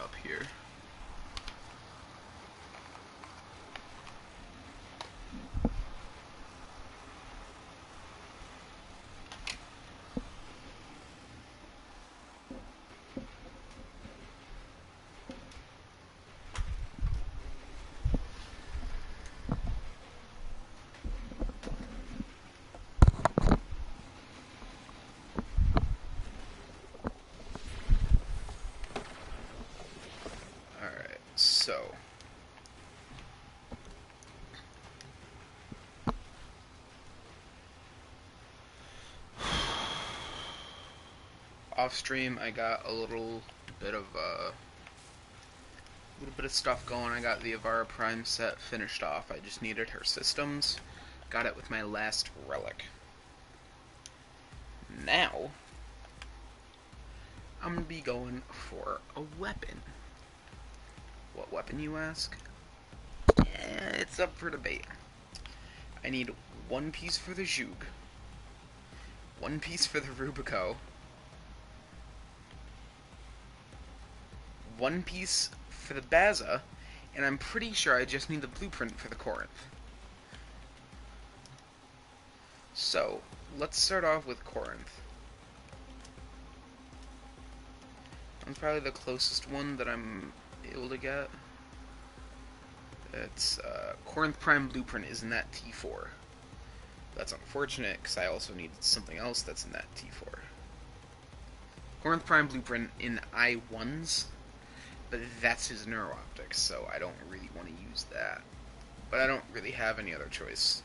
up here. Alright, so off stream I got a little bit of stuff going. I got the Avara Prime set finished off. I just needed her systems. Got it with my last relic. Now I'm gonna be going for a weapon. What weapon, you ask? It's up for debate. I need one piece for the Zhug, one piece for the Rubico, one piece for the Baza, and I'm pretty sure I just need the blueprint for the Corinth. So, let's start off with Corinth. That's probably the closest one that I'm able to get. It's Corinth Prime Blueprint is in that T4. That's unfortunate because I also needed something else that's in that T4. Corinth Prime Blueprint in I1s, but that's his Neuro-Optics, so I don't really want to use that. But I don't really have any other choice.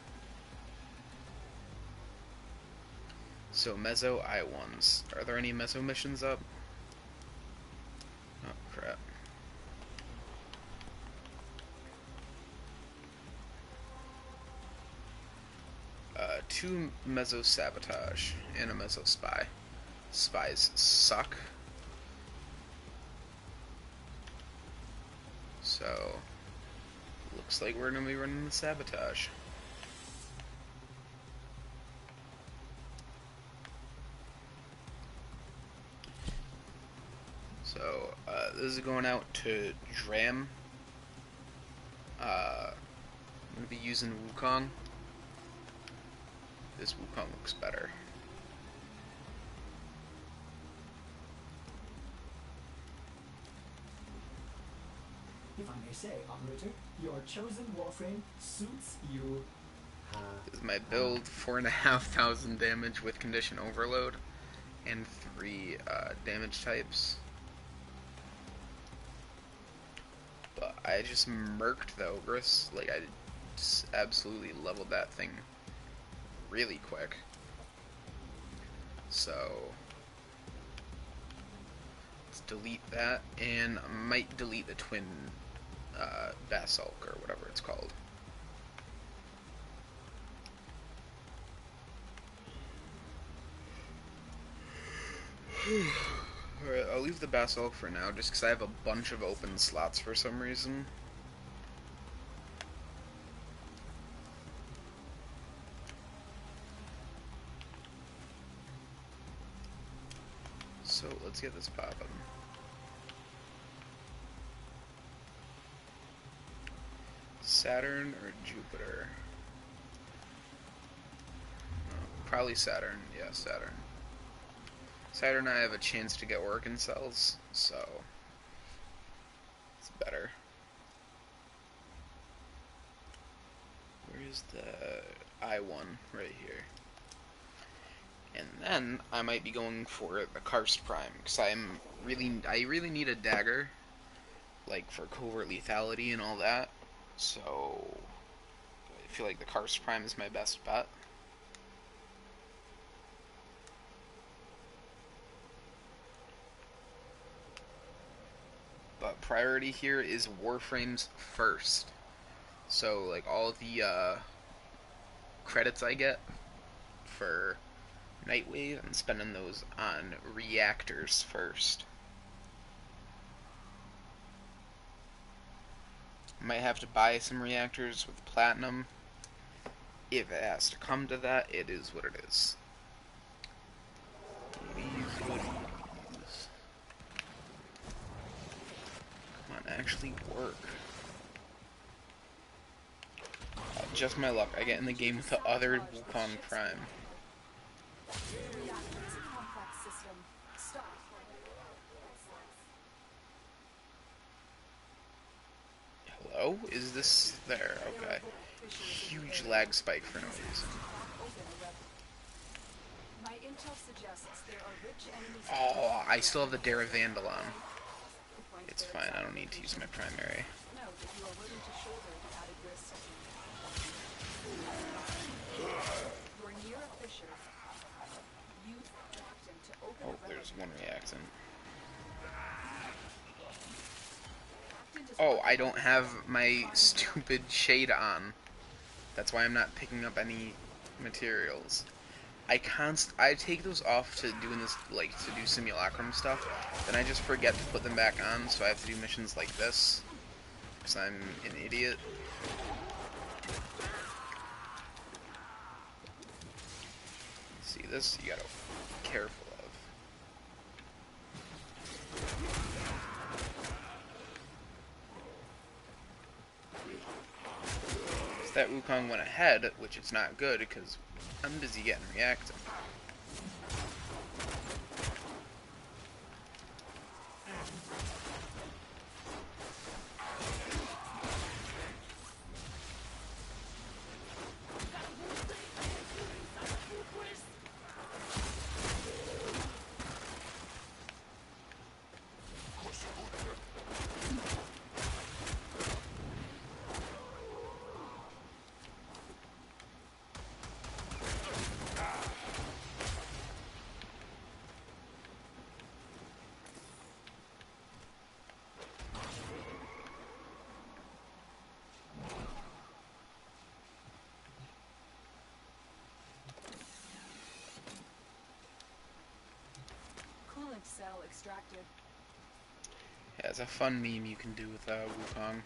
So Mezzo I1s. Are there any Mezzo missions up? Oh crap. Two Mezzo Sabotage and a Mezzo Spy. Spies suck. So, looks like we're going to be running the Sabotage. So, this is going out to Dram. I'm going to be using Wukong. This Wukong looks better. If I may say, operator, your chosen Warframe suits you. This is my build, 4,500 damage with Condition Overload, and 3 damage types. But I just murked the Ogress. Like, I just absolutely leveled that thing really quick. So let's delete that, and I might delete the twin Basalt or whatever it's called. Alright, I'll leave the Basalt for now just because I have a bunch of open slots for some reason. So let's get this popping. Saturn or Jupiter? Probably Saturn. Yeah, Saturn. Saturn, I have a chance to get organ cells, so it's better. Where is the I1? Right here. And then I might be going for the Karst Prime, because I really need a dagger, like for covert lethality and all that. So I feel like the Karst Prime is my best bet. But priority here is Warframes first. So like all the credits I get for Nightwave, I'm spending those on reactors first. Might have to buy some reactors with platinum. If it has to come to that, it is what it is. actually work. Just my luck, I get in the game with the other Wukong Prime. Hello? Is this there? Okay. Huge lag spike for no reason. Oh, I still have the Dare Vandalon. It's fine, I don't need to use my primary. Oh, there's one reactant. Oh, I don't have my stupid shade on. That's why I'm not picking up any materials. I take those off to doing this, like, to do simulacrum stuff, then I just forget to put them back on, so I have to do missions like this, because I'm an idiot. See, this you gotta be careful of. So that Wukong went ahead, which is not good, because I'm busy getting reactive. Cell extracted. Yeah, it's a fun meme you can do with Wukong.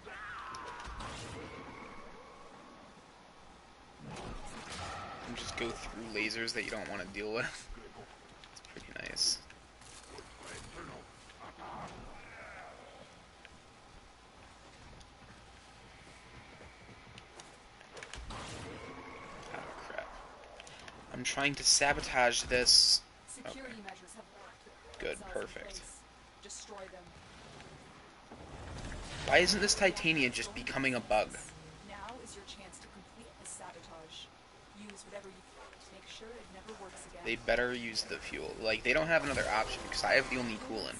And just go through lasers that you don't want to deal with. It's pretty nice. Oh crap. I'm trying to sabotage this. Security measures have worked. Good, perfect. Destroy them. Why isn't this Titania just becoming a bug? Now is your chance to complete the sabotage. Use whatever you can to make sure it never works again. They better use the fuel. Like, they don't have another option, because I have the only coolant.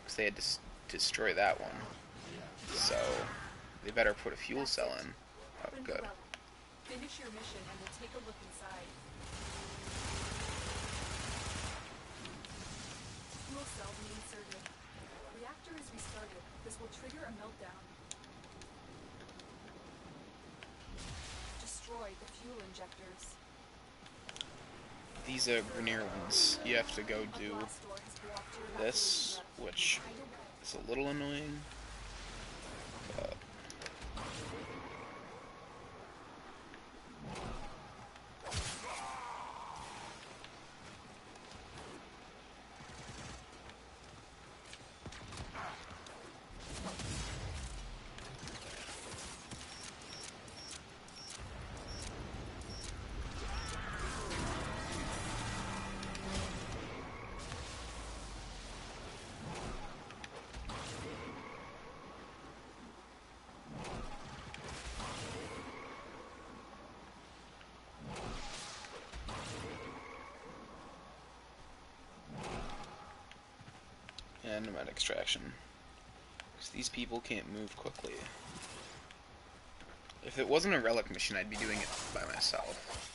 Because they had to destroy that one. So, they better put a fuel cell in. Oh, good. Finish your mission and we'll take a look inside. Fuel cell being inserted. Reactor is restarted. This will trigger a meltdown. Destroy the fuel injectors. These Grenier ones, you have to go do this, which is a little annoying. But and nomad extraction. Because these people can't move quickly. If it wasn't a relic mission, I'd be doing it by myself.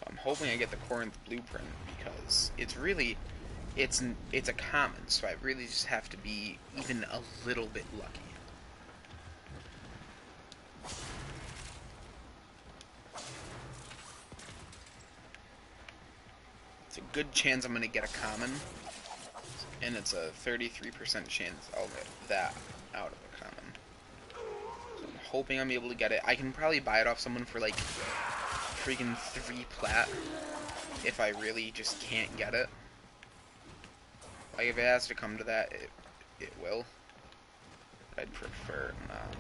I'm hoping I get the Corinth blueprint, because it's really, it's a common, so I really just have to be even a little bit lucky. It's a good chance I'm going to get a common, and it's a 33% chance I'll get that out of a common. So I'm hoping I'm able to get it. I can probably buy it off someone for like freaking 3 plat if I really just can't get it. Like, if it has to come to that, it will. I'd prefer not.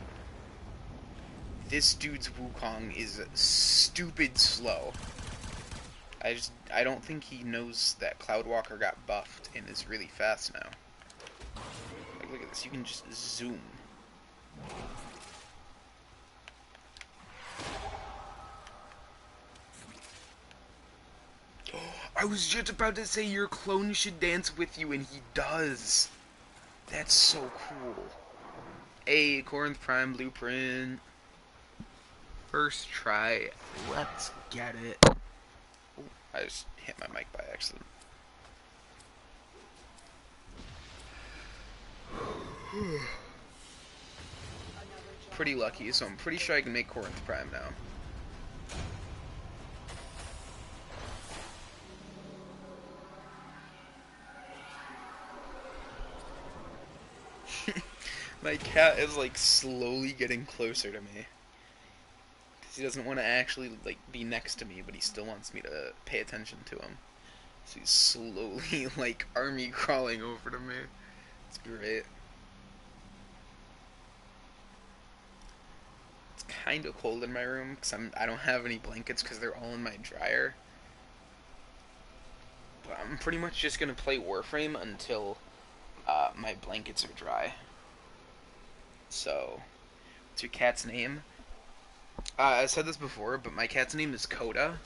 This dude's Wukong is stupid slow. I don't think he knows that Cloudwalker got buffed and is really fast now. Like, look at this, you can just zoom. I was just about to say your clone should dance with you, and he does. That's so cool. Hey, Corinth Prime Blueprint. First try. Let's get it. Ooh, I just hit my mic by accident. Pretty lucky, so I'm pretty sure I can make Corinth Prime now. My cat is like slowly getting closer to me. Because he doesn't want to actually like be next to me, but he still wants me to pay attention to him. So he's slowly like army crawling over to me. It's great. It's kind of cold in my room because I don't have any blankets because they're all in my dryer. But I'm pretty much just gonna play Warframe until my blankets are dry. So, what's your cat's name? I said this before, but my cat's name is Coda.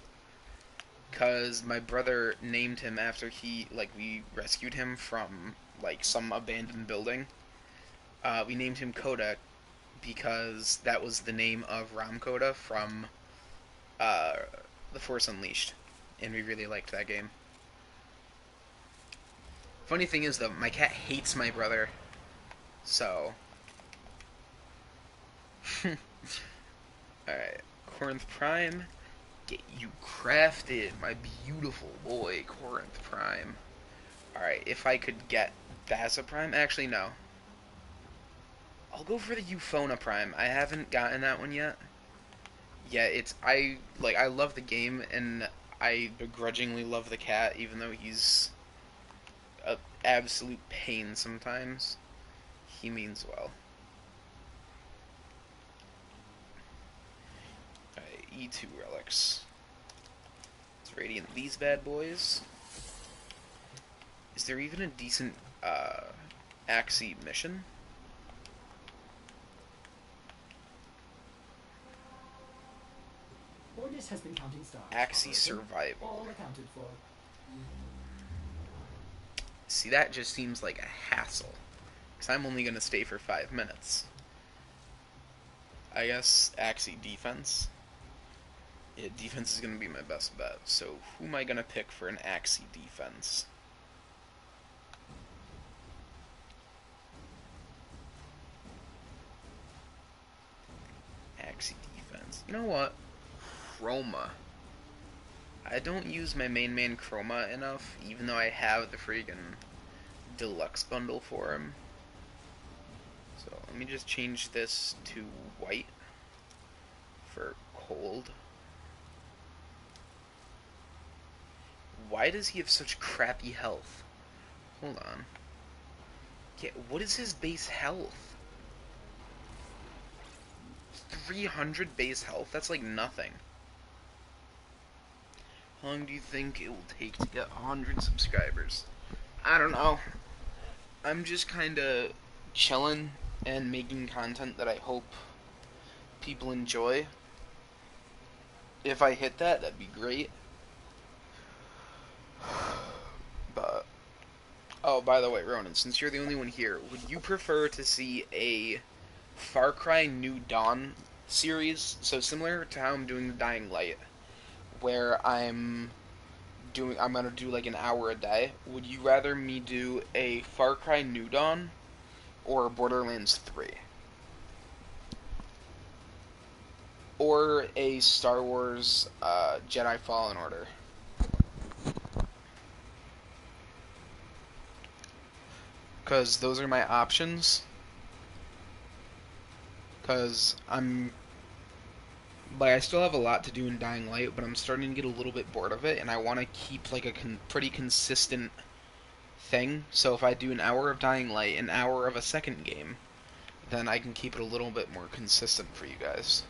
Because my brother named him after we rescued him from, like, some abandoned building. We named him Coda because that was the name of Ram Coda from, The Force Unleashed. And we really liked that game. Funny thing is, though, my cat hates my brother. So... Alright, Corinth Prime, get you crafted, my beautiful boy, Corinth Prime. Alright, if I could get Baza Prime, actually no. I'll go for the Euphona Prime. I haven't gotten that one yet. Yeah, I love the game, and I begrudgingly love the cat, even though he's an absolute pain sometimes. He means well. E2 relics. Let's radiant these bad boys. Is there even a decent Axie mission? Ordis has been counting stars. Axie survival. All accounted for. See, that just seems like a hassle. Because I'm only going to stay for 5 minutes. I guess Axie defense. Yeah, defense is going to be my best bet. So, who am I going to pick for an Axie defense? Axie defense. You know what? Chroma. I don't use my main man Chroma enough, even though I have the friggin' deluxe bundle for him. So, let me just change this to white for cold. Why does he have such crappy health? Hold on. Yeah, what is his base health? 300 base health? That's like nothing. How long do you think it will take to get 100 subscribers? I don't know. I'm just kinda chilling and making content that I hope people enjoy. If I hit that, that'd be great. But, oh, by the way, Ronan, since you're the only one here, would you prefer to see a Far Cry New Dawn series? So similar to how I'm doing the Dying Light, where I'm gonna do like an hour a day. Would you rather me do a Far Cry New Dawn or Borderlands 3? Or a Star Wars Jedi Fallen Order? Because those are my options. Because I still have a lot to do in Dying Light, but I'm starting to get a little bit bored of it, and I want to keep like a pretty consistent thing. So if I do an hour of Dying Light, an hour of a second game, then I can keep it a little bit more consistent for you guys.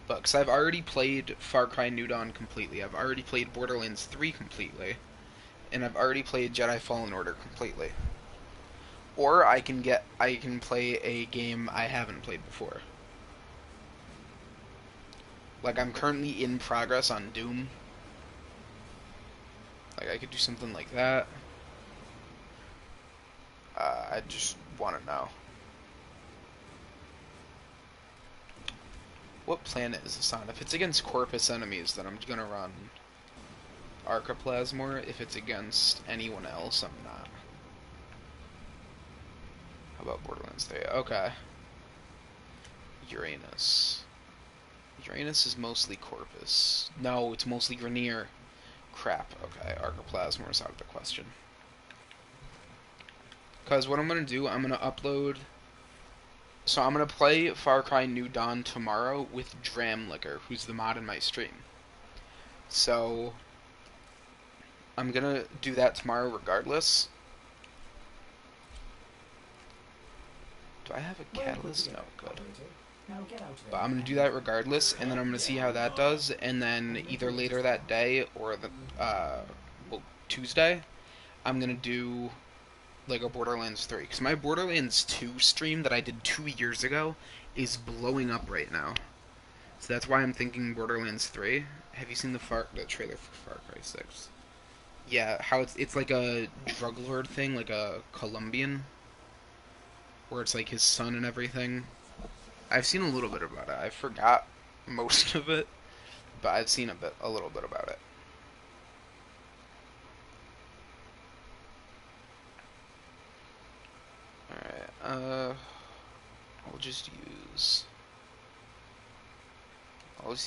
But, because I've already played Far Cry New Dawn completely, I've already played Borderlands 3 completely, and I've already played Jedi Fallen Order completely. Or I can play a game I haven't played before. Like, I'm currently in progress on Doom. Like, I could do something like that. I just want to know. What planet is this on? If it's against Corpus enemies, then I'm gonna run Archiplasmor. If it's against anyone else, I'm not. How about Borderlands 3? Okay. Uranus. Uranus is mostly Corpus. No, it's mostly Grenier. Crap. Okay, Archiplasmor is out of the question. Because what I'm gonna do, I'm gonna upload... So I'm gonna play Far Cry New Dawn tomorrow with Dramlicker, who's the mod in my stream. So I'm gonna do that tomorrow regardless. Do I have a catalyst? No, good. But I'm gonna do that regardless, and then I'm gonna see how that does, and then either later that day or the well, Tuesday, I'm gonna do like a Borderlands 3, because my Borderlands 2 stream that I did 2 years ago is blowing up right now. So that's why I'm thinking Borderlands 3. Have you seen the trailer for Far Cry 6? Yeah, how it's like a drug lord thing, like a Colombian, where it's like his son and everything. I've seen a little bit about it. I forgot most of it, but I've seen a little bit about it. Alright, I'll just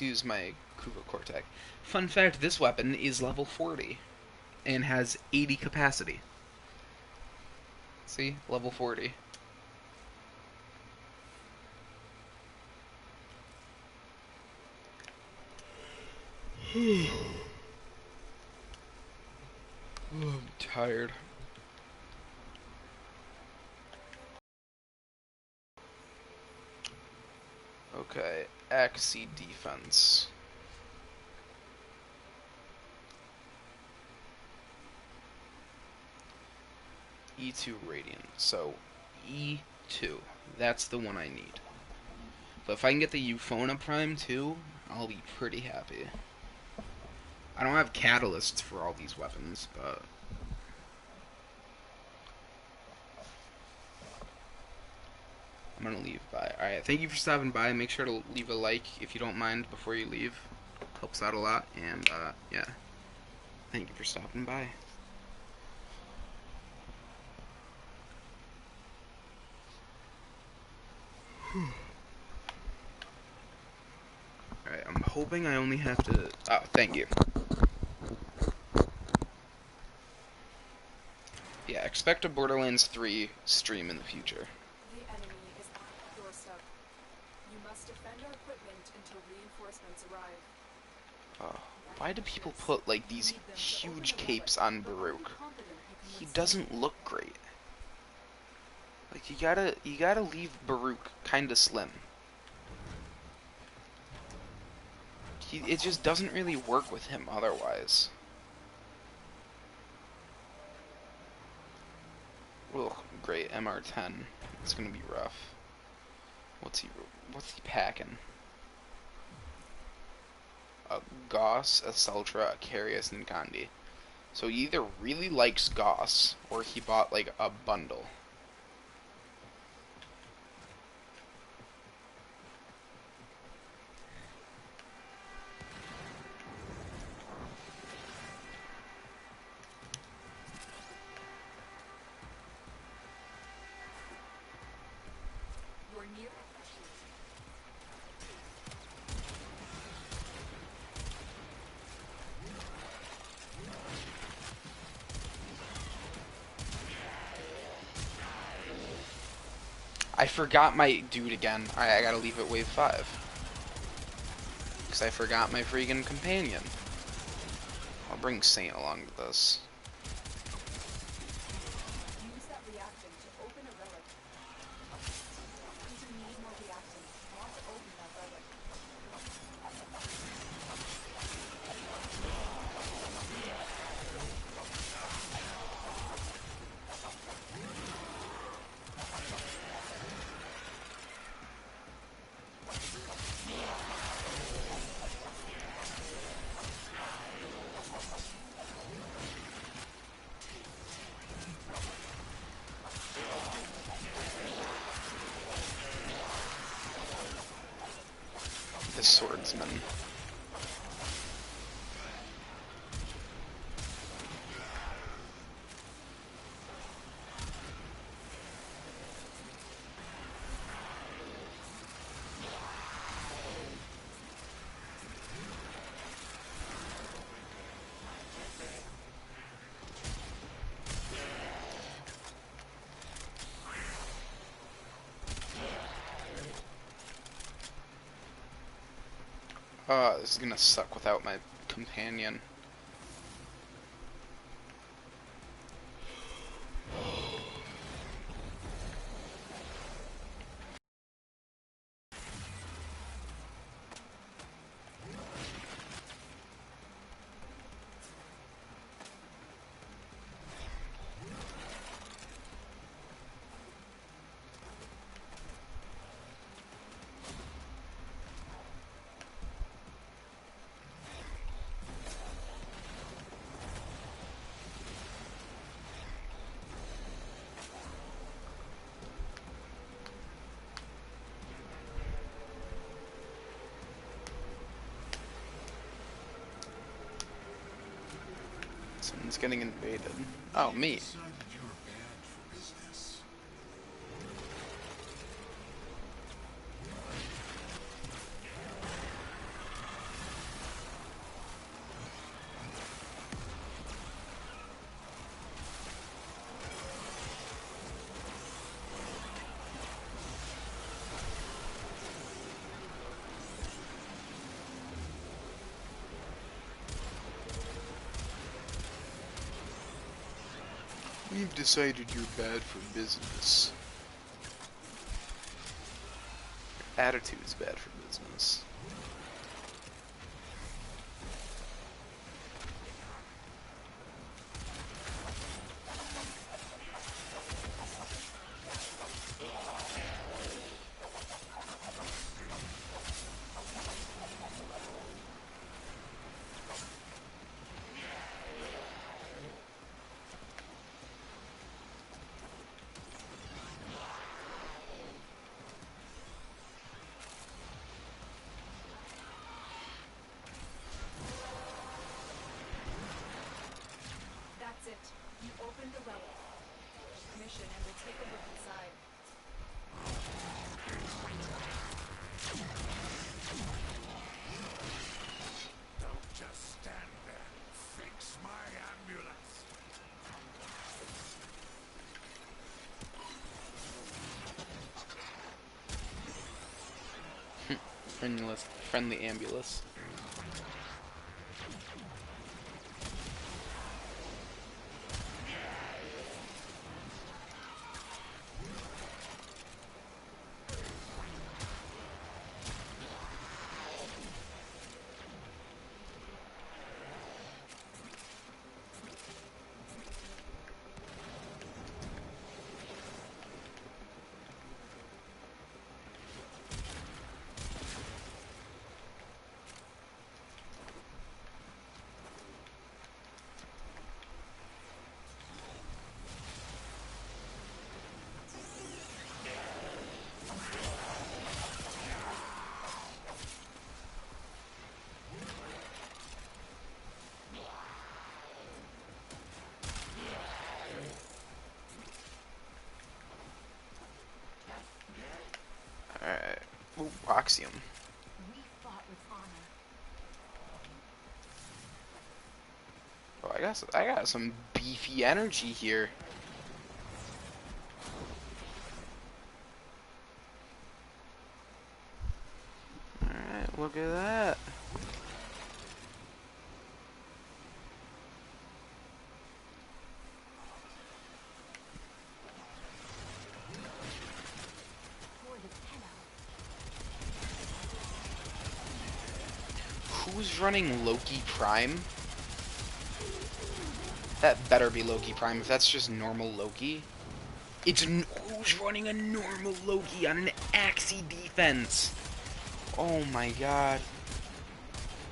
use my Kuva Cortec. Fun fact, this weapon is level 40 and has 80 capacity. See? Level 40. Oh, I'm tired. Okay, Axie defense. E2 Radiant. So, E2. That's the one I need. But if I can get the Euphona Prime too, I'll be pretty happy. I don't have catalysts for all these weapons, but... I'm gonna leave by. Alright, thank you for stopping by. Make sure to leave a like if you don't mind before you leave. Helps out a lot, and yeah. Thank you for stopping by. Alright, I'm hoping I only have to... Oh, thank you. Yeah, expect a Borderlands 3 stream in the future. The enemy is at the doorstep. You must defend our equipment until reinforcements arrive. Oh, why do people put, like, these huge capes on Baruch? He doesn't look great. Like, you gotta leave Baruch kinda slim. It just doesn't really work with him otherwise. Ugh, great, MR10. It's gonna be rough. What's he packing? A Goss, a Seltra, a Carius, and Gandhi. So he either really likes Goss, or he bought, like, a bundle. You're near. I forgot my dude again. Alright, I gotta leave at wave 5. Because I forgot my freaking companion. I'll bring Saint along with this. the swordsman. This is gonna suck without my companion. Someone's getting invaded. Oh, me. We've decided you're bad for business. Your attitude's bad for business. That's it. You opened the relic. Mission, and we'll take a look inside. Don't just stand there. Fix my ambulance. Friendly ambulance. Alright. Ooh, Oxium. We fought with honor. Oh, I got some beefy energy here. Alright, look at that. For the pillow. Who's running Loki Prime? That better be Loki Prime. If that's just normal Loki, who's running a normal Loki on an Axie defense? Oh my god!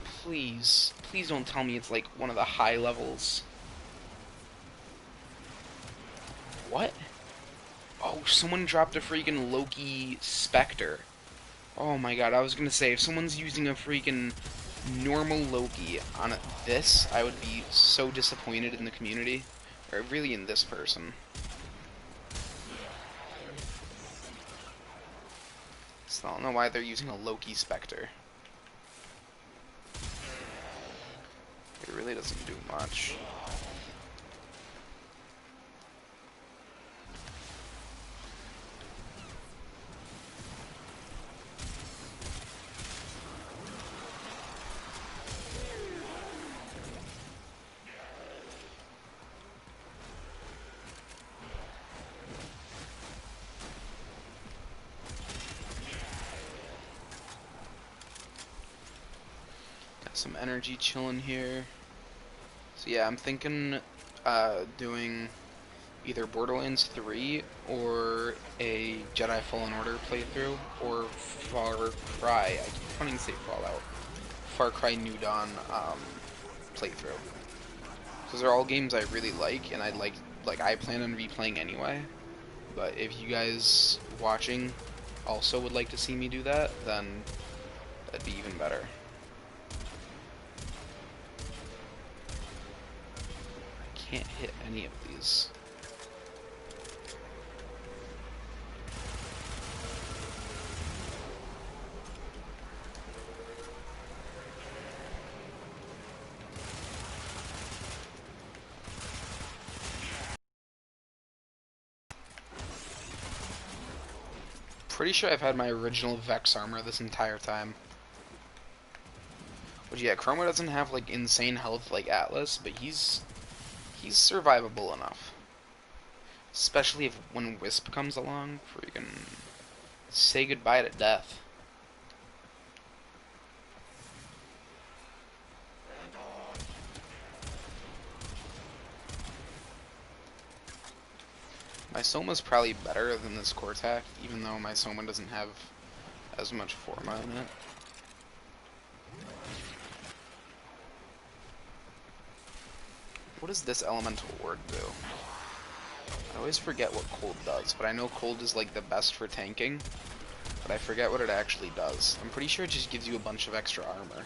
Please, please don't tell me it's like one of the high levels. What? Oh, someone dropped a freaking Loki Spectre. Oh my god, I was gonna say, if someone's using a freaking normal Loki on this, I would be so disappointed in the community. Or really in this person. So I don't know why they're using a Loki Spectre. It really doesn't do much. Got some energy chilling here. So yeah, I'm thinking doing either Borderlands 3 or a Jedi Fallen Order playthrough, or Far Cry. I keep wanting to say Fallout. Far Cry New Dawn playthrough. Because they're all games I really like, and I plan on replaying anyway. But if you guys watching also would like to see me do that, then that'd be even better. I can't hit any of these. Pretty sure I've had my original Vex armor this entire time. But yeah, Chroma doesn't have like insane health like Atlas, but he's survivable enough. Especially if when Wisp comes along, freaking say goodbye to death. My Soma's probably better than this Cortac, even though my Soma doesn't have as much Forma in it. What does this elemental ward do? I always forget what cold does, but I know cold is like the best for tanking, but I forget what it actually does. I'm pretty sure it just gives you a bunch of extra armor.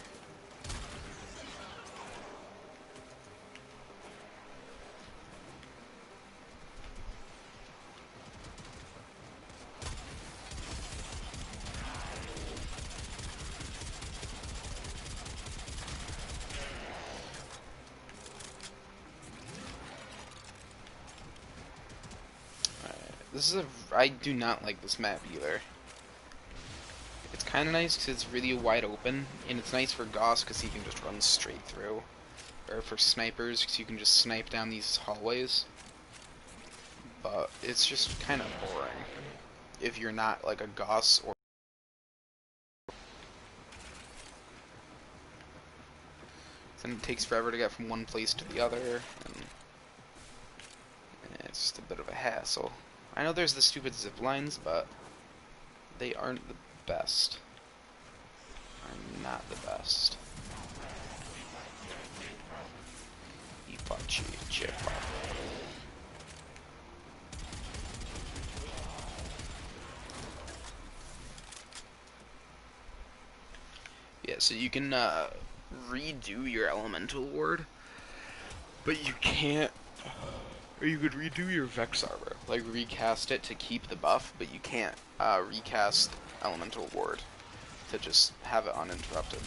I do not like this map either. It's kind of nice because it's really wide open, and it's nice for Gauss because he can just run straight through. Or for snipers because you can just snipe down these hallways. But it's just kind of boring if you're not like a Gauss or... Then it takes forever to get from one place to the other, and it's just a bit of a hassle. I know there's the stupid zip lines, but they aren't the best. Are not the best. Ipachi Chipa. Yeah, so you can redo your elemental ward, but you can't. Or you could redo your Vex armor, like recast it to keep the buff, but you can't recast elemental ward to just have it uninterrupted.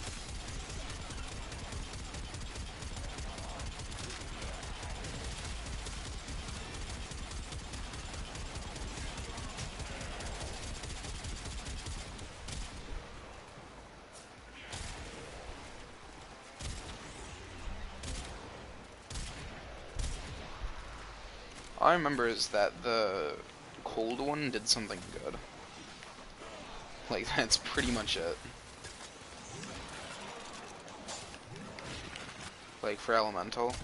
All I remember is that the cold one did something good. Like, that's pretty much it. Like, for elemental,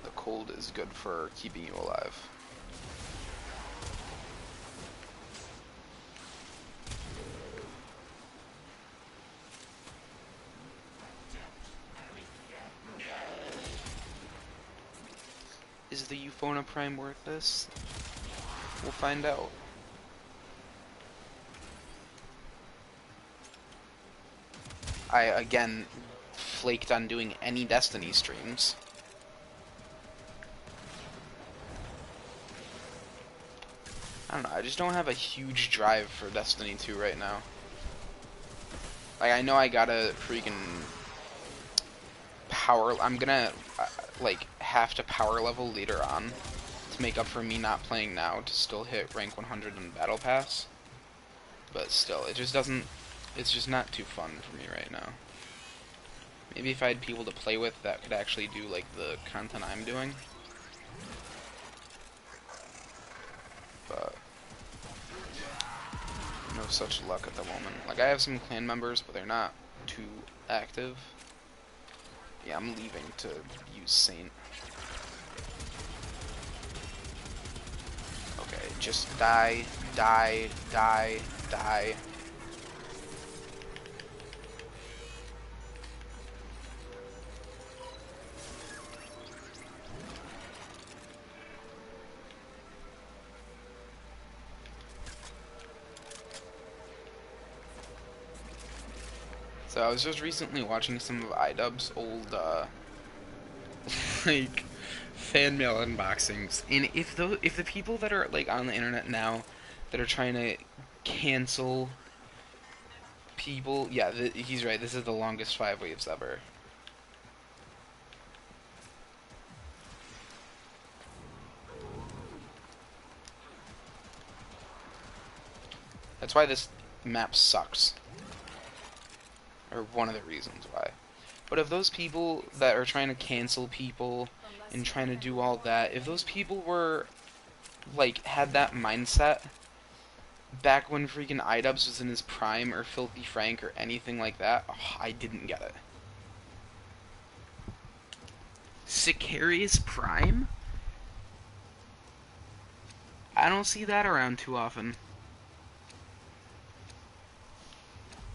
the cold is good for keeping you alive. Is the Euphona Prime worth this? We'll find out. I again flaked on doing any Destiny streams. I don't know, I just don't have a huge drive for Destiny 2 right now. Like, I know I gotta freaking power... I'm gonna, like, have to power level later on to make up for me not playing now to still hit rank 100 in Battle Pass. But still, it just doesn't... It's just not too fun for me right now. Maybe if I had people to play with that could actually do, like, the content I'm doing. But no such luck at the moment. Like, I have some clan members, but they're not too active. Yeah, I'm leaving to use Saint. Okay, just die, die, die, die. So I was just recently watching some of iDubbbz's old, like, fan mail unboxings, and if the people that are, like, on the internet now that are trying to cancel people, yeah, he's right, this is the longest 5 waves ever. That's why this map sucks. Or one of the reasons why. But if those people that are trying to cancel people and trying to do all that, if those people were, like, had that mindset back when freaking iDubbbz was in his prime, or Filthy Frank, or anything like that, oh, I didn't get it. Sicarius Prime? I don't see that around too often.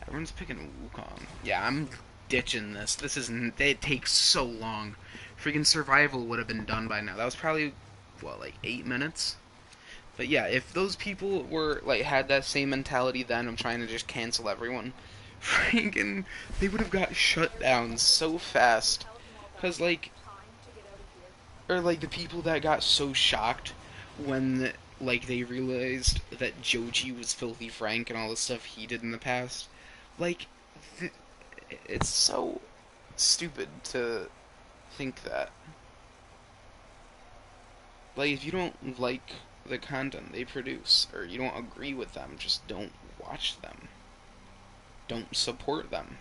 Everyone's picking Wukong. Yeah, I'm ditching this. This isn't... It takes so long. Freaking Survival would have been done by now. That was probably, what, like 8 minutes? But yeah, if those people were, like, had that same mentality then of trying to just cancel everyone, freaking, they would have got shut down so fast. Because, like... Or, like, the people that got so shocked when, like, they realized that Joji was Filthy Frank and all the stuff he did in the past. Like, it's so stupid to think that. Like, if you don't like the content they produce, or you don't agree with them, just don't watch them. Don't support them.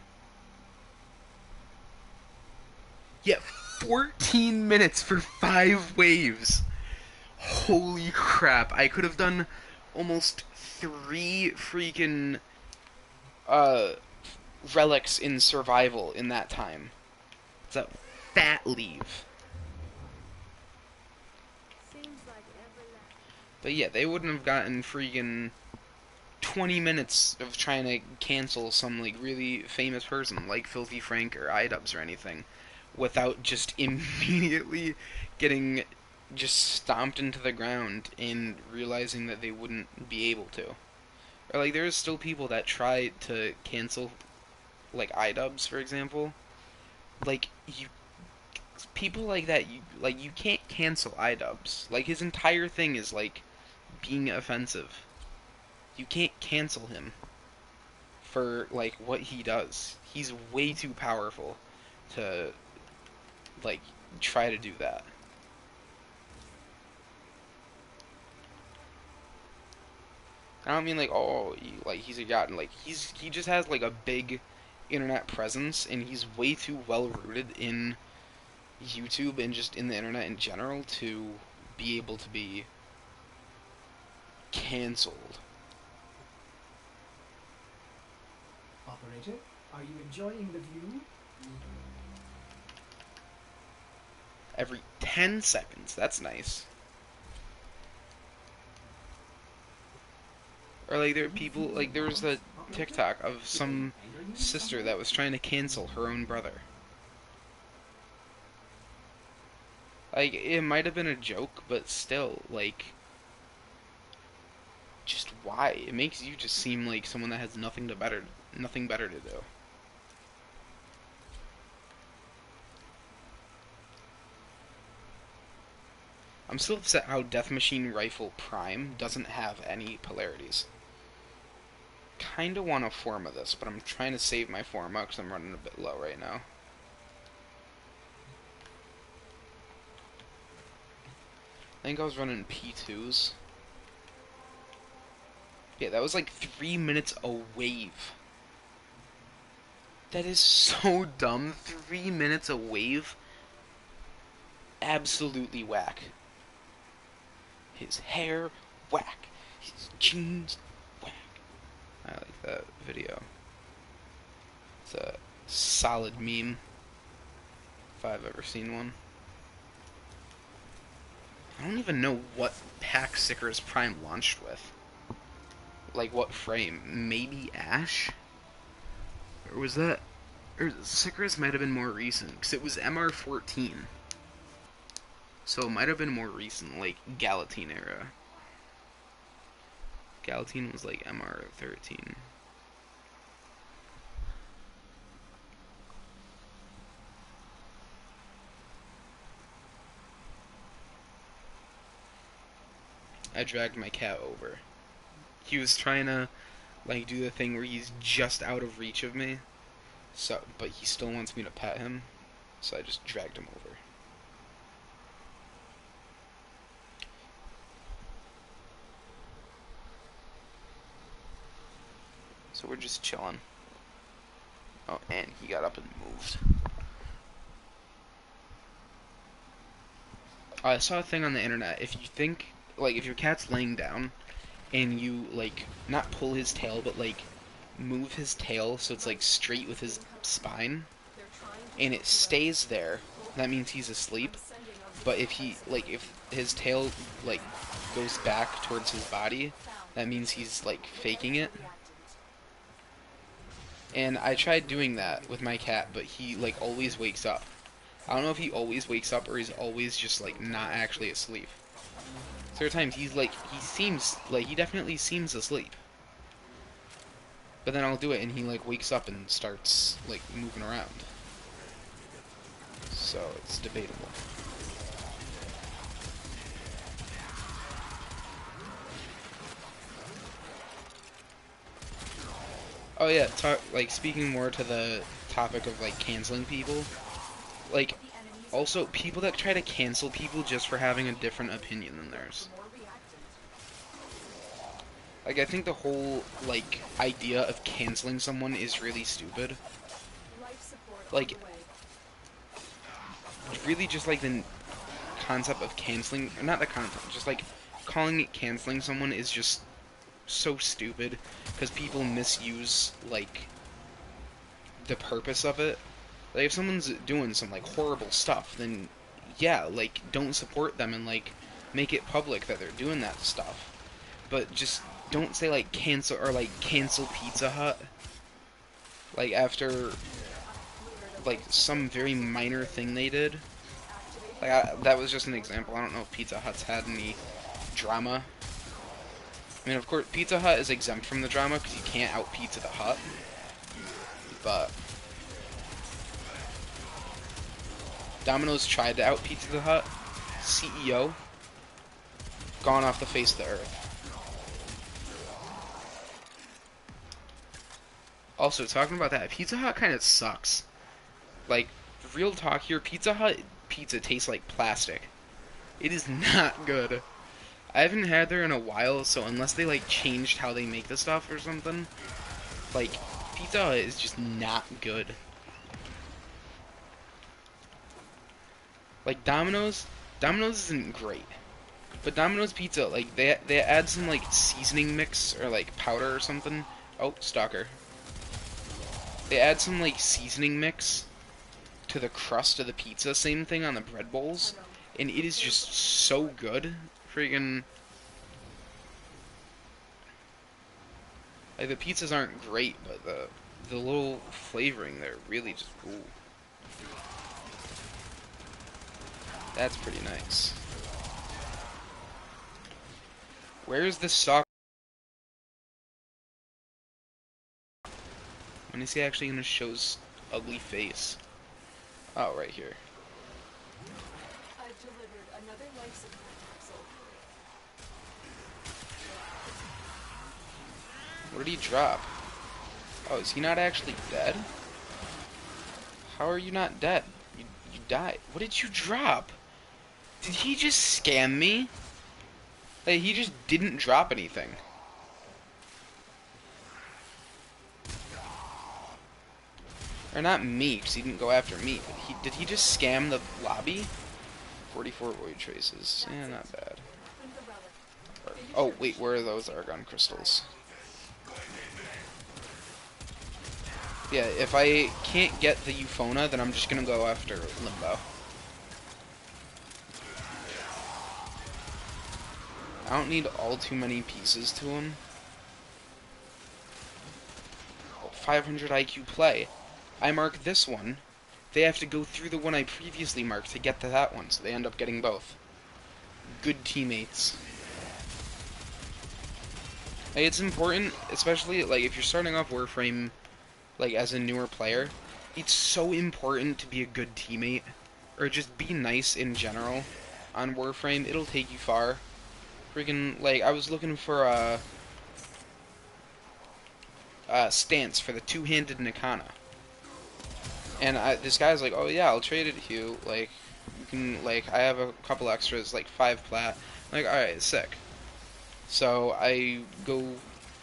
Yeah, 14 minutes for 5 waves! Holy crap, I could have done almost 3 freaking relics in survival in that time. It's a fat leave. But yeah, they wouldn't have gotten freaking 20 minutes of trying to cancel some, like, really famous person like Filthy Frank or iDubbbz or anything without just immediately getting just stomped into the ground and realizing that they wouldn't be able to. Or, like, there's still people that try to cancel, like, iDubbbz, for example. Like, people like that, you can't cancel iDubbbz. Like, his entire thing is, like, being offensive. You can't cancel him for, like, what he does. He's way too powerful to, like, try to do that. I don't mean, like, oh, like, he's a god, and, like, he just has, like, a big internet presence, and he's way too well rooted in YouTube and just in the internet in general to be able to be cancelled. Operator, are you enjoying the view? Every 10 seconds, that's nice. Or, like, there are people, like, there was a TikTok of some sister that was trying to cancel her own brother. Like, it might have been a joke, but still, like, just why? It makes you just seem like someone that has nothing better to do. I'm still upset how Death Machine Rifle Prime doesn't have any polarities. Kinda want a Forma this, but I'm trying to save my Forma because I'm running a bit low right now. I think I was running P2s. Yeah, that was like 3 minutes a wave. That is so dumb. 3 minutes a wave? Absolutely whack. His hair, whack. His jeans, whack. I like that video. It's a solid meme, if I've ever seen one. I don't even know what pack Sickers Prime launched with. Like, what frame? Maybe Ash? Or was that... Or Sickers might have been more recent, because it was MR14. So it might have been more recent, like Galatine era. Galatine was like MR13. I dragged my cat over. He was trying to, like, do the thing where he's just out of reach of me. So, but he still wants me to pet him. So I just dragged him over. So we're just chilling. Oh, and he got up and moved. I saw a thing on the internet. If you think, like, if your cat's laying down, and you, like, not pull his tail, but, like, move his tail so it's, like, straight with his spine, and it stays there, that means he's asleep. But if he, like, if his tail, like, goes back towards his body, that means he's, like, faking it. And I tried doing that with my cat, but he, like, always wakes up. I don't know if he always wakes up or he's always just, like, not actually asleep. So there are times he's, like, he definitely seems asleep. But then I'll do it and he, like, wakes up and starts, like, moving around. So it's debatable. Oh yeah, like, speaking more to the topic of, like, canceling people, like, also, people that try to cancel people just for having a different opinion than theirs. Like, I think the whole, like, idea of canceling someone is really stupid. Like, really just, like, the concept of canceling, not the concept, just, like, calling it canceling someone is just so stupid, because people misuse, like, the purpose of it. Like, if someone's doing some, like, horrible stuff, then, yeah, like, don't support them and, like, make it public that they're doing that stuff. But just don't say, like, cancel, or, like, cancel Pizza Hut. Like, after, like, some very minor thing they did. Like, that was just an example. I don't know if Pizza Hut's had any drama. I mean, of course, Pizza Hut is exempt from the drama because you can't out-pizza the Hut. But Domino's tried to out-pizza the Hut. CEO gone off the face of the earth. Also, talking about that, Pizza Hut kind of sucks. Like, real talk here, Pizza Hut pizza tastes like plastic. It is not good. I haven't had there in a while, so unless they, like, changed how they make the stuff or something, like, Pizza Hut is just not good. Like, Domino's isn't great. But Domino's pizza, like, they add some, like, seasoning mix or, like, powder or something. Oh, stalker. They add some, like, seasoning mix to the crust of the pizza. Same thing on the bread bowls. And it is just so good. Freaking... Like, the pizzas aren't great, but the little flavoring there really just... Ooh. That's pretty nice. Where's the sock? When is he actually gonna show his ugly face? Oh, right here. I've I've delivered another life support capsule. What did he drop? Oh, is he not actually dead? How are you not dead? You died. What did you drop? Did he just scam me? Like, he just didn't drop anything. Or not me, because he didn't go after me. But did he just scam the lobby? 44 void traces. Yeah, not bad. Find the relic. Oh, wait, where are those Argon crystals? Yeah, if I can't get the Euphona, then I'm just gonna go after Limbo. I don't need all too many pieces to him. Oh, 500 IQ play. I mark this one. They have to go through the one I previously marked to get to that one, so they end up getting both. Good teammates. Like, it's important, especially like if you're starting off Warframe, like as a newer player, it's so important to be a good teammate, or just be nice in general on Warframe. It'll take you far. Freaking, like, I was looking for a stance for the two-handed Nikana. And this guy's like, oh yeah, I'll trade it to you. Like, you can, like, I have a couple extras, like 5 plat. I'm like, alright, sick. So I go,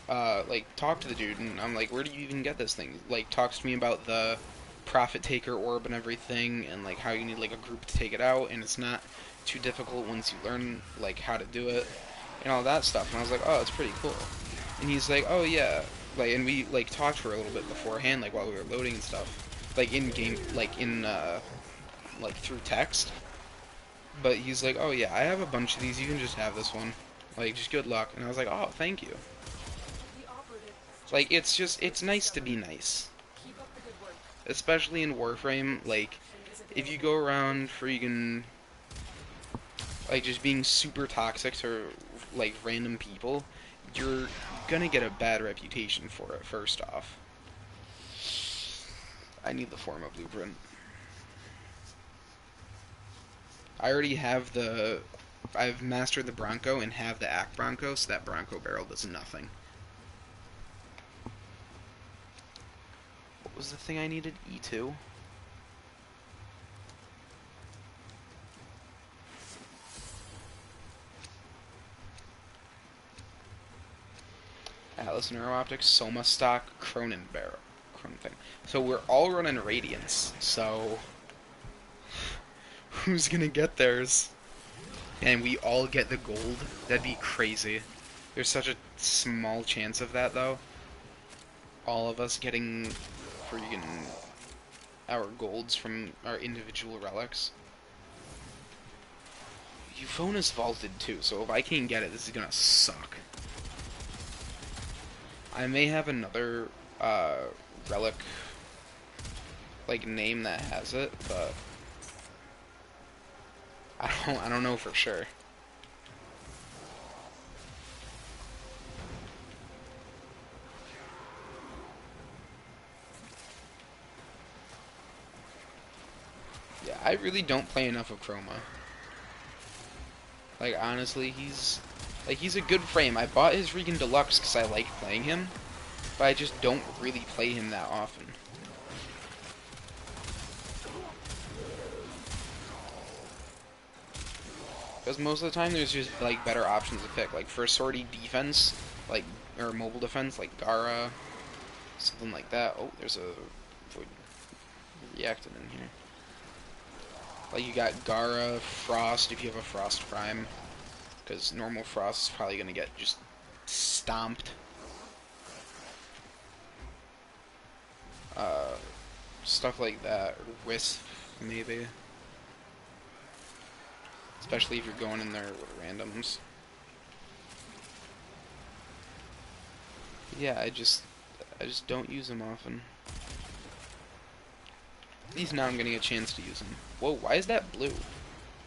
like, talk to the dude, and I'm like, where do you even get this thing? Like, talks to me about the Profit Taker orb and everything, and like how you need like a group to take it out, and it's not too difficult once you learn like how to do it, and all that stuff. And I was like, oh, it's pretty cool. And he's like, oh yeah, like, and we like talked for a little bit beforehand, like while we were loading and stuff, like in game, like in like through text. But he's like, oh yeah, I have a bunch of these. You can just have this one. Like, just good luck. And I was like, oh, thank you. The operative. Like, it's nice to be nice. Keep up the good work. Especially in Warframe, like, if you go around freaking, like, just being super toxic to, like, random people, you're gonna get a bad reputation for it, first off. I need the Forma blueprint. I already have I've mastered the Bronco and have the Act Bronco, so that Bronco barrel does nothing. What was the thing I needed? E2? Atlas Neuro Optics, Soma Stock, Cronin barrel. Cronin thing. So we're all running Radiance, so who's gonna get theirs? And we all get the gold? That'd be crazy. There's such a small chance of that, though. All of us getting freaking our golds from our individual relics. Euphona's vaulted, too, so if I can't get it, this is gonna suck. I may have another, relic, like, name that has it, but I don't know for sure. Yeah, I really don't play enough of Chroma. Like, honestly, he's a good frame. I bought his Regan Deluxe because I like playing him, but I just don't really play him that often. Because most of the time there's just, like, better options to pick. Like, for sortie defense, like, or mobile defense, like Gara, something like that. Oh, there's a void reactant in here. Like, you got Gara, Frost, if you have a Frost Prime. Because normal Frost is probably going to get just stomped. Stuff like that. Or Wisp, maybe. Especially if you're going in there with randoms. Yeah, I just don't use them often. At least now I'm getting a chance to use them. Whoa, why is that blue?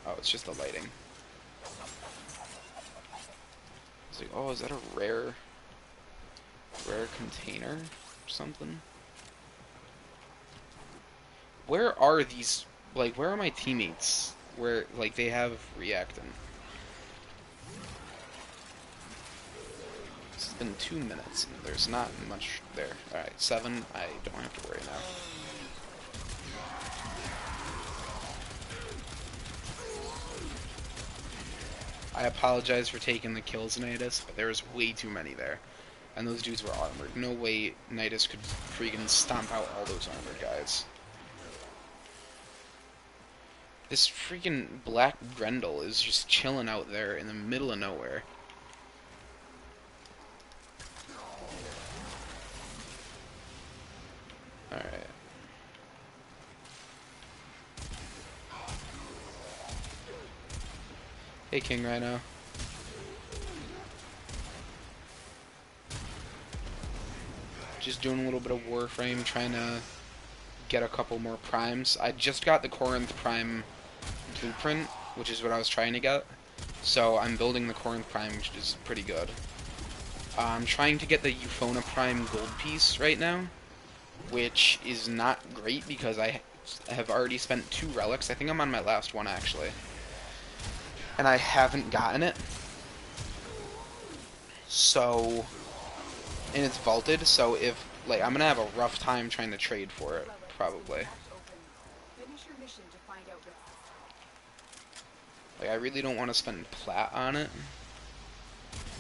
Oh, it's just the lighting. It's like, oh, is that a rare container or something? Where are these, like, where are my teammates? where, like, they have reactant. It's been 2 minutes, and there's not much there. Alright, 7, I don't have to worry now. I apologize for taking the kills, Nidus, but there was way too many there. And those dudes were armored. No way Nidus could freaking stomp out all those armored guys. This freaking Black Grendel is just chilling out there in the middle of nowhere. Alright. Hey, King Rhino. Just doing a little bit of Warframe, trying to get a couple more primes. I just got the Corinth Prime blueprint, which is what I was trying to get. So I'm building the Corinth Prime, which is pretty good. I'm trying to get the Euphona Prime gold piece right now, which is not great because I have already spent 2 relics. I think I'm on my last one, actually. And I haven't gotten it. So, and it's vaulted, so if, like, I'm gonna have a rough time trying to trade for it, probably. Like, I really don't want to spend plat on it.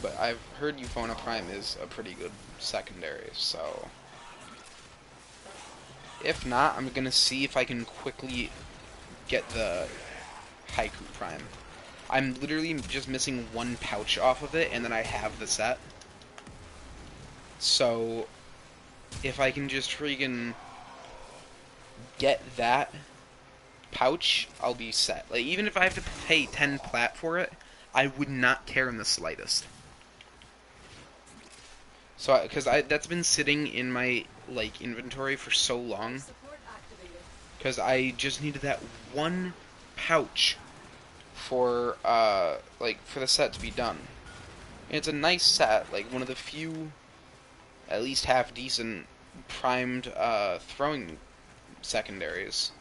But I've heard Euphona Prime is a pretty good secondary, so... If not, I'm gonna see if I can quickly get the Haiku Prime. I'm literally just missing 1 pouch off of it, and then I have the set. So, if I can just freaking get that pouch, I'll be set. Like, even if I have to pay 10 plat for it, I would not care in the slightest. So, because that's been sitting in my, like, inventory for so long. Because I just needed that 1 pouch for, like, for the set to be done. And it's a nice set, like, one of the few, at least half-decent, primed, throwing secondaries.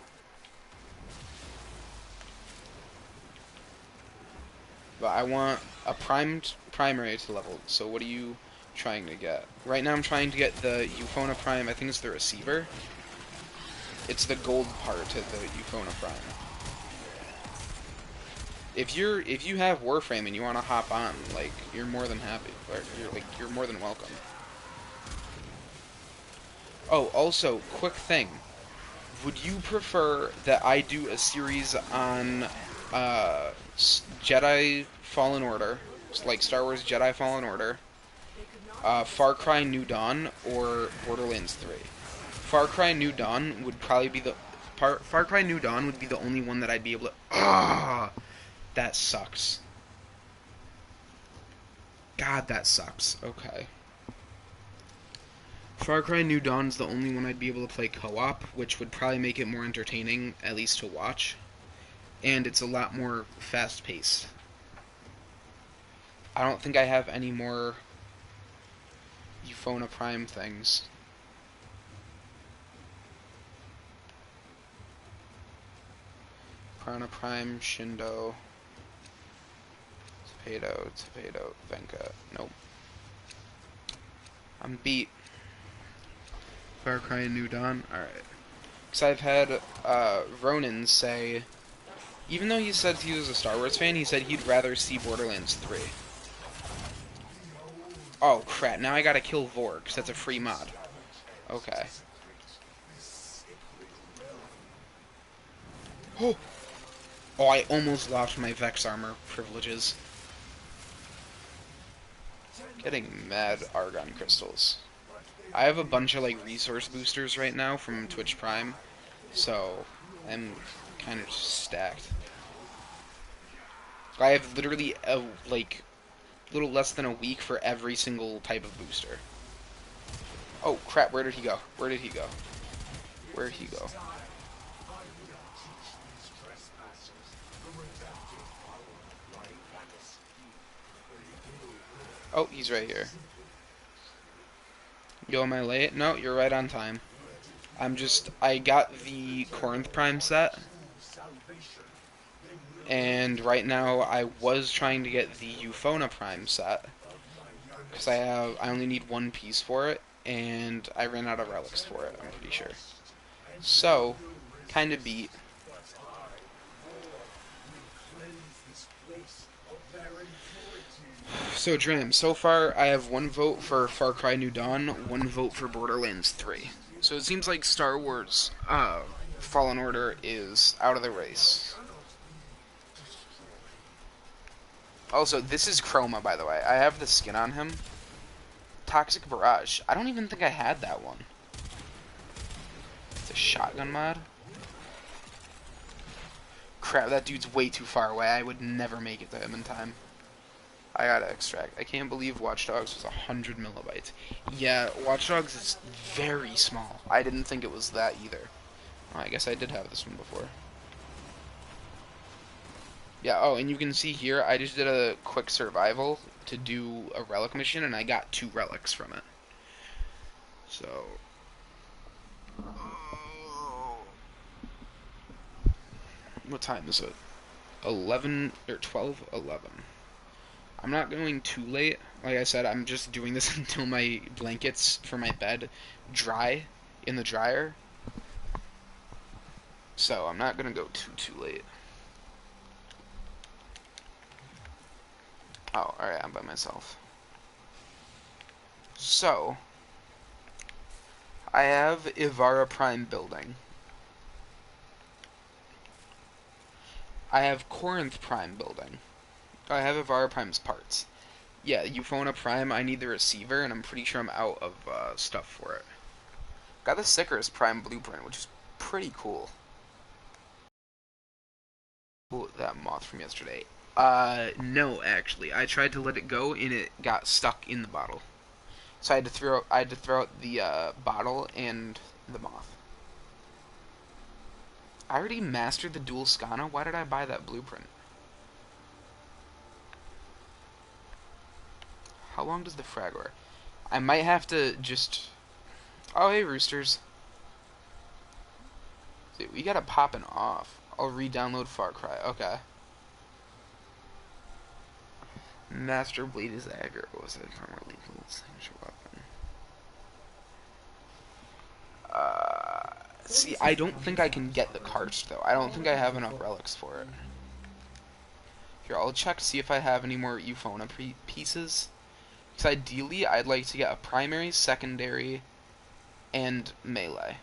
But I want a primed primary to level, so what are you trying to get? Right now I'm trying to get the Euphona Prime, I think it's the receiver. It's the gold part of the Euphona Prime. If you have Warframe and you want to hop on, like, you're more than happy, or you're more than welcome. Oh, also, quick thing. Would you prefer that I do a series on Jedi Fallen Order, like Star Wars Jedi Fallen Order, Far Cry New Dawn, or Borderlands 3? Far Cry New Dawn would probably be the Far Cry New Dawn would be the only one that I'd be able to. That sucks. God, that sucks. Okay. Far Cry New Dawn's the only one I'd be able to play co-op, which would probably make it more entertaining, at least to watch. And it's a lot more fast-paced. I don't think I have any more Euphona Prime things. Prana Prime, Shindo, Tapedo, Venka. Nope. I'm beat. Far Cry New Dawn? Alright. Because I've had Ronan say, even though he said he was a Star Wars fan, he said he'd rather see Borderlands 3. Oh crap, now I gotta kill Vorg, because that's a free mod. Okay. Oh! Oh, I almost lost my Vex armor privileges. Getting mad Argon crystals. I have a bunch of, like, resource boosters right now from Twitch Prime, so I'm kind of stacked. I have literally a, like, little less than a week for every single type of booster. Oh crap, where did he go? Where did he go? Where did he go? Oh, he's right here. Yo, am I late? No, you're right on time. I got the Corinth Prime set. And right now, I was trying to get the Euphona Prime set, because I only need one piece for it, and I ran out of relics for it, I'm pretty sure. So, kind of beat. So, Dram, so far I have one vote for Far Cry New Dawn, one vote for Borderlands 3. So it seems like Star Wars Fallen Order is out of the race. Also, this is Chroma, by the way. I have the skin on him. Toxic Barrage. I don't even think I had that one. It's a shotgun mod. Crap, that dude's way too far away. I would never make it to him in time. I gotta extract. I can't believe Watch Dogs was 100 millibytes. Yeah, Watch Dogs is very small. I didn't think it was that either. Oh, I guess I did have this one before. Yeah, oh, and you can see here, I just did a quick survival to do a relic mission, and I got 2 relics from it. So... what time is it? 11, or 12? 11. I'm not going too late. Like I said, I'm just doing this until my blankets for my bed dry in the dryer. So I'm not gonna go too late. Oh, alright, I'm by myself. So, I have Ivara Prime building. I have Corinth Prime building. I have Ivara Prime's parts. Yeah, Euphona Prime, I need the receiver, and I'm pretty sure I'm out of stuff for it. Got the Sicarus Prime blueprint, which is pretty cool. Ooh, that moth from yesterday. No, actually. I tried to let it go, and it got stuck in the bottle. So I had to throw out the bottle and the moth. I already mastered the dual Scana. Why did I buy that blueprint? How long does the frag wear? I might have to just... oh, hey, roosters. Dude, we gotta poppin' off. I'll re-download Far Cry. Okay. Master Blade is accurate. What was it? Armor lethal signature weapon. See, I don't think I can get the karst, though. I don't think I have enough relics for it. Here, I'll check to see if I have any more Euphona pieces. Because ideally, I'd like to get a primary, secondary, and melee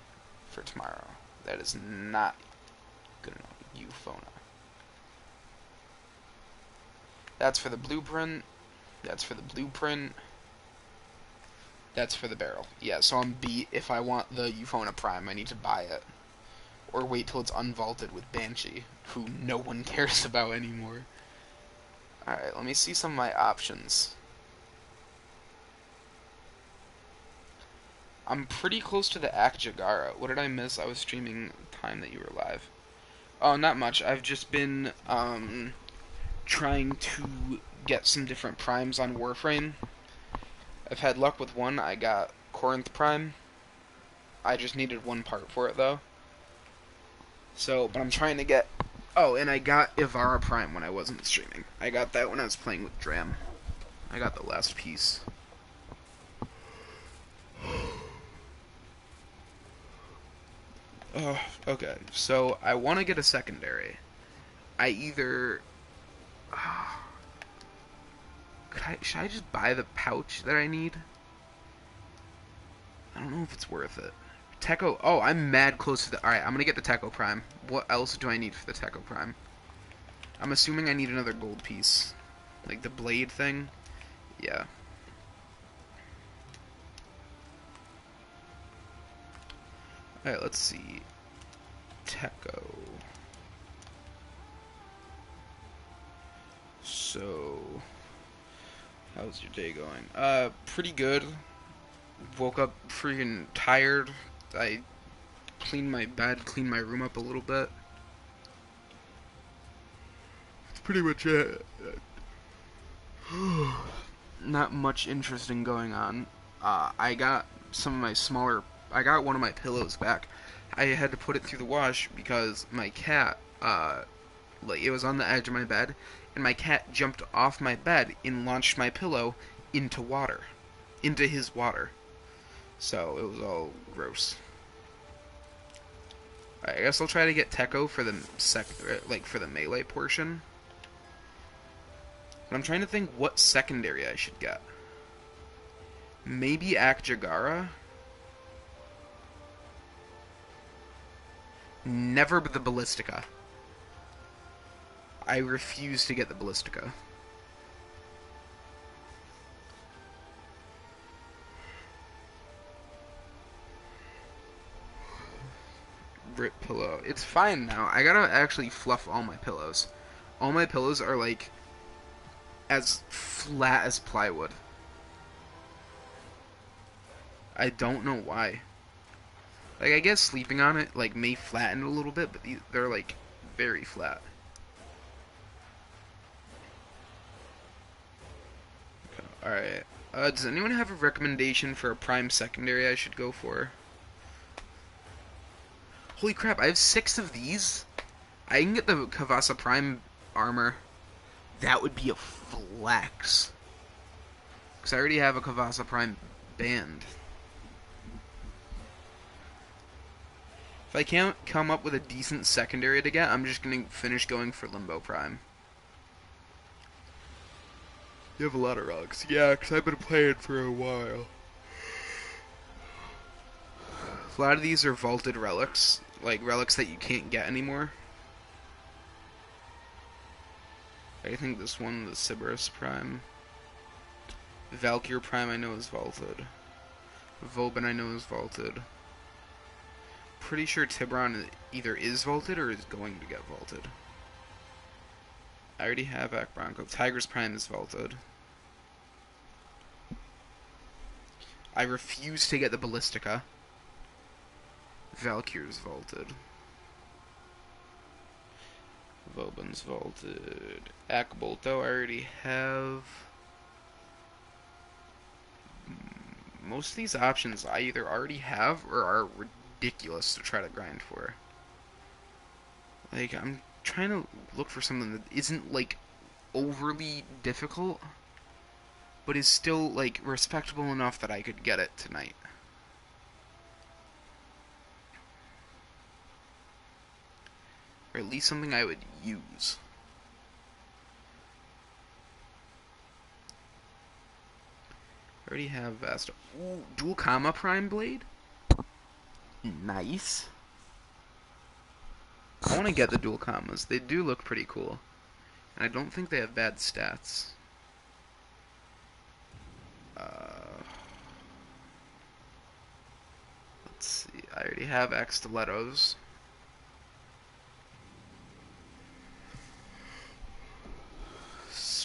for tomorrow. That is not good enough. Euphona. That's for the blueprint. That's for the blueprint. That's for the barrel. Yeah, so I'm beat. If I want the Euphona Prime, I need to buy it. Or wait till it's unvaulted with Banshee, who no one cares about anymore. Alright, let me see some of my options. I'm pretty close to the Akjagara. What did I miss? I was streaming the time that you were live. Oh, not much. I've just been trying to get some different primes on Warframe. I've had luck with one. I got Corinth Prime. I just needed one part for it, though. So, but I'm trying to get... oh, and I got Ivara Prime when I wasn't streaming. I got that when I was playing with Dram. I got the last piece. Oh, okay. So, I want to get a secondary. I either... should I just buy the pouch that I need? I don't know if it's worth it. Techo... oh, I'm mad close to the... alright, I'm gonna get the Techo Prime. What else do I need for the Techo Prime? I'm assuming I need another gold piece. Like the blade thing? Yeah. Alright, let's see. Techo. So... how's your day going? Pretty good. Woke up freaking tired. I cleaned my bed, cleaned my room up a little bit. That's pretty much it. Not much interesting going on. I got some of my smaller... I got one of my pillows back. I had to put it through the wash because my cat like it was on the edge of my bed, and my cat jumped off my bed and launched my pillow into water, into his water. So it was all gross. Alright, I guess I'll try to get Tekko for the for the melee portion. But I'm trying to think what secondary I should get. Maybe Akjagara? Never the Ballistica. I refuse to get the Ballistica. Rip pillow. It's fine now. I gotta actually fluff all my pillows. All my pillows are like as flat as plywood. I don't know why. Like, I guess sleeping on it like may flatten a little bit, but they're like very flat. Okay, alright. Does anyone have a recommendation for a prime secondary I should go for? Holy crap, I have 6 of these? I can get the Kavasa Prime armor. That would be a flex. Because I already have a Kavasa Prime band. If I can't come up with a decent secondary to get, I'm just going to finish going for Limbo Prime. You have a lot of relics. Yeah, because I've been playing for a while. A lot of these are vaulted relics. Like, relics that you can't get anymore. I think this one, the Sybaris Prime. Valkyr Prime I know is vaulted. Vobin I know is vaulted. Pretty sure Tiburon either is vaulted or is going to get vaulted. I already have Akbronco. Tiger's Prime is vaulted. I refuse to get the Ballistica. Valkyr's vaulted. Vobin's vaulted. Akbolto I already have. Most of these options I either already have or are ridiculous to try to grind for. Like, I'm trying to look for something that isn't, like, overly difficult, but is still, like, respectable enough that I could get it tonight. Or at least something I would use. I already have Vasta. Ooh, Dual Kama Prime Blade? Nice. I want to get the Dual Kamas. They do look pretty cool. And I don't think they have bad stats. Let's see. I already have X Stilettos.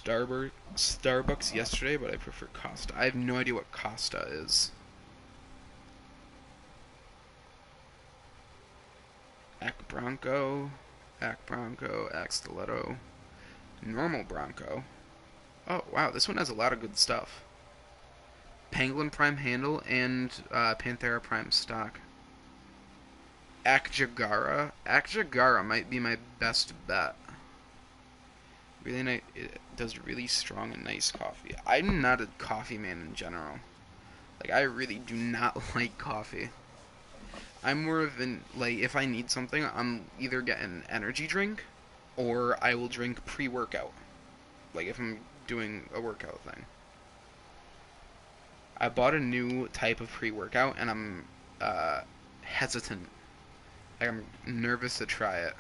Starbucks yesterday, but I prefer Costa. I have no idea what Costa is. Akbronco, Stiletto, normal Bronco. Oh wow, this one has a lot of good stuff. Pangolin Prime Handle and Panthera Prime Stock. Akjagara. Akjagara might be my best bet. Really nice. It does really strong and nice coffee. I'm not a coffee man in general. Like, I really do not like coffee. I'm more of an, like, if I need something, I'm either getting an energy drink, or I will drink pre-workout. Like, if I'm doing a workout thing. I bought a new type of pre-workout, and I'm, hesitant. Like, I'm nervous to try it.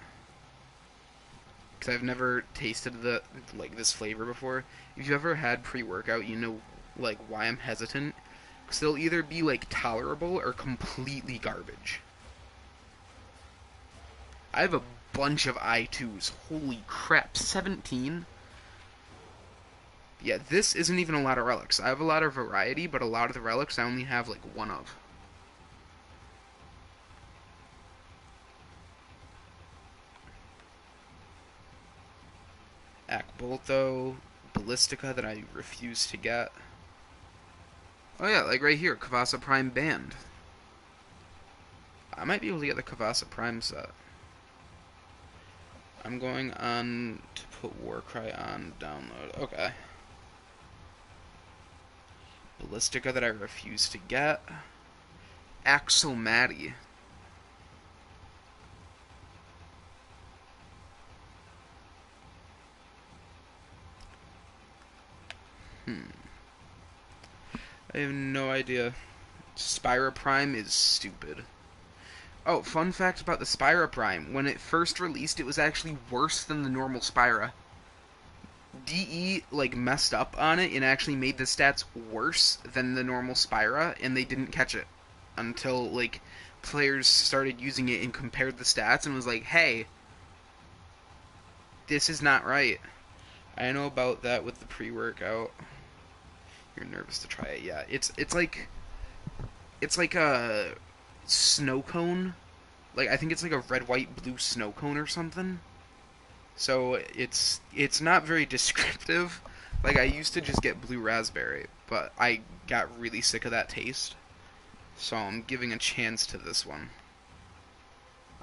Because I've never tasted this flavor before. If you've ever had pre-workout, you know, like, why I'm hesitant. Because they'll either be, like, tolerable or completely garbage. I have a bunch of I2s. Holy crap, 17? Yeah, this isn't even a lot of relics. I have a lot of variety, but a lot of the relics I only have, like, one of. Akbolto, Ballistica that I refuse to get. Oh yeah, like right here, Kavasa Prime Band. I might be able to get the Kavasa Prime set. I'm going on to put Warcry on download. Okay. Ballistica that I refuse to get. Axomati. I have no idea. Spira Prime is stupid. Oh, fun fact about the Spira Prime. When it first released, it was actually worse than the normal Spira. DE, like, messed up on it and actually made the stats worse than the normal Spira, and they didn't catch it until, like, players started using it and compared the stats and was like, hey, this is not right. I know about that with the pre-workout. You're nervous to try it, yeah. It's like a snow cone. Like, I think it's like a red, white, blue snow cone or something. So it's not very descriptive. Like, I used to just get blue raspberry, but I got really sick of that taste. So I'm giving a chance to this one.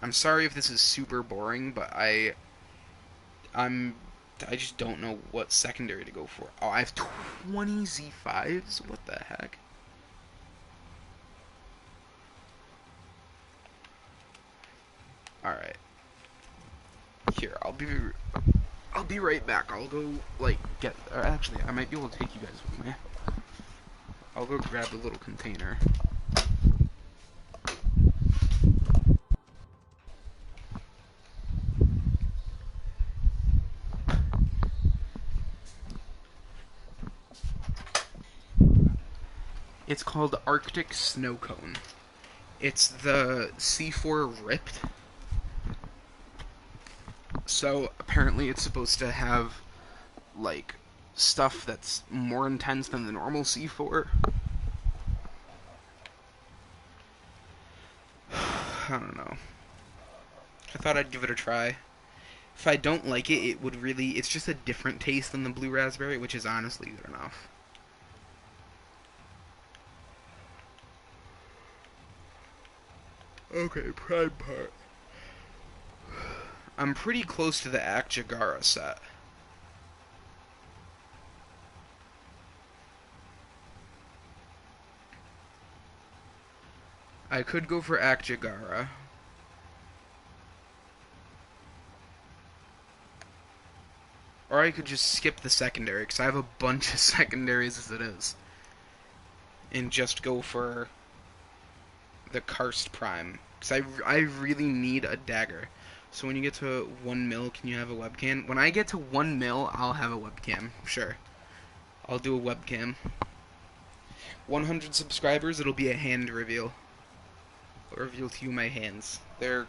I'm sorry if this is super boring, but I just don't know what secondary to go for. Oh, I have 20 Z5s? What the heck? Alright. Here, I'll be right back. I'll go, like, get... Or actually, I might be able to take you guys with me. I'll go grab the little container. It's called Arctic Snow Cone. It's the C4 Ripped. So, apparently it's supposed to have, like, stuff that's more intense than the normal C4. I don't know. I thought I'd give it a try. If I don't like it, it would really... It's just a different taste than the blue raspberry, which is honestly good enough. Okay, prime part. I'm pretty close to the Akjagara set. I could go for Akjagara. Or I could just skip the secondary, because I have a bunch of secondaries as it is. And just go for the Karst Prime. Because I really need a dagger. So when you get to 1 mil, can you have a webcam? When I get to 1 mil, I'll have a webcam. Sure. I'll do a webcam. 100 subscribers, it'll be a hand reveal. I'll reveal to you my hands. They're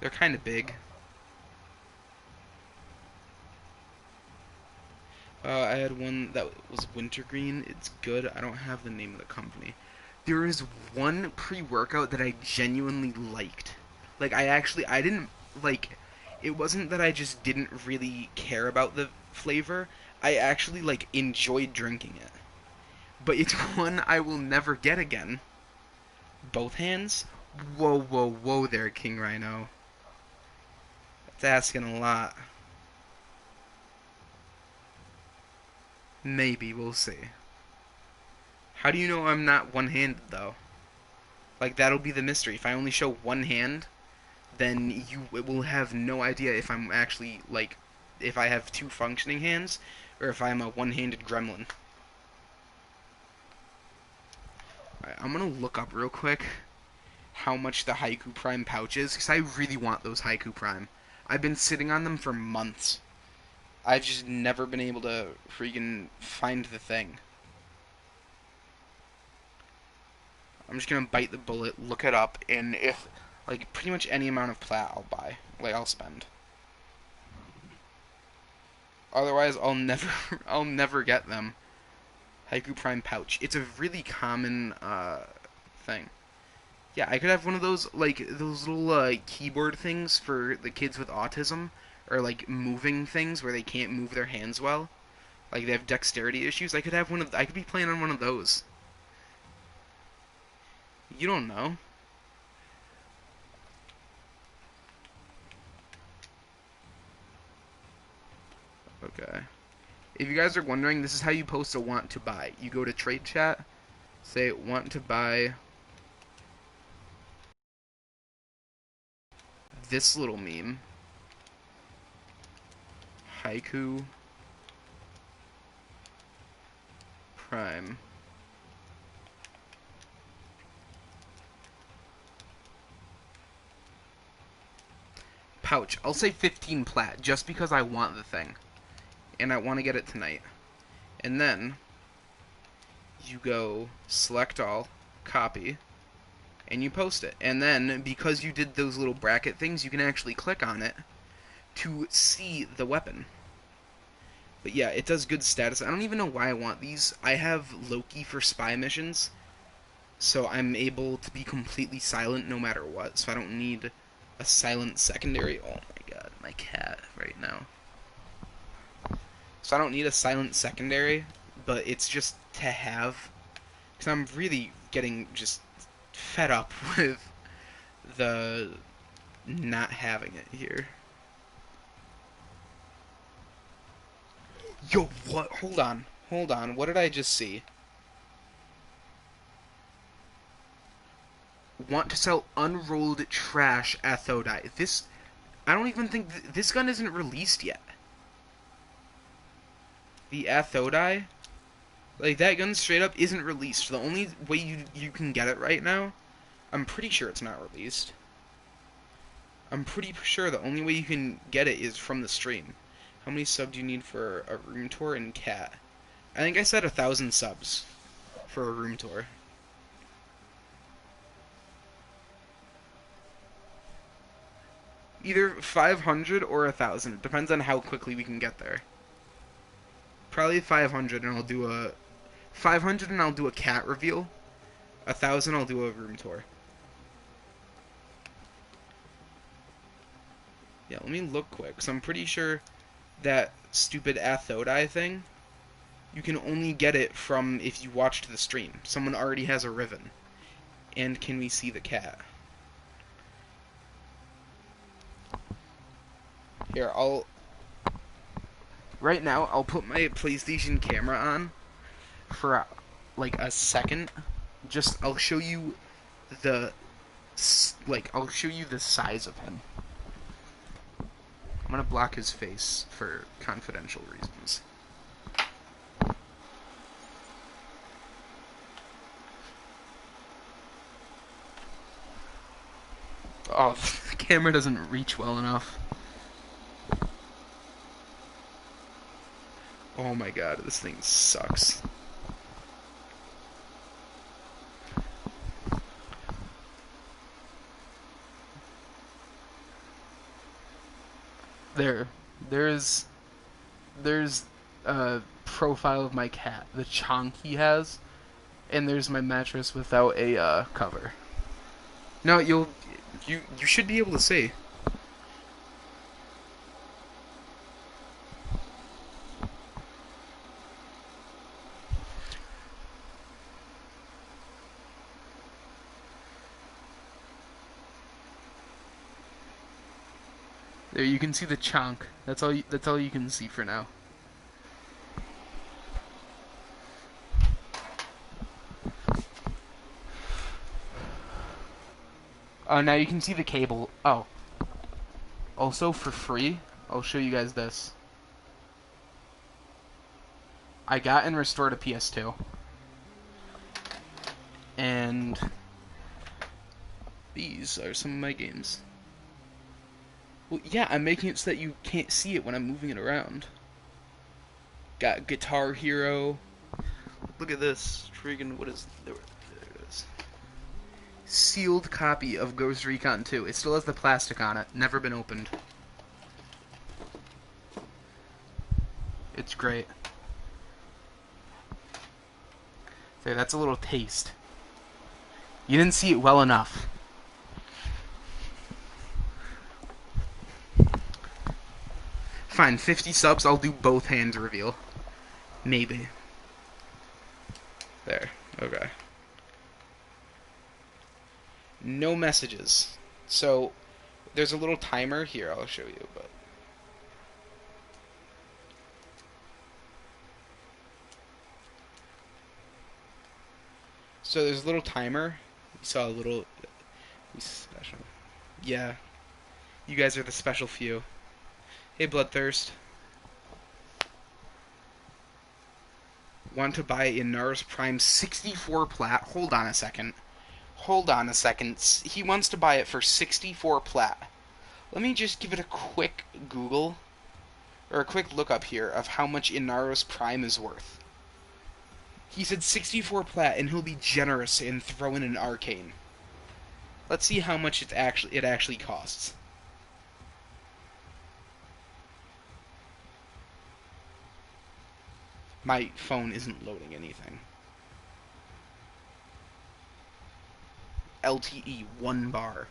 kind of big. I had one that was wintergreen. It's good. I don't have the name of the company. There is one pre-workout that I genuinely liked. Like, I didn't, like, it wasn't that I just didn't really care about the flavor. I actually, like, enjoyed drinking it. But it's one I will never get again. Both hands? Whoa, whoa, whoa there, King Rhino. That's asking a lot. Maybe, we'll see. How do you know I'm not one-handed, though? Like, that'll be the mystery. If I only show one hand, then you will have no idea if I'm actually, like, if I have two functioning hands, or if I'm a one-handed gremlin. Alright, I'm gonna look up real quick how much the Haiku Prime pouch is, because I really want those Haiku Prime. I've been sitting on them for months. I've just never been able to freaking find the thing. I'm just gonna bite the bullet, look it up, and if, like, pretty much any amount of plat I'll buy. Like, I'll spend. Otherwise, I'll never get them. Haiku Prime pouch. It's a really common, thing. Yeah, I could have one of those, like, those little, keyboard things for the kids with autism. Or, like, moving things where they can't move their hands well. Like, they have dexterity issues. I could have one of... I could be playing on one of those. You don't know. Okay. If you guys are wondering, this is how you post a want to buy. You go to trade chat, say want to buy this little meme. Haiku Prime. Pouch. I'll say 15 plat, just because I want the thing. And I want to get it tonight. And then, you go select all, copy, and you post it. And then, because you did those little bracket things, you can actually click on it to see the weapon. But yeah, it does good status. I don't even know why I want these. I have Loki for spy missions, so I'm able to be completely silent no matter what. So I don't need a silent secondary. Oh my god, my cat right now. So I don't need a silent secondary, but it's just to have. Because I'm really getting just fed up with the not having it here. Yo, what? Hold on. Hold on. What did I just see? Want to sell unrolled trash athodite. This... I don't even think... this gun isn't released yet. The athodite? Like, that gun straight up isn't released. The only way you can get it right now... I'm pretty sure it's not released. I'm pretty sure the only way you can get it is from the stream. How many subs do you need for a room tour and cat? I think I said 1,000 subs for a room tour. Either 500 or 1,000. It depends on how quickly we can get there. Probably 500 and I'll do a... 500 and I'll do a cat reveal. 1,000 I'll do a room tour. Yeah, let me look quick, because I'm pretty sure that stupid athodite thing, you can only get it from if you watched the stream. Someone already has a Riven. And can we see the cat? Here, I'll... Right now, I'll put my PlayStation camera on for, like, a second. Just, I'll show you the... Like, I'll show you the size of him. I'm gonna block his face for confidential reasons. Oh, the camera doesn't reach well enough. Oh my god, this thing sucks. There's a profile of my cat, the chonk he has, and there's my mattress without a cover. No, you should be able to see. There, you can see the chonk. That's all you can see for now. Oh, now you can see the cable. Oh. Also, for free, I'll show you guys this. I got and restored a PS2. And these are some of my games. Well, yeah, I'm making it so that you can't see it when I'm moving it around. Got Guitar Hero. Look at this. Friggin' what is... There it is. Sealed copy of Ghost Recon 2. It still has the plastic on it. Never been opened. It's great. There, that's a little taste. You didn't see it well enough. Fine, 50 subs, I'll do both hands reveal. Maybe. There, okay. No messages. So, there's a little timer here, I'll show you, but... So there's a little timer. We saw a little... We special. Yeah. You guys are the special few. Hey, Bloodthirst. Want to buy Inar's Prime 64 plat? Hold on a second. Hold on a second. He wants to buy it for 64 plat. Let me just give it a quick Google, or a quick look up here of how much Inara's Prime is worth. He said 64 plat, and he'll be generous and throw in an arcane. Let's see how much it actually costs. My phone isn't loading anything. LTE 1 bar.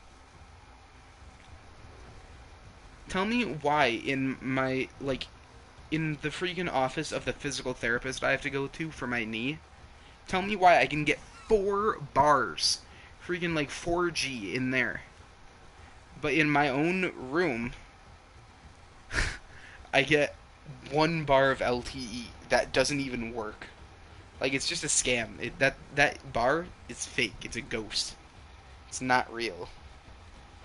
Tell me why in my, in the freaking office of the physical therapist I have to go to for my knee, tell me why I can get 4 bars, freaking 4G in there. But in my own room, I get 1 bar of LTE that doesn't even work. It's just a scam. That bar is fake. It's a ghost. It's not real.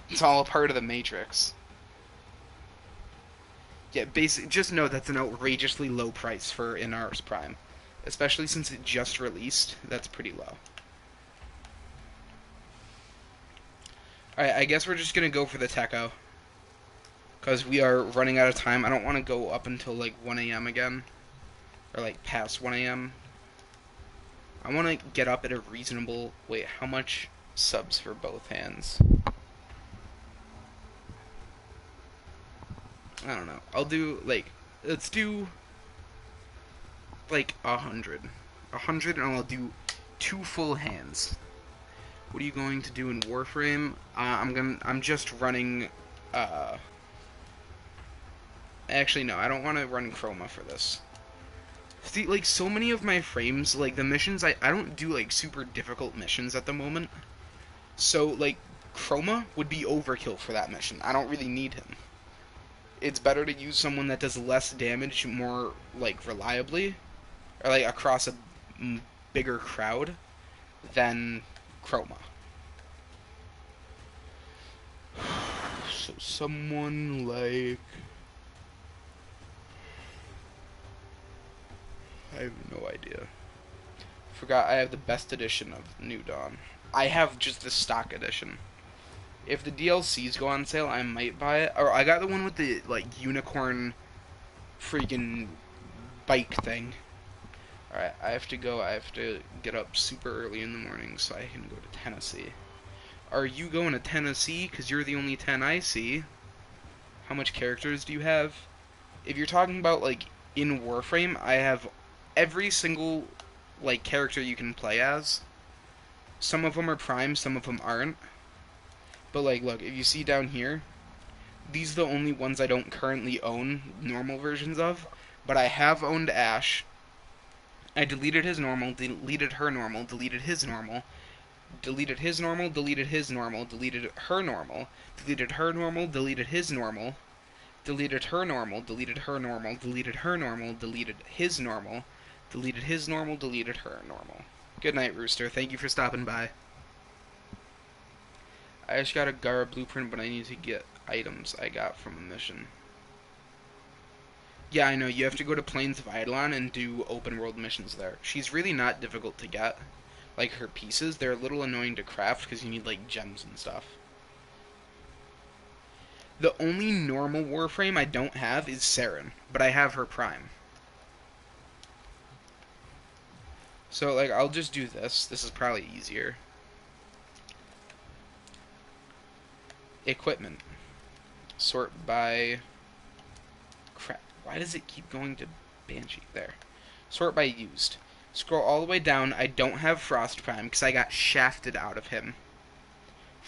It's all a part of the Matrix. Yeah, just know that's an outrageously low price for Inar's Prime. Especially since it just released. That's pretty low. Alright, I guess we're just gonna go for the Techo. Because we are running out of time. I don't want to go up until 1 a.m. again. Or past 1 a.m. I want to get up at a reasonable... Wait, how much subs for both hands? I don't know. I'll do, let's do, 100. 100, and I'll do 2 full hands. What are you going to do in Warframe? I'm just running, actually, no, I don't want to run Chroma for this. See, so many of my frames, the missions, I don't do, super difficult missions at the moment. So, Chroma would be overkill for that mission. I don't really need him. It's better to use someone that does less damage more, reliably, or, across a bigger crowd, than Chroma. So, someone I have no idea. Forgot I have the best edition of New Dawn. I have just the stock edition. If the DLCs go on sale, I might buy it. Or I got the one with the, unicorn freaking bike thing. Alright, I have to go. I have to get up super early in the morning so I can go to Tennessee. Are you going to Tennessee? Because you're the only 10 I see. How much characters do you have? If you're talking about, in Warframe, I have every single, character you can play as. Some of them are Prime, some of them aren't. But, look, if you see down here, these are the only ones I don't currently own normal versions of. But I have owned Ash. I deleted his normal, deleted her normal, deleted his normal, deleted his normal, deleted his normal, deleted her normal, deleted her normal, deleted his normal, deleted her normal, deleted her normal, deleted her normal, deleted his normal, deleted his normal, deleted her normal. Good night, Rooster. Thank you for stopping by. I just got a Gara blueprint, but I need to get items I got from a mission. Yeah, I know, you have to go to Plains of Eidolon and do open world missions there. She's really not difficult to get. Her pieces, they're a little annoying to craft because you need, gems and stuff. The only normal Warframe I don't have is Saren, but I have her Prime. So, I'll just do this. This is probably easier. Equipment. Sort by... Crap. Why does it keep going to Banshee? There. Sort by used. Scroll all the way down. I don't have Frost Prime because I got shafted out of him.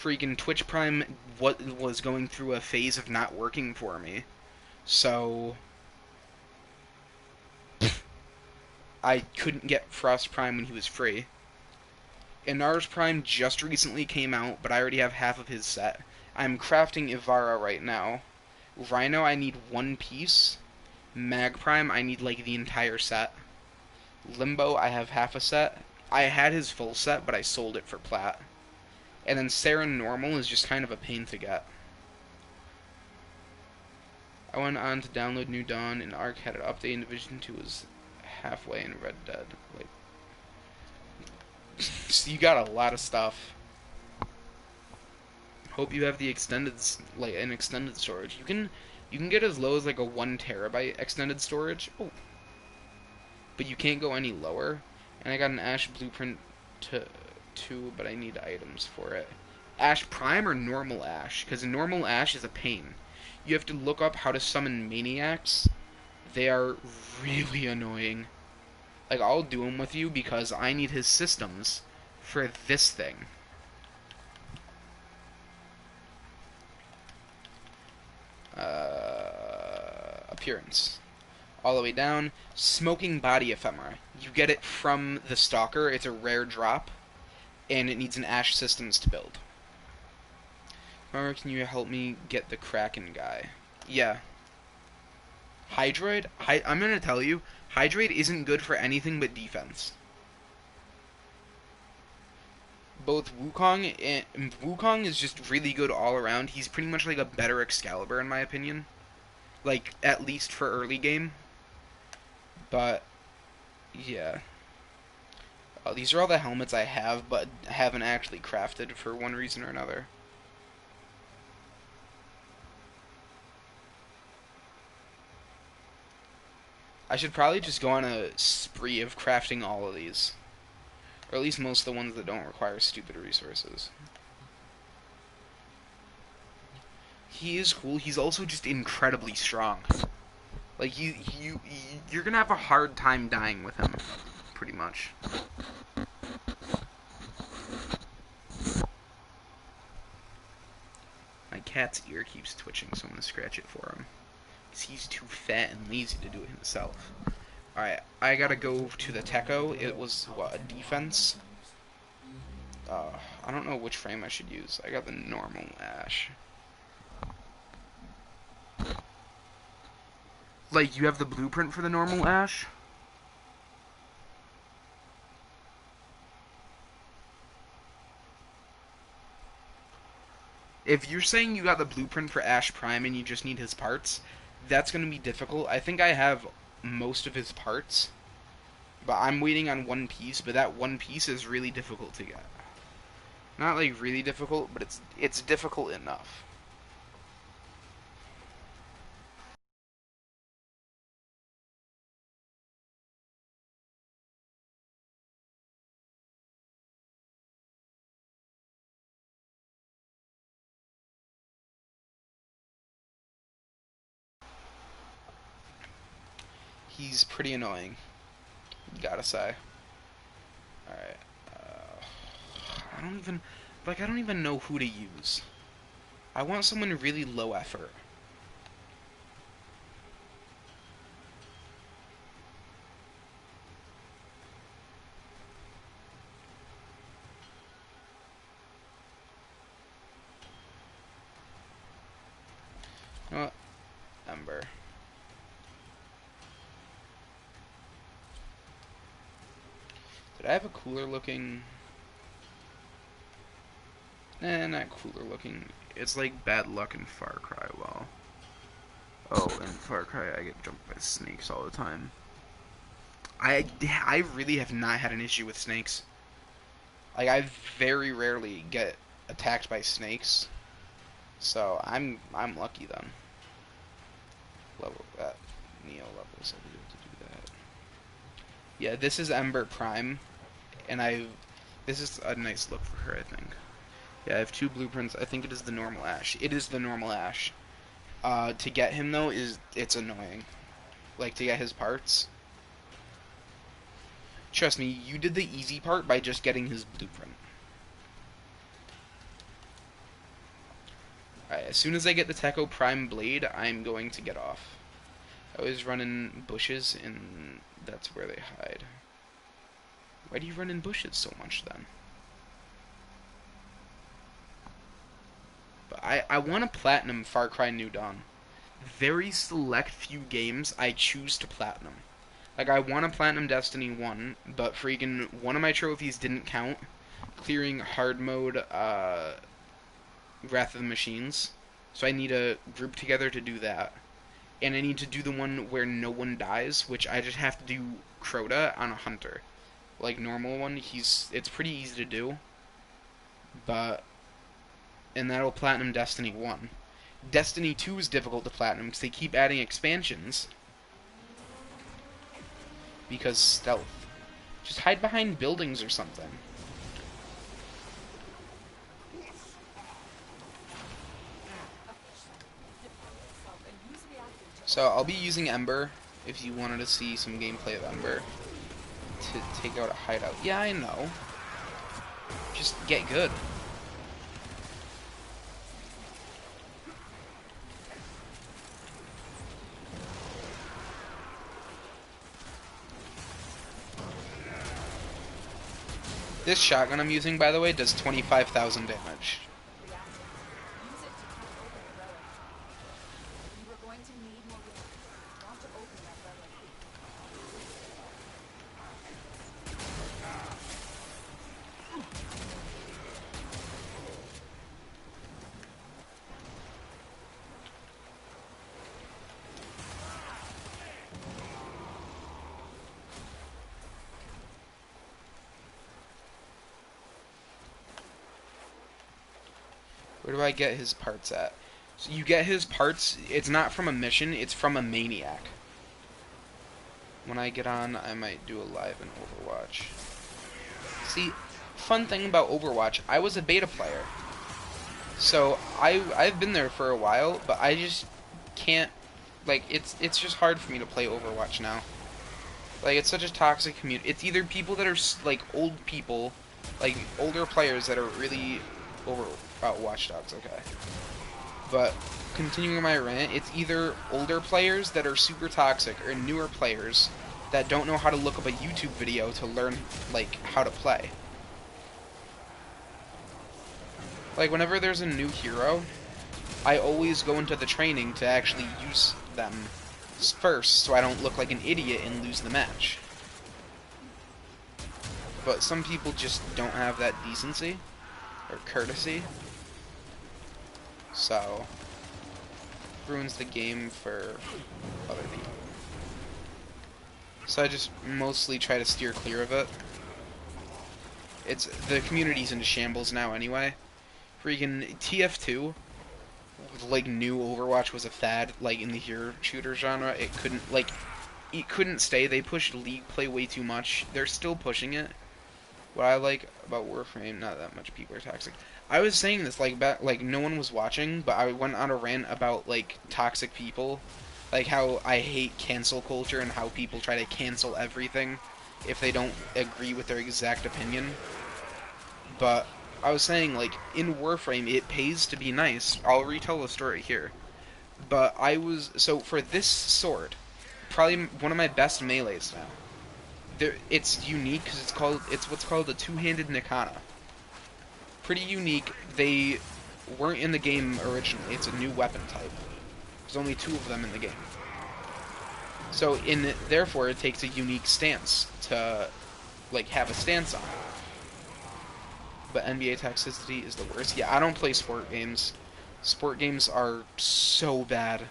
Freaking Twitch Prime was going through a phase of not working for me. So... I couldn't get Frost Prime when he was free. Inar's Prime just recently came out, but I already have half of his set. I'm crafting Ivara right now. Rhino, I need 1 piece. Mag Prime, I need, the entire set. Limbo, I have half a set. I had his full set, but I sold it for plat. And then Saren normal is just kind of a pain to get. I went on to download New Dawn, and Ark had an update, and Division 2 was halfway in Red Dead. Like, so you got a lot of stuff. Hope you have the an extended storage. You can get as low as like a 1 terabyte extended storage. Oh, but you can't go any lower. And I got an Ash blueprint too, but I need items for it. Ash Prime or normal Ash? Because normal Ash is a pain. You have to look up how to summon maniacs. They are really annoying. Like, I'll do them with you because I need his systems for this thing. Appearance. All the way down. Smoking Body Ephemera. You get it from the Stalker. It's a rare drop. And it needs an Ash Systems to build. Remember, can you help me get the Kraken guy? Yeah. Hydroid? I'm gonna tell you, Hydroid isn't good for anything but defense. Both Wukong is just really good all around. He's pretty much like a better Excalibur in my opinion. Like, at least for early game. But, yeah. These are all the helmets I have, but haven't actually crafted for one reason or another. I should probably just go on a spree of crafting all of these. Or at least most of the ones that don't require stupid resources. He is cool. He's also just incredibly strong. Like, you're gonna have a hard time dying with him, pretty much. My cat's ear keeps twitching, so I'm gonna scratch it for him. Because he's too fat and lazy to do it himself. Alright, I gotta go to the Techo. It was, what, a defense? I don't know which frame I should use. I got the normal Ash. Like, you have the blueprint for the normal Ash? If you're saying you got the blueprint for Ash Prime and you just need his parts, that's going to be difficult. I think I have most of his parts, but I'm waiting on one piece, but that one piece is really difficult to get. Not like really difficult, but it's difficult enough. He's pretty annoying, gotta say. Alright. I don't even know who to use. I want someone really low effort. You know what? Ember. Did I have a cooler looking... not cooler looking. It's like bad luck in Far Cry, well. Oh, in Far Cry I get jumped by snakes all the time. I really have not had an issue with snakes. Like, I very rarely get attacked by snakes. So, I'm lucky then. Level that. Neo levels, I'll be able to do that. Yeah, this is Ember Prime. And this is a nice look for her, I think. Yeah, I have 2 blueprints. I think it is the normal Ash. It is the normal Ash. To get him, though, it's annoying. Like, to get his parts. Trust me, you did the easy part by just getting his blueprint. Alright, as soon as I get the Techo Prime Blade, I'm going to get off. I always run in bushes, and that's where they hide. Why do you run in bushes so much, then? But I want to platinum Far Cry New Dawn. Very select few games I choose to platinum. Like, I want to Platinum Destiny 1, but freaking one of my trophies didn't count. Clearing hard mode, Wrath of the Machines. So I need to group together to do that. And I need to do the one where no one dies, which I just have to do Crota on a hunter. Like, normal one, it's pretty easy to do. But, and that'll Platinum Destiny 1. Destiny 2 is difficult to Platinum because they keep adding expansions. Because stealth. Just hide behind buildings or something. So I'll be using Ember if you wanted to see some gameplay of Ember to take out a hideout. Yeah, I know. Just get good. This shotgun I'm using, by the way, does 25,000 damage. Where do I get his parts at? So you get his parts, it's not from a mission, it's from a maniac. When I get on, I might do a live in Overwatch. See, fun thing about Overwatch, I was a beta player. So I've been there for a while, but I just can't, like, it's just hard for me to play Overwatch now. Like, it's such a toxic community. It's either people that are, like, old people, like, older players that are really Watch Dogs, okay. But, continuing my rant, it's either older players that are super toxic or newer players that don't know how to look up a YouTube video to learn, like, how to play. Like, whenever there's a new hero, I always go into the training to actually use them first so I don't look like an idiot and lose the match. But some people just don't have that decency or courtesy. So, ruins the game for other people. So I just mostly try to steer clear of it. The community's into shambles now anyway. Freaking TF2, like, new Overwatch was a fad, like, in the hero shooter genre. It couldn't stay. They pushed League play way too much. They're still pushing it. What I like about Warframe, not that much people are toxic. I was saying this, like, no one was watching, but I went on a rant about, like, toxic people. Like, how I hate cancel culture and how people try to cancel everything if they don't agree with their exact opinion. But I was saying, like, in Warframe, it pays to be nice. I'll retell the story here. But so for this sword, probably one of my best melees now. It's unique because it's what's called a two-handed Nikana. Pretty unique. They weren't in the game originally. It's a new weapon type. There's only 2 of them in the game. So therefore it takes a unique stance to, like, have a stance on. But NBA toxicity is the worst. Yeah, I don't play sport games. Sport games are so bad.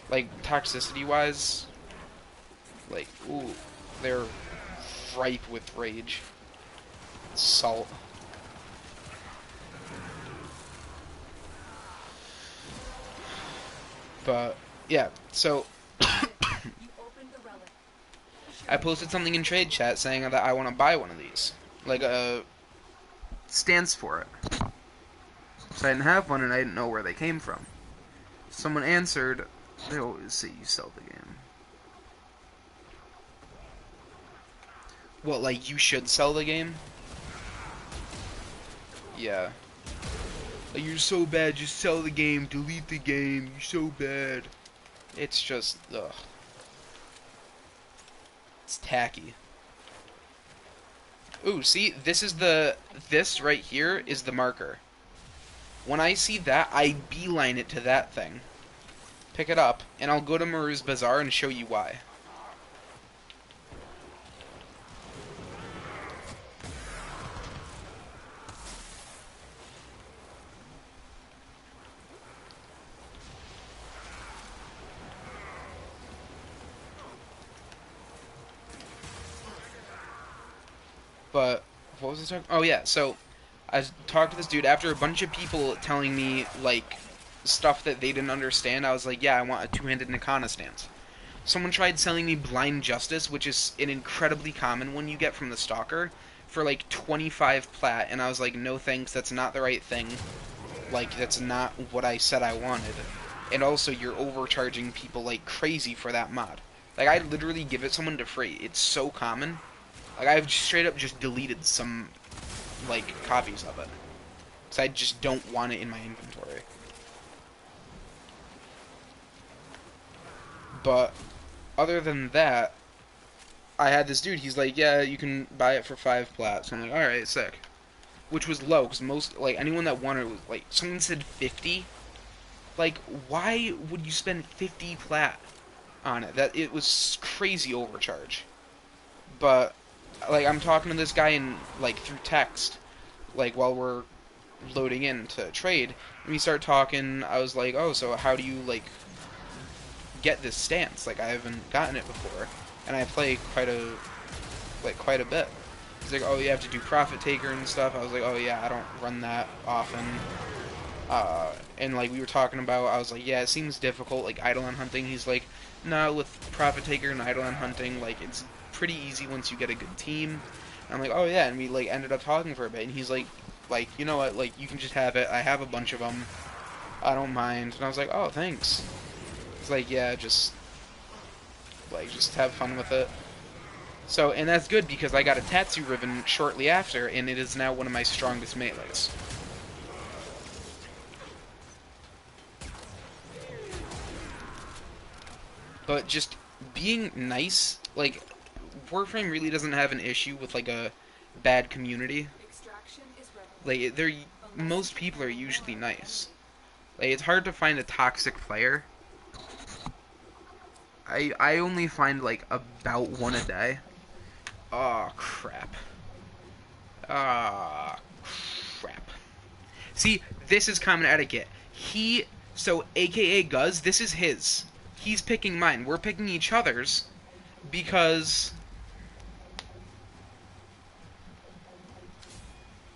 Like, toxicity-wise, like, ooh, they're ripe with rage. Salt. But, yeah, so I posted something in trade chat saying that I want to buy one of these. Like, stands for it. So I didn't have one and I didn't know where they came from. Someone answered, they always say you sell the game. What, like, you should sell the game? Yeah. Like, you're so bad, just sell the game, delete the game, you're so bad. It's just, ugh. It's tacky. Ooh, see, this right here is the marker. When I see that, I beeline it to that thing. Pick it up, and I'll go to Maru's Bazaar and show you why. But what was I talking? Oh yeah, so I talked to this dude after a bunch of people telling me like stuff that they didn't understand. I was like, yeah, I want a two-handed Nikana stance. Someone tried selling me Blind Justice, which is an incredibly common one you get from the Stalker, for like 25 plat, and I was like, no thanks, that's not the right thing. Like, that's not what I said I wanted. And also, you're overcharging people like crazy for that mod. Like, I literally give it someone to free. It's so common. Like, I've straight up just deleted some, like, copies of it. Because I just don't want it in my inventory. But, other than that, I had this dude, he's like, yeah, you can buy it for 5 plat. So I'm like, alright, sick. Which was low, because most, like, anyone that wanted it was, like, someone said 50. Like, why would you spend 50 plat on it? That, it was crazy overcharge. But, like, I'm talking to this guy in, like, through text, like, while we're loading in to trade, and we start talking, I was like, oh, so how do you, like, get this stance? Like, I haven't gotten it before, and I play quite a bit. He's like, oh, you have to do Profit Taker and stuff. I was like, oh, yeah, I don't run that often. And, like, we were talking about, I was like, yeah, it seems difficult, like, Eidolon hunting. He's like, no, with Profit Taker and Eidolon hunting, like, it's pretty easy once you get a good team. And I'm like, oh, yeah, and we, like, ended up talking for a bit, and he's like, you know what, like, you can just have it. I have a bunch of them. I don't mind. And I was like, oh, thanks. It's like, yeah, just have fun with it. So, and that's good because I got a Tatsu ribbon shortly after, and it is now one of my strongest melees. But just being nice, like, Warframe really doesn't have an issue with, like, a bad community. Like, most people are usually nice. Like, it's hard to find a toxic player. I only find, like, about one a day. Oh, crap. Ah, crap. See, this is common etiquette. So AKA Guz, this is his. He's picking mine. We're picking each other's because...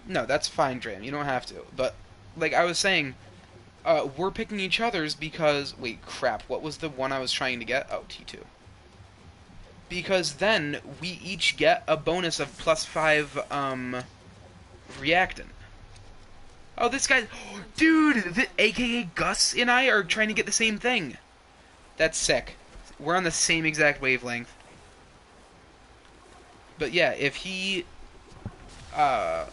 No, that's fine, Dram. You don't have to. But, like I was saying, we're picking each other's because... Wait, crap. What was the one I was trying to get? Oh, T2. Because then we each get a bonus of +5, reactant. Oh, this guy... Dude, AKA Gus and I are trying to get the same thing. That's sick. We're on the same exact wavelength. But yeah, if he... like,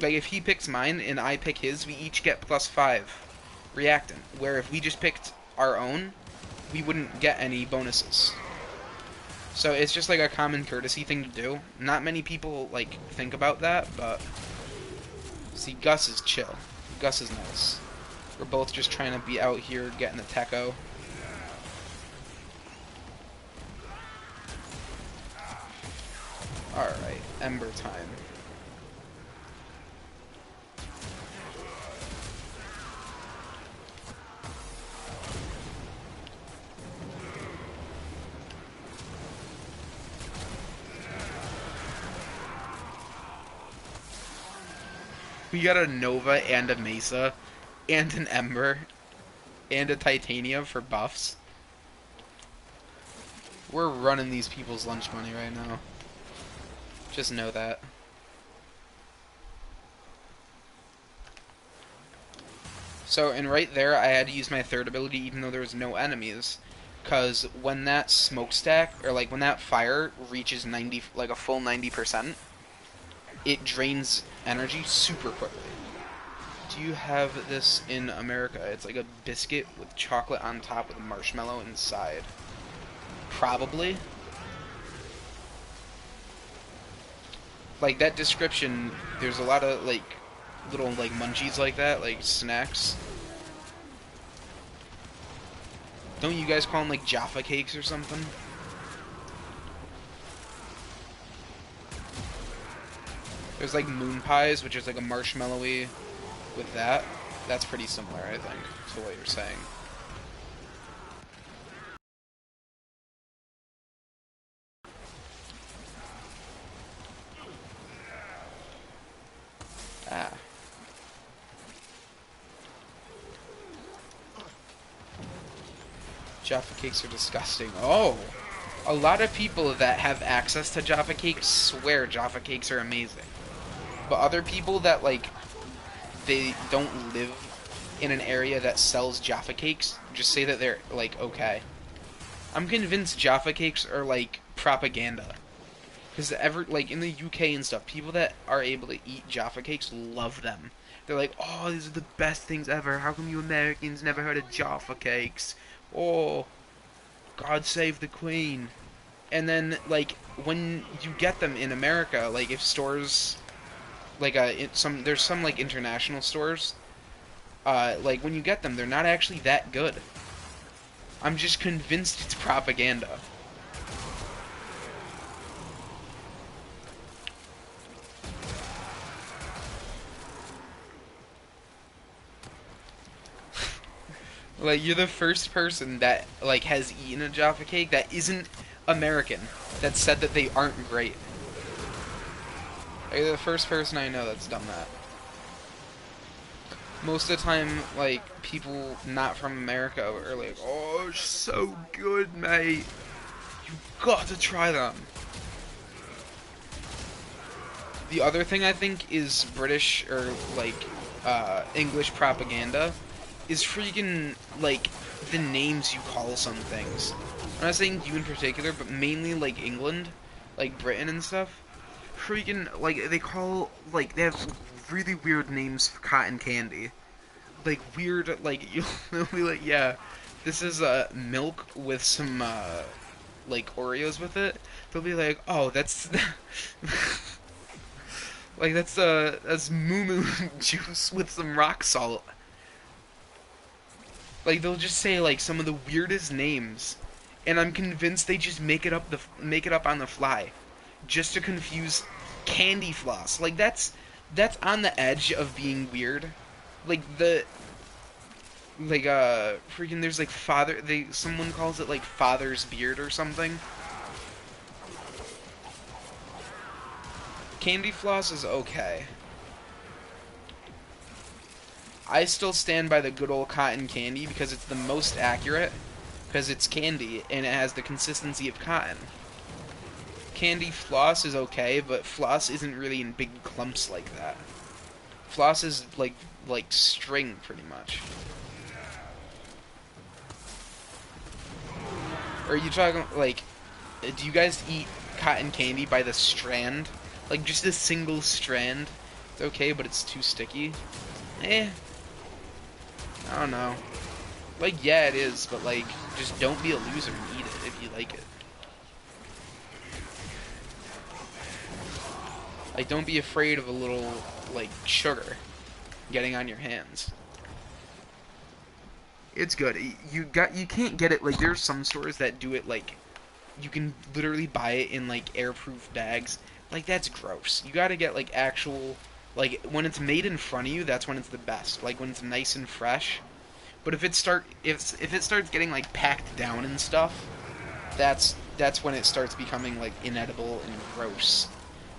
if he picks mine and I pick his, we each get +5 reactant. Where if we just picked our own, we wouldn't get any bonuses. So it's just like a common courtesy thing to do. Not many people, like, think about that, but... See, Gus is chill. Gus is nice. We're both just trying to be out here getting the techo. Alright, Ember time. We got a Nova and a Mesa, and an Ember, and a Titania for buffs. We're running these people's lunch money right now. Just know that. So, and right there, I had to use my third ability even though there was no enemies. Because when that smokestack, or like when that fire reaches 90, like a full 90%, it drains energy super quickly. Do you have this in America? It's like a biscuit with chocolate on top with a marshmallow inside. Probably. Like, that description, there's a lot of, like, little, like, munchies like that, like, snacks. Don't you guys call them, like, Jaffa cakes or something? There's, like, moon pies, which is, like, a marshmallowy with that. That's pretty similar, I think, to what you're saying. Jaffa cakes are disgusting. Oh! A lot of people that have access to Jaffa cakes swear Jaffa cakes are amazing. But other people that, like, they don't live in an area that sells Jaffa cakes just say that they're, like, okay. I'm convinced Jaffa cakes are, like, propaganda. Because like, in the UK and stuff, people that are able to eat Jaffa cakes love them. They're like, oh, these are the best things ever. How come you Americans never heard of Jaffa cakes? Oh, God save the Queen. And then, like, when you get them in America, like, if stores, like, there's some, like, international stores, like, when you get them, they're not actually that good. I'm just convinced it's propaganda. Like, you're the first person that, like, has eaten a Jaffa cake that isn't American that said that they aren't great. Like, you're the first person I know that's done that. Most of the time, like, people not from America are like, oh, it's so good, mate. You've got to try them. The other thing I think is British or, like, English propaganda is freaking, like, the names you call some things. I'm not saying you in particular, but mainly, like, England, like, Britain and stuff. Freaking, like, they call, like, they have really weird names for cotton candy. Like, weird, like, you'll be like, yeah, this is, milk with some, like, Oreos with it. They'll be like, oh, that's, like, that's moo moo juice with some rock salt. Like, they'll just say, like, some of the weirdest names, and I'm convinced they just make it up on the fly, just to confuse candy floss. Like, that's on the edge of being weird. Like, freaking, there's, like, someone calls it, like, father's beard or something. Candy floss is okay. I still stand by the good old cotton candy because it's the most accurate, because it's candy and it has the consistency of cotton. Candy floss is okay, but floss isn't really in big clumps like that. Floss is like string, pretty much. Or are you talking, like, do you guys eat cotton candy by the strand? Like, just a single strand? It's okay, but it's too sticky? Eh. I don't know. Like, yeah, it is, but, like, just don't be a loser and eat it if you like it. Like, don't be afraid of a little, like, sugar getting on your hands. It's good. You can't get it, like, there's some stores that do it, like, you can literally buy it in, like, airproof bags. Like, that's gross. You gotta get, like, actual, like, when it's made in front of you, that's when it's the best. Like, when it's nice and fresh. But if it starts getting, like, packed down and stuff, that's when it starts becoming, like, inedible and gross.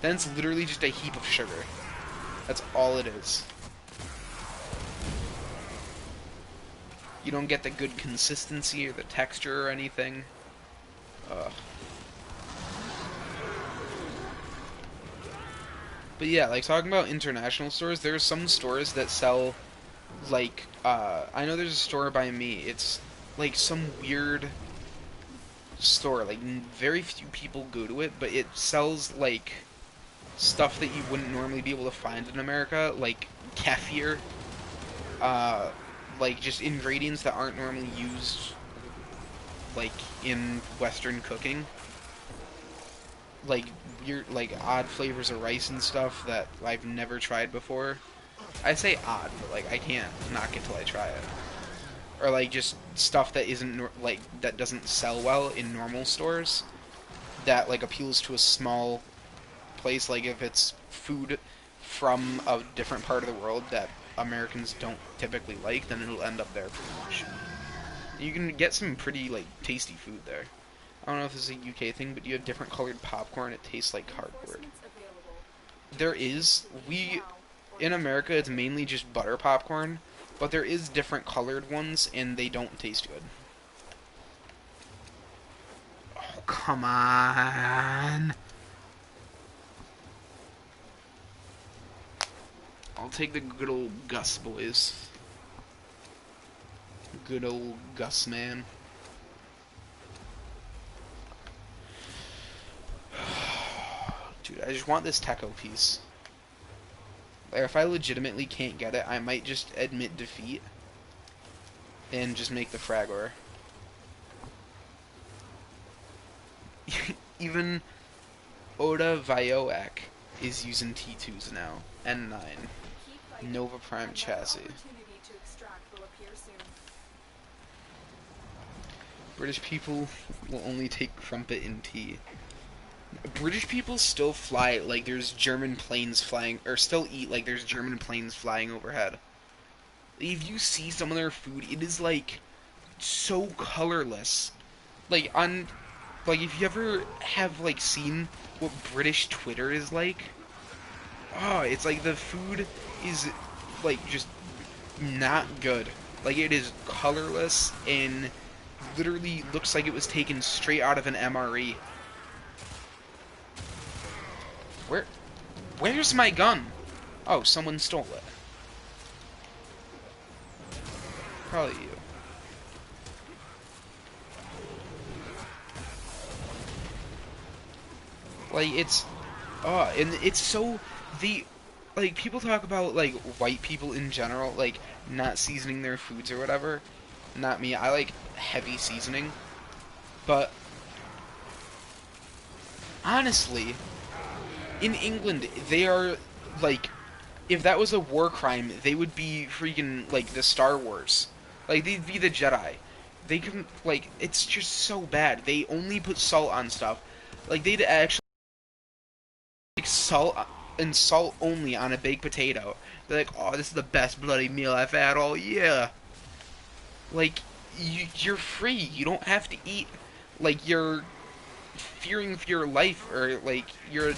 Then it's literally just a heap of sugar. That's all it is. You don't get the good consistency or the texture or anything. Ugh. But yeah, like, talking about international stores, there are some stores that sell, like, I know there's a store by me, it's, like, some weird store, like, very few people go to it, but it sells, like, stuff that you wouldn't normally be able to find in America, like kefir, like, just ingredients that aren't normally used, like, in Western cooking. Like, weird, like, odd flavors of rice and stuff that I've never tried before. I say odd, but, like, I can't knock it till I try it. Or, like, just stuff that isn't, like, that doesn't sell well in normal stores, that, like, appeals to a small place. Like, if it's food from a different part of the world that Americans don't typically like, then it'll end up there pretty much. You can get some pretty, like, tasty food there. I don't know if this is a UK thing, but you have different colored popcorn. It tastes like cardboard. There is. In America, it's mainly just butter popcorn, but there is different colored ones, and they don't taste good. come on. I'll take the good old Gus boys. Good old Gus man. Dude, I just want this Techo piece. Like, if I legitimately can't get it, I might just admit defeat and just make the Fragor. Even Oda Vioak is using T2s now. N9. Nova Prime chassis. British people will only take crumpet in tea. British people still fly like there's German planes flying, or still eat like there's German planes flying overhead. If you see some of their food, it is like so colorless. Like if you ever have like seen what British Twitter is like, oh, it's like the food is like just not good. Like it is colorless and literally looks like it was taken straight out of an MRE. Where's my gun? Oh, someone stole it. Probably you. Like, and it's so, like, people talk about, like, white people in general, like, not seasoning their foods or whatever. Not me. I like heavy seasoning. But, honestly, in England, they are, like, if that was a war crime, they would be freaking, like, the Star Wars. Like, they'd be the Jedi. They couldn't, like, it's just so bad. They only put salt on stuff. Like, they'd actually, like, salt and salt only on a baked potato. They're like, oh, this is the best bloody meal I've had all year. Like, you're free. You don't have to eat, like, you're fearing for your life, or, like, you're a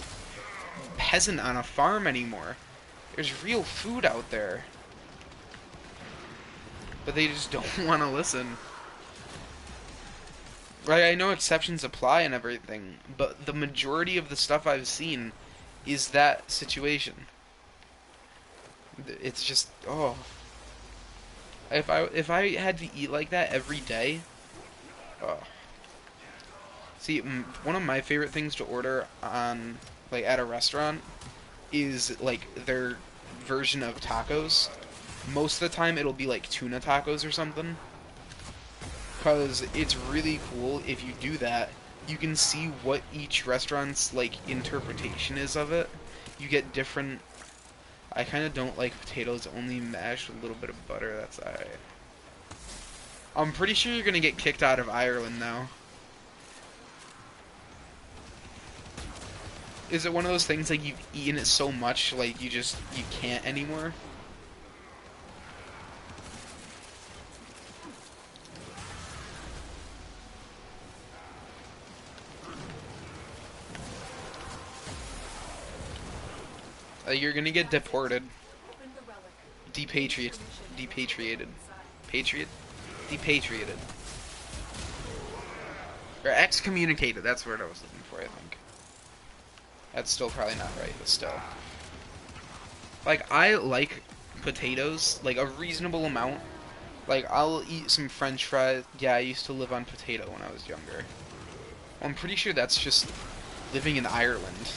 peasant on a farm anymore. There's real food out there. But they just don't want to listen. Right, I know exceptions apply and everything, but the majority of the stuff I've seen is that situation. It's just, oh. If I had to eat like that every day, oh. See, one of my favorite things to order on, like, at a restaurant is, like, their version of tacos. Most of the time it'll be like tuna tacos or something, because it's really cool. If you do that, you can see what each restaurant's, like, interpretation is of it. You get different. I kind of don't like potatoes only mashed with a little bit of butter. That's alright. I'm pretty sure you're gonna get kicked out of Ireland now. Is it one of those things like you've eaten it so much, like you can't anymore? You're gonna get deported. Depatriated. Depatriated. Or excommunicated, that's the word I was looking for, I think. That's still probably not right, but still. Like, I like potatoes, like, a reasonable amount. Like, I'll eat some french fries. Yeah, I used to live on potato when I was younger. I'm pretty sure that's just living in Ireland.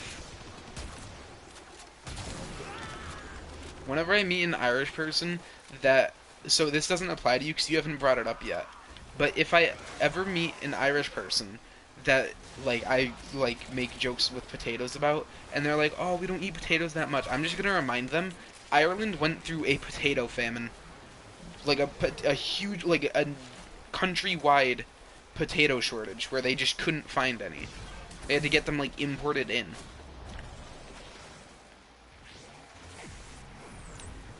Whenever I meet an Irish person so this doesn't apply to you because you haven't brought it up yet, but if I ever meet an Irish person that, like, I, like, make jokes with potatoes about, and they're like, oh, we don't eat potatoes that much, I'm just gonna remind them, Ireland went through a potato famine. Like, a huge, like, a countrywide potato shortage where they just couldn't find any. They had to get them, like, imported in.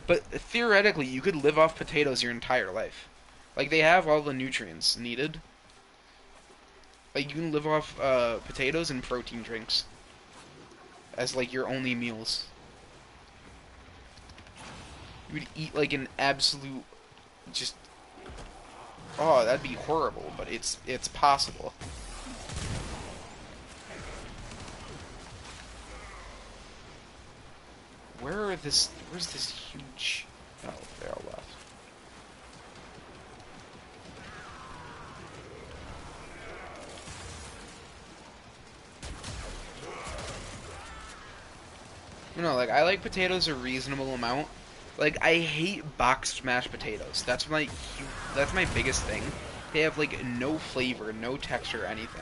But theoretically, you could live off potatoes your entire life. Like, they have all the nutrients needed. Like, you can live off potatoes and protein drinks as, like, your only meals. You would eat, like, an absolute, just, oh, that'd be horrible, but it's possible. Where's this huge... Oh, they all left. You know, like, I like potatoes a reasonable amount. Like, I hate boxed mashed potatoes. That's my biggest thing. They have, like, no flavor, no texture, anything.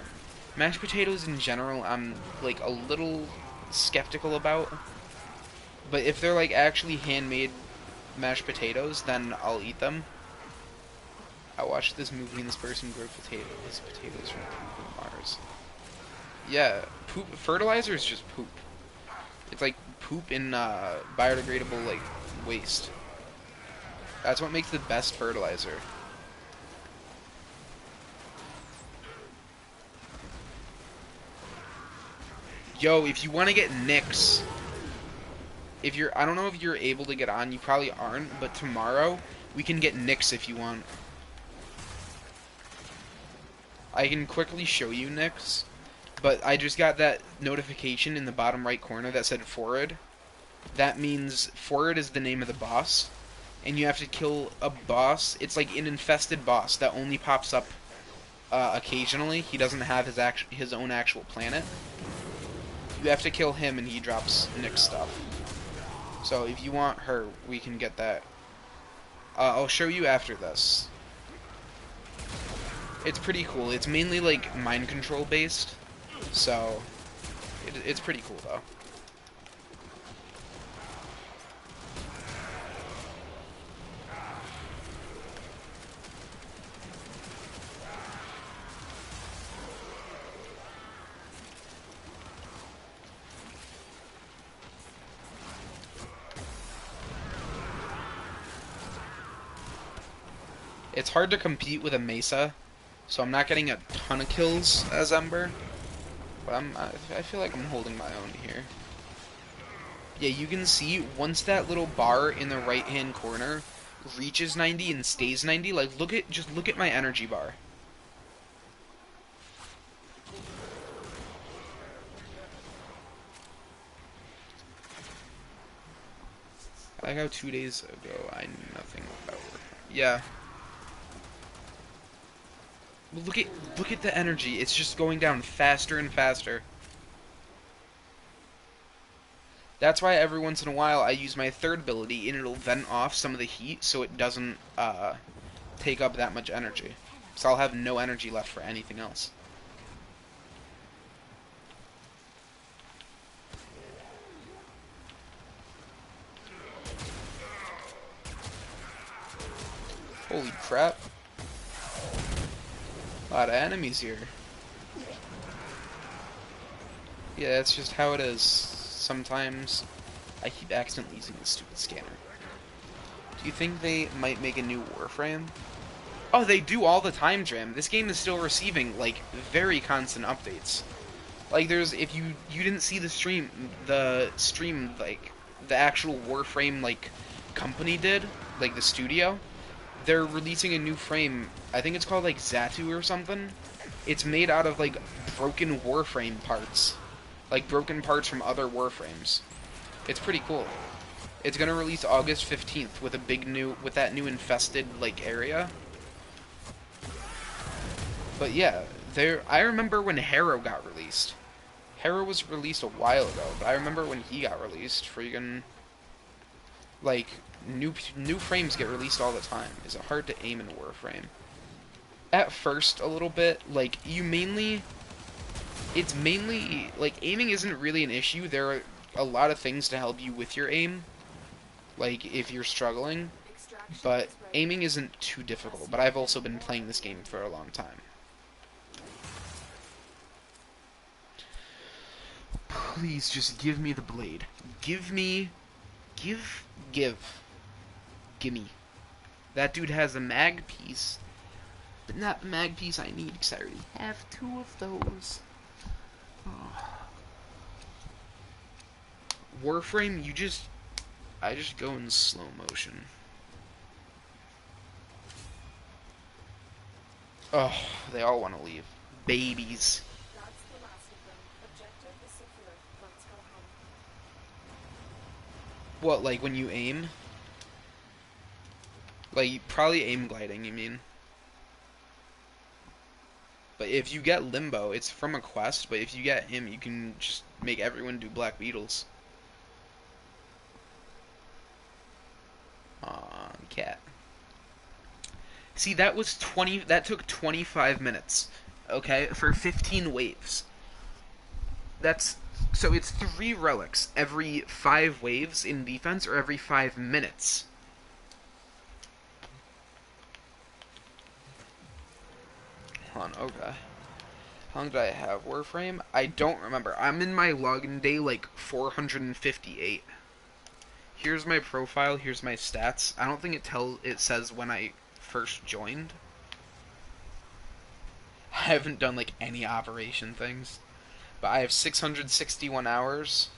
Mashed potatoes in general, I'm, like, a little skeptical about. But if they're, like, actually handmade mashed potatoes, then I'll eat them. I watched this movie and this person grew his potatoes from poop on Mars. Yeah, poop. Fertilizer is just poop. It's like poop in biodegradable like waste. That's what makes the best fertilizer. Yo, if you want to get nicks, I don't know if you're able to get on, you probably aren't, but tomorrow we can get nicks if you want. I can quickly show you nicks, but I just got that notification in the bottom right corner that said forward. That means forward is the name of the boss, and you have to kill a boss. It's like an infested boss that only pops up occasionally. He doesn't have his own actual planet. You have to kill him, and he drops Nick stuff. So if you want her, we can get that. I'll show you after this. It's pretty cool. It's mainly like mind control based, so it's pretty cool though. It's hard to compete with a Mesa, so I'm not getting a ton of kills as Ember, but I feel like I'm holding my own here. Yeah, you can see once that little bar in the right-hand corner reaches 90 and stays 90, like just look at my energy bar. I like how 2 days ago I knew nothing about Warframe. Yeah. Look at the energy. It's just going down faster and faster. That's why every once in a while I use my third ability and it'll vent off some of the heat so it doesn't take up that much energy. So I'll have no energy left for anything else. Holy crap. A lot of enemies here. Yeah, that's just how it is. Sometimes I keep accidentally using this stupid scanner. Do you think they might make a new Warframe? Oh, they do all the time, Dram. This game is still receiving, like, very constant updates. Like, if you didn't see the stream, like, the actual Warframe, like, company did, like, the studio, they're releasing a new frame. I think it's called like Zatu or something. It's made out of like broken Warframe parts, like broken parts from other Warframes. It's pretty cool. It's gonna release August 15th with that new infested like area. But yeah, I remember when Harrow got released. Harrow was released a while ago, but I remember when he got released. Freaking like new frames get released all the time. Is it hard to aim in Warframe? At first, a little bit. Like it's mainly like aiming isn't really an issue. There are a lot of things to help you with your aim, like if you're struggling. But aiming isn't too difficult. But I've also been playing this game for a long time. Please just give me the blade. Gimme. That dude has a mag piece, but not the mag piece I need because I already have 2 of those. Oh. Warframe, I just go in slow motion. Oh, they all want to leave. Babies. What, like when you aim? Like, probably aim gliding, you mean? But if you get Limbo, it's from a quest, but if you get him, you can just make everyone do Black Beetles. Aw, cat. See, that took 25 minutes, okay, for 15 waves. So it's 3 relics every 5 waves in defense, or every 5 minutes. Hold on, okay. How long did I have Warframe? I don't remember. I'm in my login day like 458. Here's my profile, here's my stats. I don't think it says when I first joined. I haven't done like any operation things. But I have 661 hours.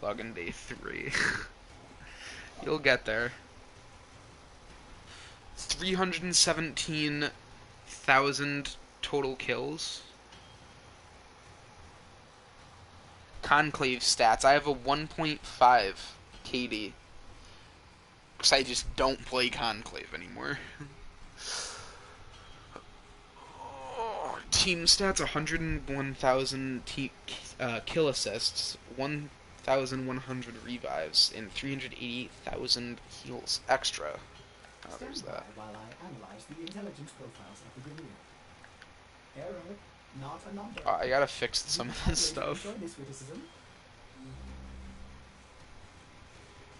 Login day 3. You'll get there. 317,000 total kills. Conclave stats. I have a 1.5 KD. Because I just don't play Conclave anymore. Team stats, 101,000 kill assists, 1,100 revives, and 388,000 heals extra. Oh, there's that. While I analyze the intelligence profiles of the Grineer. Error, not a number. I gotta fix some of this stuff. This criticism?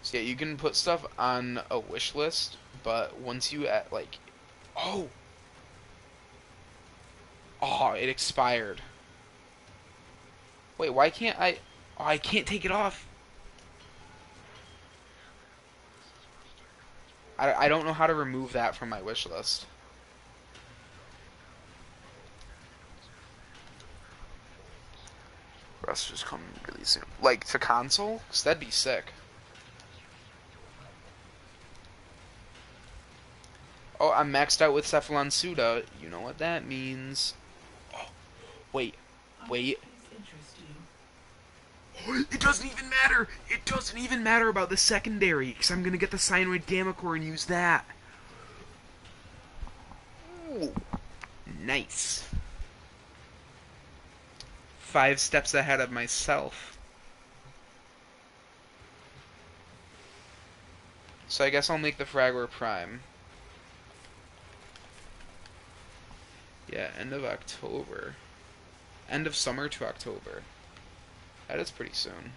So yeah, you can put stuff on a wish list, but once you at like, oh, it expired. Wait, why can't I? Oh, I can't take it off. I don't know how to remove that from my wish list. Rust just coming really soon. Like, to console? 'Cause that'd be sick. Oh, I'm maxed out with Cephalon Suda. You know what that means. Oh, wait. It doesn't even matter! It doesn't even matter about the secondary, because I'm going to get the Cyanoid Gamma Core and use that. Ooh. Nice. 5 steps ahead of myself. So I guess I'll make the Fragware Prime. Yeah, end of October. End of summer to October. That is pretty soon.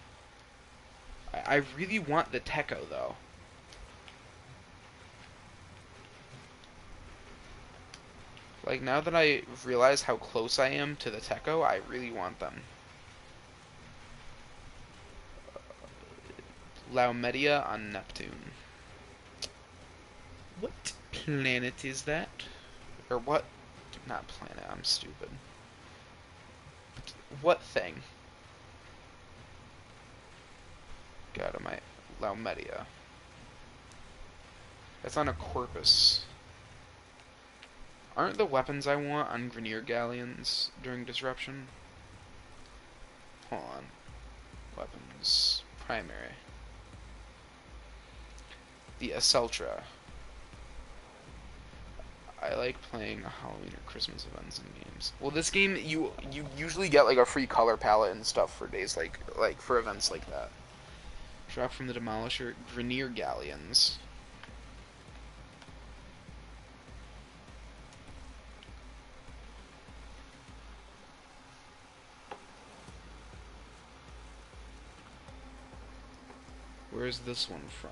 I really want the Techo, though. Like, now that I realize how close I am to the Techo, I really want them. Laumedia on Neptune. What planet is that? Or what? Not planet, I'm stupid. What thing? God, am I... Laumedia. That's on a Corpus. Aren't the weapons I want on Grineer Galleons during Disruption? Hold on. Weapons. Primary. The Aceltra. I like playing Halloween or Christmas events in games. Well, this game, you usually get like a free color palette and stuff for days like for events like that. Drop from the Demolisher. Grineer Galleons. Where's this one from?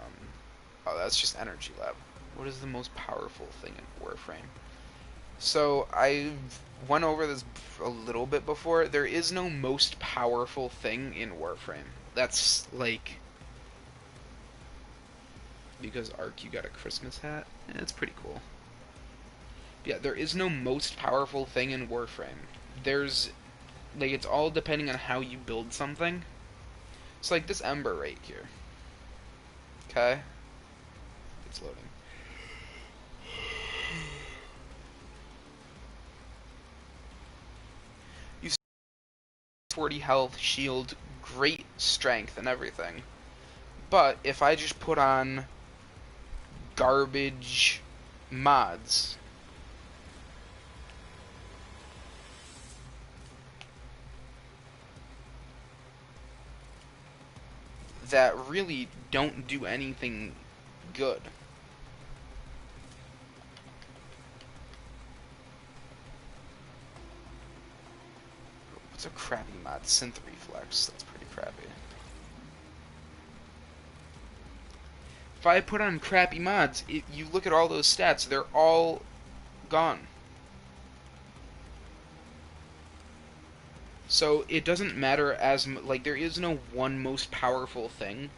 Oh, that's just Energy Lab. What is the most powerful thing in Warframe? So, I went over this a little bit before. There is no most powerful thing in Warframe. That's, like... Because Ark, you got a Christmas hat? It's pretty cool. Yeah, there is no most powerful thing in Warframe. There's... Like, it's all depending on how you build something. It's like this Ember right here. Okay? It's loading. 40 health, shield, great strength and everything. But if I just put on garbage mods, that really don't do anything good. What's a crappy mod? Synth Reflex. That's pretty crappy. If I put on crappy mods, you look at all those stats, they're all gone. So it doesn't matter like, there is no one most powerful thing.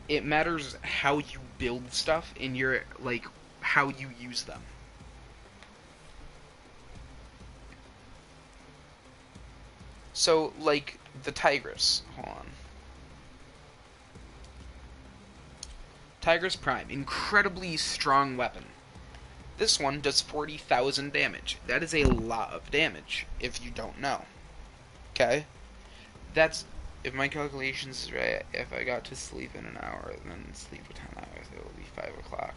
It matters how you build stuff and like, how you use them. So, like, the Tigress. Hold on. Tigress Prime. Incredibly strong weapon. This one does 40,000 damage. That is a lot of damage, if you don't know. Okay? That's, if my calculations is right, if I got to sleep in an hour, then sleep for 10 hours, it will be 5 o'clock.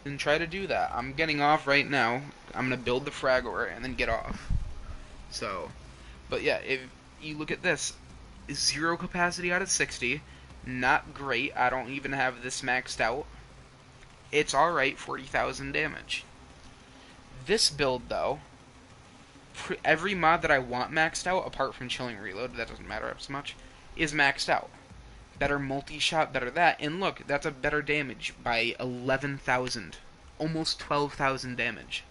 Then try to do that. I'm getting off right now. I'm going to build the Fragor and then get off. So, but yeah, if you look at this, 0 capacity out of 60, not great. I don't even have this maxed out. It's alright, 40,000 damage. This build, though, every mod that I want maxed out, apart from Chilling Reload, that doesn't matter as much, is maxed out. Better multi-shot, better that, and look, that's a better damage by 11,000. Almost 12,000 damage.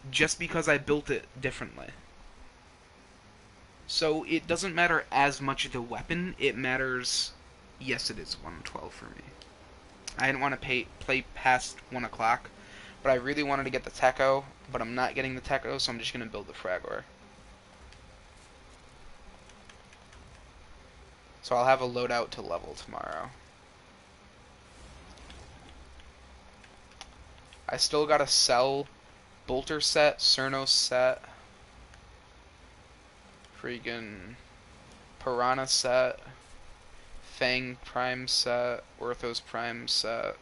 Just because I built it differently. So it doesn't matter as much the weapon, it matters... Yes, it is 112 for me. I didn't want to play past 1 o'clock, but I really wanted to get the Techo, but I'm not getting the Techo, so I'm just going to build the Fragor. So I'll have a loadout to level tomorrow. I still gotta sell Bolter set, Cernos set, freaking Piranha set, Fang Prime set, Orthos Prime set.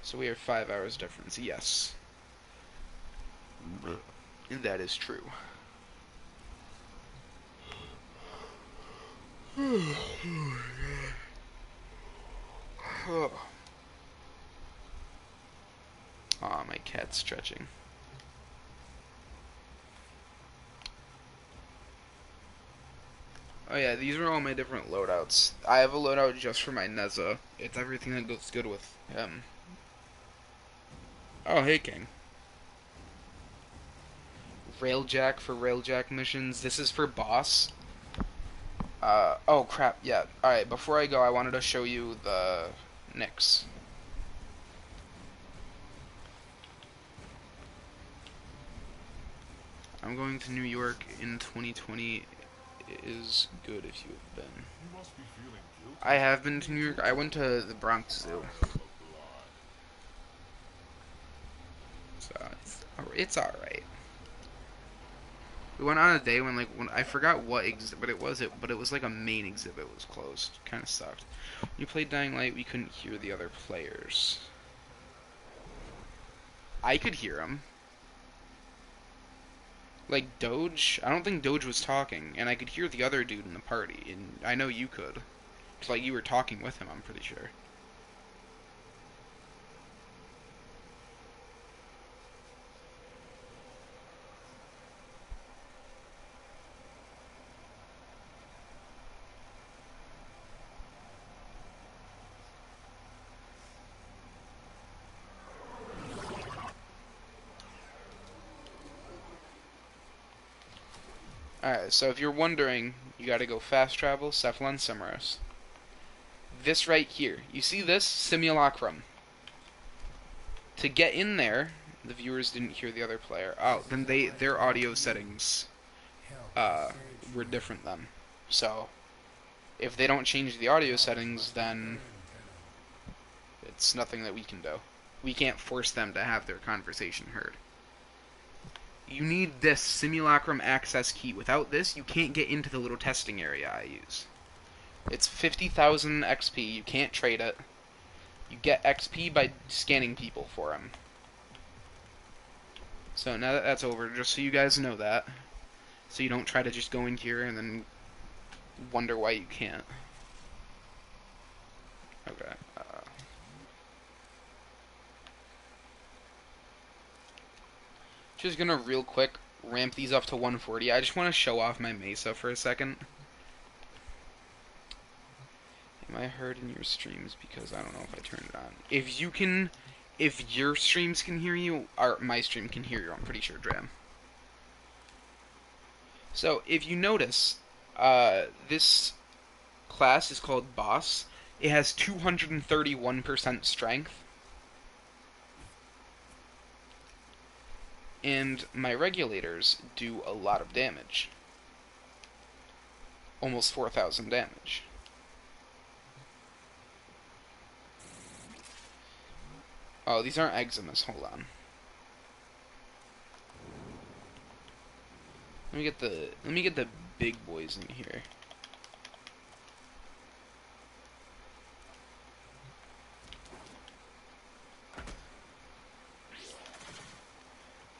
So we are 5 hours difference, yes. And that is true. Oh, my cat's stretching. Oh yeah, these are all my different loadouts. I have a loadout just for my Neza. It's everything that goes good with him. Oh, hey King. Railjack for Railjack missions. This is for boss. Oh crap, yeah. Alright, before I go, I wanted to show you the Nyx. I'm going to New York in 2020. It is good if you have been. I have been to New York. I went to the Bronx Zoo. So, it's alright. We went on a day when I forgot what exhibit it was, but it was like a main exhibit was closed. Kind of sucked. When you played Dying Light, we couldn't hear the other players. I could hear them. Like Doge, I don't think Doge was talking, and I could hear the other dude in the party, and I know you could. It's like you were talking with him, I'm pretty sure. Alright, so if you're wondering, you gotta go fast travel, Cephalon Cimaros. This right here. You see this? Simulacrum. To get in there, the viewers didn't hear the other player. Oh, then their audio settings were different then. So, if they don't change the audio settings, then it's nothing that we can do. We can't force them to have their conversation heard. you need this simulacrum access key. Without this, you can't get into the little testing area I use. It's 50,000 XP. You can't trade it. You get XP by scanning people for them. So now that that's over, just so you guys know that, so you don't try to just go in here and then wonder why you can't. Okay. Just gonna real quick ramp these up to 140. I just want to show off my Mesa for a second. Am I heard in your streams? Because I don't know if I turned it on. If your streams can hear you, or my stream can hear you, I'm pretty sure, Dram. So, if you notice, this class is called Boss. It has 231% strength. And my regulators do a lot of damage. Almost 4,000 damage. Oh, these aren't eczemas. Hold on. Let me get the big boys in here.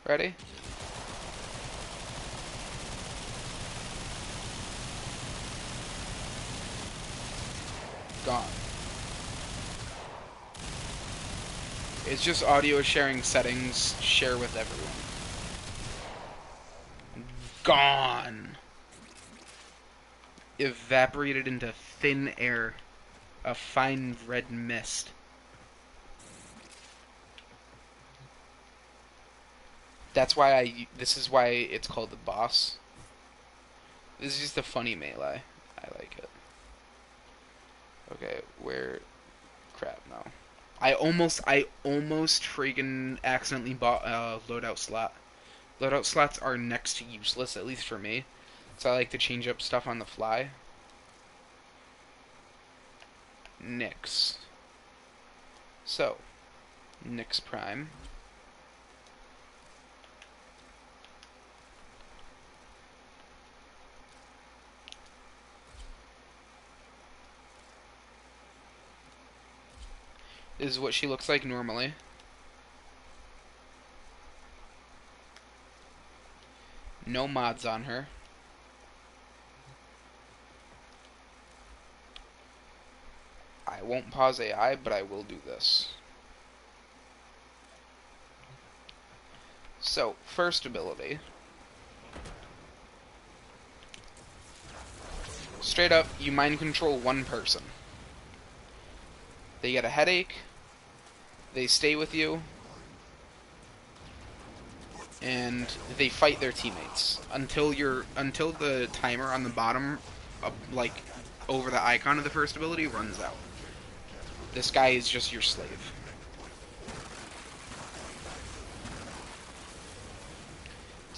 Ready? Gone. It's just audio sharing settings. Share with everyone. Gone. Evaporated into thin air. A fine red mist. That's why this is why it's called the Boss. This is just a funny melee. I like it. Okay, where... Crap, no. I almost freaking accidentally bought a loadout slot. Loadout slots are next to useless, at least for me. So I like to change up stuff on the fly. Nyx. So, Nyx Prime. This is what she looks like normally. No mods on her. I won't pause AI, but I will do this. So, first ability. Straight up, you mind control one person. They get a headache. They stay with you. And they fight their teammates until the timer on the bottom, like over the icon of the first ability, runs out. This guy is just your slave.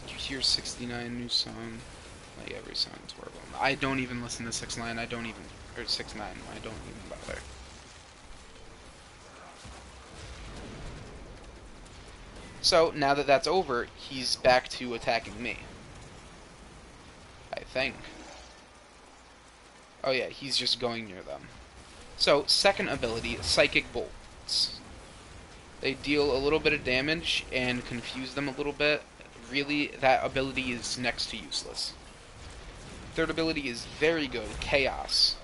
Did you hear 69 new song? Like every song is horrible. I don't even listen to 6ix9ine. I don't even, or 6ix9ine. I don't even bother. So, now that that's over, he's back to attacking me. I think. Oh yeah, he's just going near them. So, second ability, Psychic Bolts. They deal a little bit of damage and confuse them a little bit. Really, that ability is next to useless. Third ability is very good, Chaos.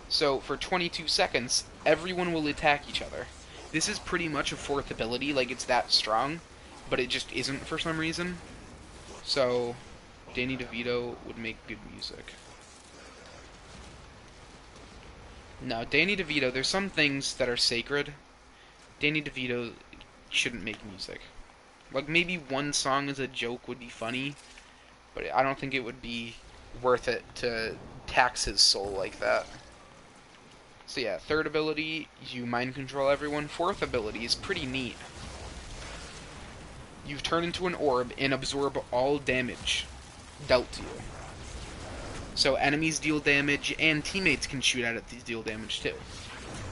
So, for 22 seconds, everyone will attack each other. This is pretty much a fourth ability, like it's that strong, but it just isn't for some reason. So, Danny DeVito would make good music. No, Danny DeVito, there's some things that are sacred. Danny DeVito shouldn't make music. Like, maybe one song as a joke would be funny, but I don't think it would be worth it to tax his soul like that. So yeah, third ability, you mind control everyone. Fourth ability is pretty neat. You turn into an orb and absorb all damage dealt to you. So enemies deal damage, and teammates can shoot at it to deal damage too.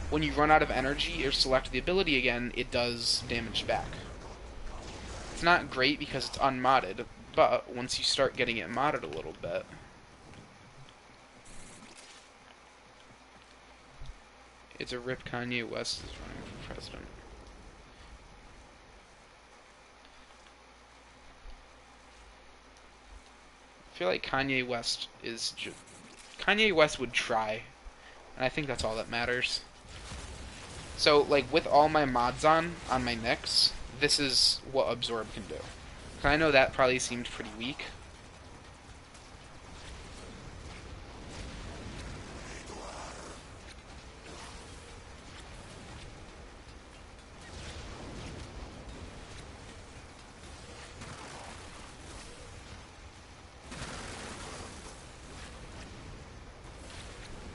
When you run out of energy or select the ability again, it does damage back. It's not great because it's unmodded, but once you start getting it modded a little bit, it's a rip. Kanye West is running for president. I feel like Kanye West Kanye West would try, and I think that's all that matters. So, like, with all my mods on my Nyx, this is what Absorb can do. I know that probably seemed pretty weak.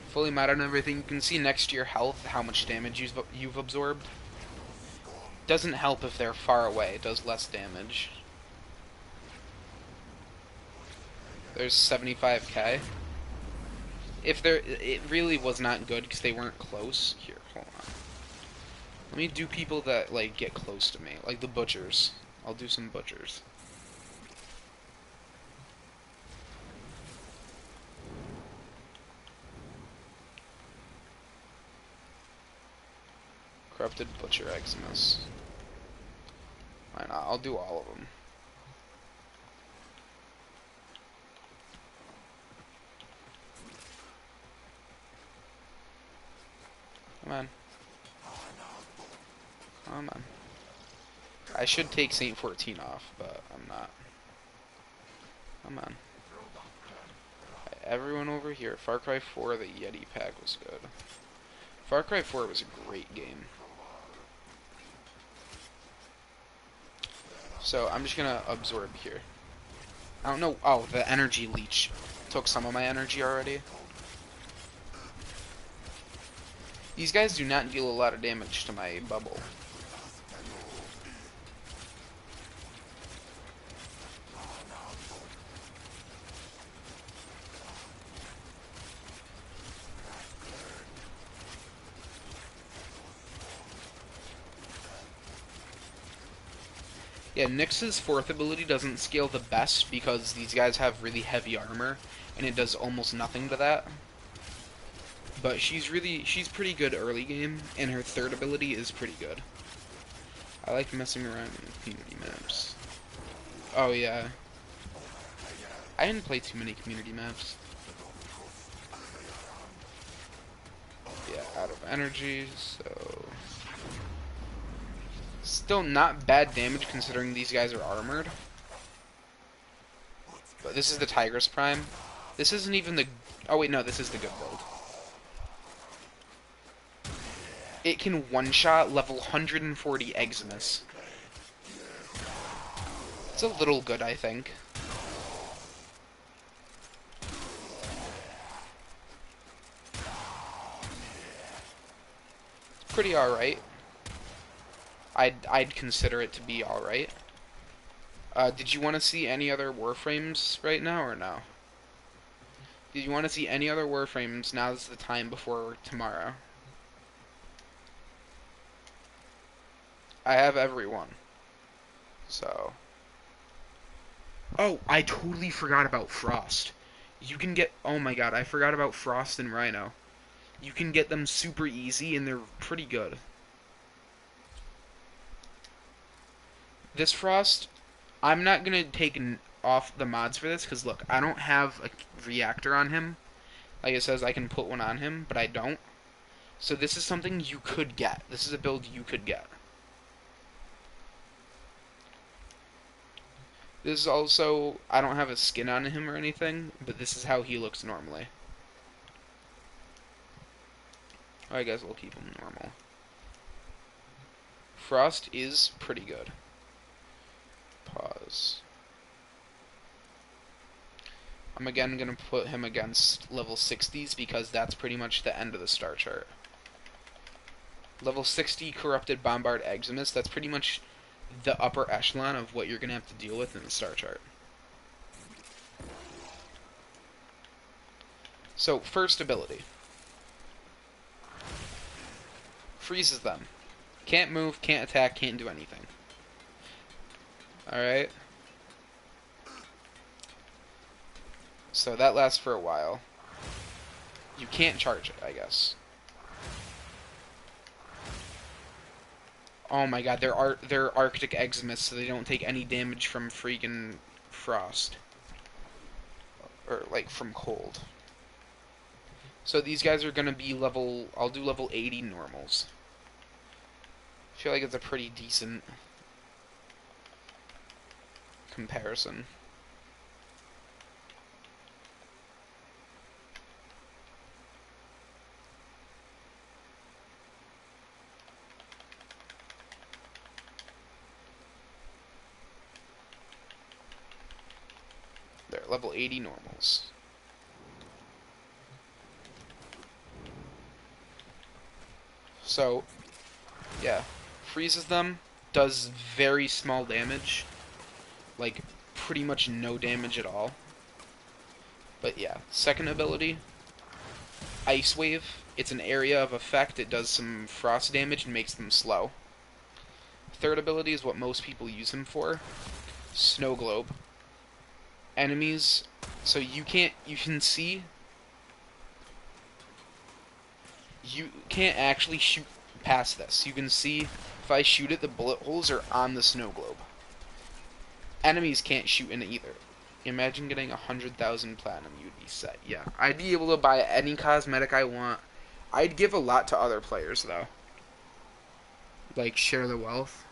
Fully modded and everything. You can see next to your health how much damage you've absorbed. Doesn't help if they're far away. It does less damage. There's 75k. It really was not good because they weren't close. Here, hold on. Let me do people that like get close to me, like the butchers. I'll do some butchers. Corrupted Butcher Eximus. Why not? I'll do all of them. Come on. Come on. I should take Saint 14 off, but I'm not. Come on. Everyone over here. Far Cry 4, the Yeti pack was good. Far Cry 4 was a great game. So, I'm just gonna absorb here. I don't know. Oh, the energy leech took some of my energy already. These guys do not deal a lot of damage to my bubble. Yeah, Nyx's fourth ability doesn't scale the best because these guys have really heavy armor, and it does almost nothing to that. But she's pretty good early game, and her third ability is pretty good. I like messing around with community maps. Oh yeah. I didn't play too many community maps. Yeah, out of energy, so... Still not bad damage considering these guys are armored. But this is the Tigress Prime. This isn't even the... Oh wait, no, this is the good build. It can one-shot level 140 Eximus. It's a little good, I think. It's pretty alright. I'd consider it to be alright. Did you want to see any other Warframes right now, or no? Did you want to see any other Warframes? Now's the time before tomorrow. I have every one. So. Oh, I totally forgot about Frost. You can get... Oh my god, I forgot about Frost and Rhino. You can get them super easy, and they're pretty good. This Frost, I'm not going to take off the mods for this, because look, I don't have a reactor on him. Like it says, I can put one on him, but I don't. So this is something you could get. This is a build you could get. This is also, I don't have a skin on him or anything, but this is how he looks normally. I guess we'll keep him normal. Frost is pretty good. Pause. I'm again going to put him against level 60s because that's pretty much the end of the star chart. Level 60 Corrupted Bombard Eximus, that's pretty much the upper echelon of what you're going to have to deal with in the star chart. So, first ability. Freezes them. Can't move, can't attack, can't do anything. Alright. So that lasts for a while. You can't charge it, I guess. Oh my god, they're Arctic Exmiths, so they don't take any damage from freaking frost. Or, like, from cold. So these guys are gonna be level... I'll do level 80 normals. I feel like it's a pretty decent comparison. There, level 80 normals. So, yeah. Freezes them, does very small damage. Like, pretty much no damage at all. But yeah, second ability, Ice Wave. It's an area of effect. It does some frost damage and makes them slow. Third ability is what most people use him for. Snow Globe. Enemies, so you can see, you can't actually shoot past this. You can see if I shoot it, the bullet holes are on the snow globe. Enemies can't shoot in it either. Imagine getting 100,000 platinum, you'd be set. Yeah, I'd be able to buy any cosmetic I want. I'd give a lot to other players, though. Like, share the wealth.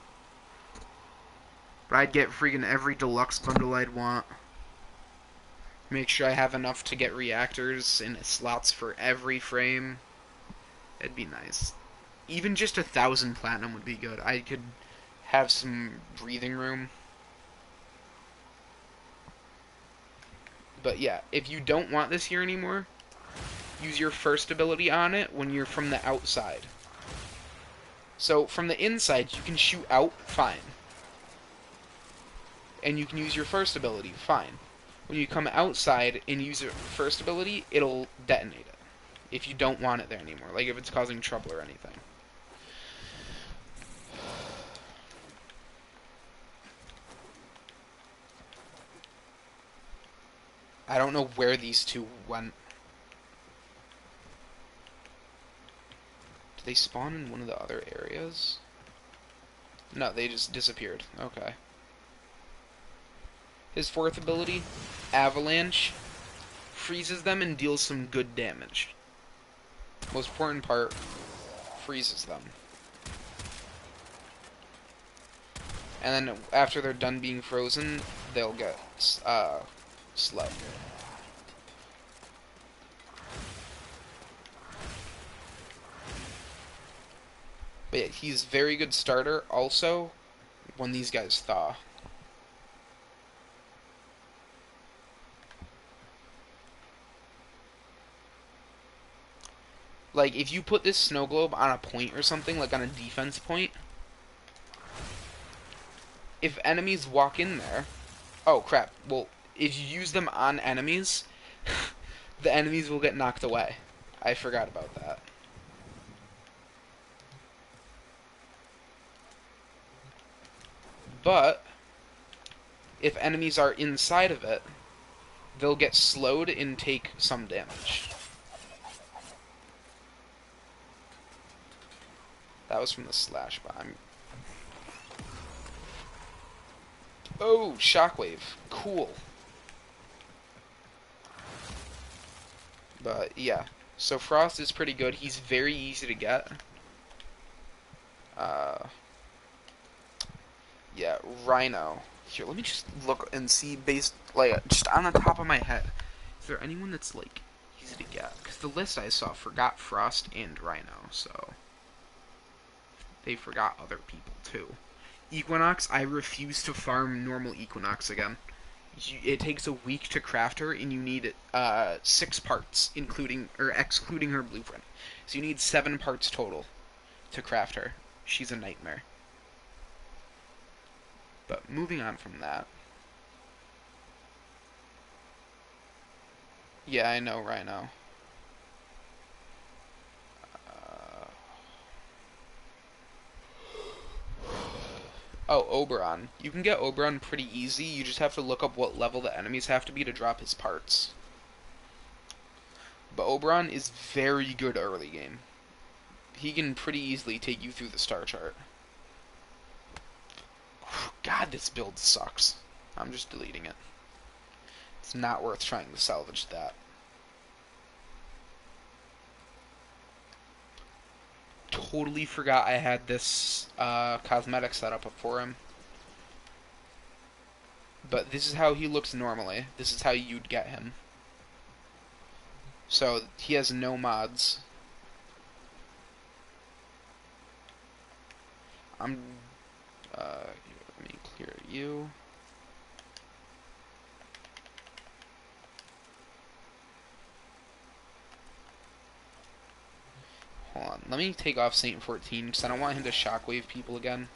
But I'd get freaking every deluxe bundle I'd want. Make sure I have enough to get reactors and slots for every frame. It'd be nice. Even just 1,000 platinum would be good. I could have some breathing room. But yeah, if you don't want this here anymore, use your first ability on it when you're from the outside. So from the inside, you can shoot out, fine. And you can use your first ability, fine. When you come outside and use your first ability, it'll detonate it. If you don't want it there anymore. Like if it's causing trouble or anything. I don't know where these two went. Did they spawn in one of the other areas? No, they just disappeared. Okay. His fourth ability, Avalanche, freezes them and deals some good damage. Most important part, freezes them. And then after they're done being frozen, they'll get slow. But yeah, he's very good starter also when these guys thaw. Like, if you put this snow globe on a point or something, like on a defense point, if enemies walk in there... Oh, crap. Well, if you use them on enemies, the enemies will get knocked away. I forgot about that. But, if enemies are inside of it, they'll get slowed and take some damage. That was from the slash bomb. Oh, shockwave. Cool. But, yeah. So Frost is pretty good. He's very easy to get. Yeah, Rhino. Here, let me just look and see based, like, just on the top of my head. Is there anyone that's, like, easy to get? Because the list I saw forgot Frost and Rhino, so... They forgot other people, too. Equinox, I refuse to farm normal Equinox again. It takes a week to craft her, and you need 6 parts, excluding her blueprint. So you need 7 parts total to craft her. She's a nightmare. But moving on from that. Yeah, I know, Rhino. Oh, Oberon. You can get Oberon pretty easy. You just have to look up what level the enemies have to be to drop his parts. But Oberon is very good early game. He can pretty easily take you through the star chart. God, this build sucks. I'm just deleting it. It's not worth trying to salvage that. Totally forgot I had this cosmetic setup for him. But this is how he looks normally. This is how you'd get him. So, he has no mods. Let me clear you. Hold on, let me take off Saint 14 because I don't want him to shockwave people again.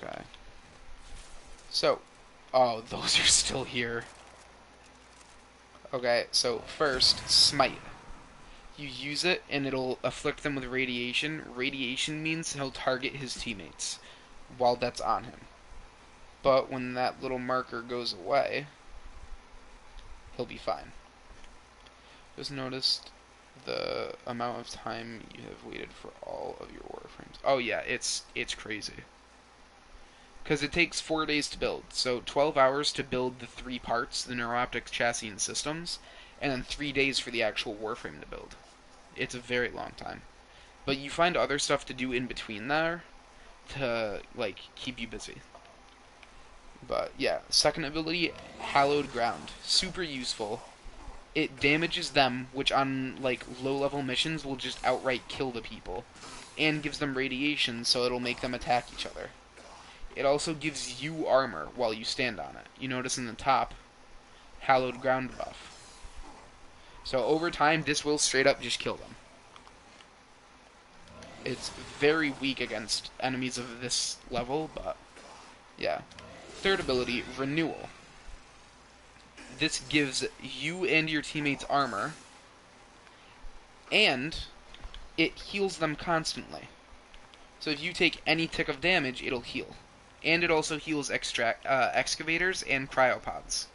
Okay. So, oh, those are still here. Okay, so first, Smite. You use it, and it'll afflict them with radiation. Radiation means he'll target his teammates while that's on him. But when that little marker goes away, he'll be fine. Just noticed the amount of time you have waited for all of your Warframes. Oh yeah, it's crazy. Because it takes 4 days to build. So 12 hours to build the 3 parts, the neuroptic chassis and systems, and then 3 days for the actual Warframe to build. It's a very long time. But you find other stuff to do in between there to, like, keep you busy. But, yeah. Second ability, Hallowed Ground. Super useful. It damages them, which on, like, low-level missions will just outright kill the people. And gives them radiation, so it'll make them attack each other. It also gives you armor while you stand on it. You notice in the top, Hallowed Ground buff. So over time, this will straight up just kill them. It's very weak against enemies of this level, but yeah. Third ability, Renewal. This gives you and your teammates armor, and it heals them constantly. So if you take any tick of damage, it'll heal. And it also heals excavators and cryopods.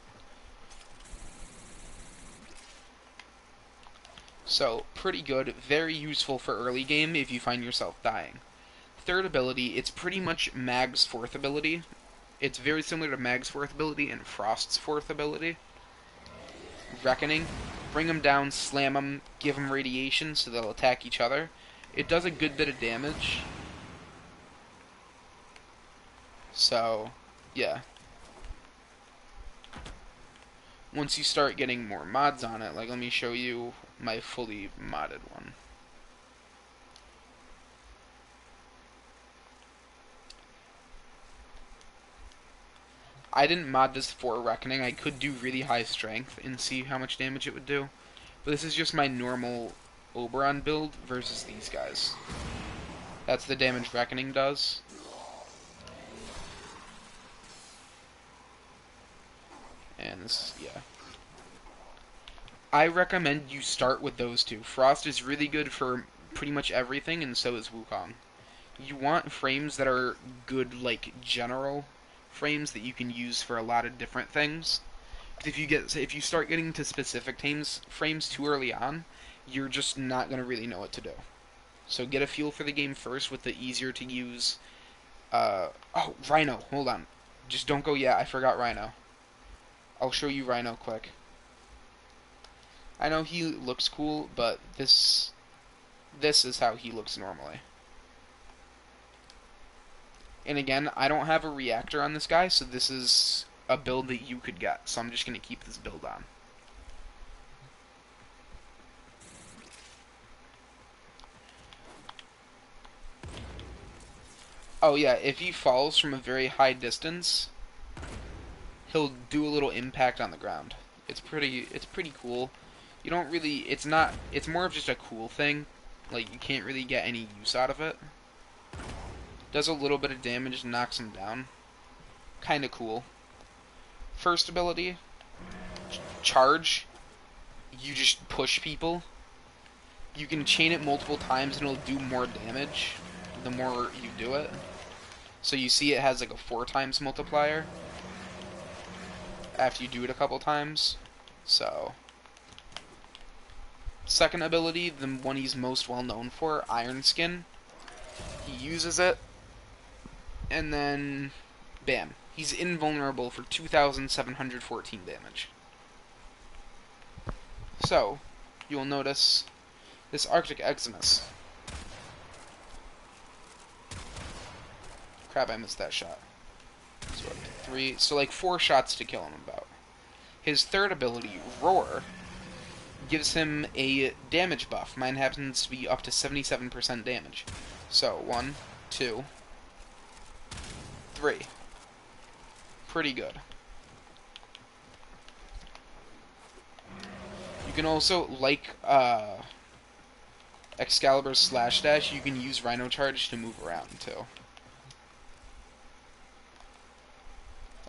So, pretty good, very useful for early game if you find yourself dying. Third ability, it's pretty much Mag's fourth ability. It's very similar to Mag's fourth ability and Frost's fourth ability. Reckoning. Bring them down, slam them, give them radiation so they'll attack each other. It does a good bit of damage. So, yeah. Once you start getting more mods on it, like let me show you my fully modded one. I didn't mod this for Reckoning. I could do really high strength and see how much damage it would do. But this is just my normal Oberon build versus these guys. That's the damage Reckoning does. And this is, yeah. I recommend you start with those two. Frost is really good for pretty much everything, and so is Wukong. You want frames that are good, like, general frames that you can use for a lot of different things. Because if you start getting to specific frames too early on, you're just not going to really know what to do. So get a feel for the game first with the easier to use... oh, Rhino. Hold on. Just don't go yet. I forgot Rhino. I'll show you Rhino quick. I know he looks cool, but this is how he looks normally. And again, I don't have a reactor on this guy, so this is a build that you could get. So I'm just going to keep this build on. Oh yeah, if he falls from a very high distance, he'll do a little impact on the ground. It's pretty cool. You don't really, it's more of just a cool thing. Like, you can't really get any use out of it. Does a little bit of damage and knocks him down. Kinda cool. First ability, Charge. You just push people. you can chain it multiple times and it'll do more damage the more you do it. So you see it has like a 4 times multiplier after you do it a couple times. So, second ability, the one he's most well known for, Iron Skin. He uses it, and then, bam. He's invulnerable for 2,714 damage. So, you'll notice this Arctic Eximus. Crap, I missed that shot. So, 3, so like 4 shots to kill him about. His third ability, Roar, gives him a damage buff. Mine happens to be up to 77% damage. So, 1, 2, 3. Pretty good. You can also, like Excalibur's Slash Dash, you can use Rhino Charge to move around, too.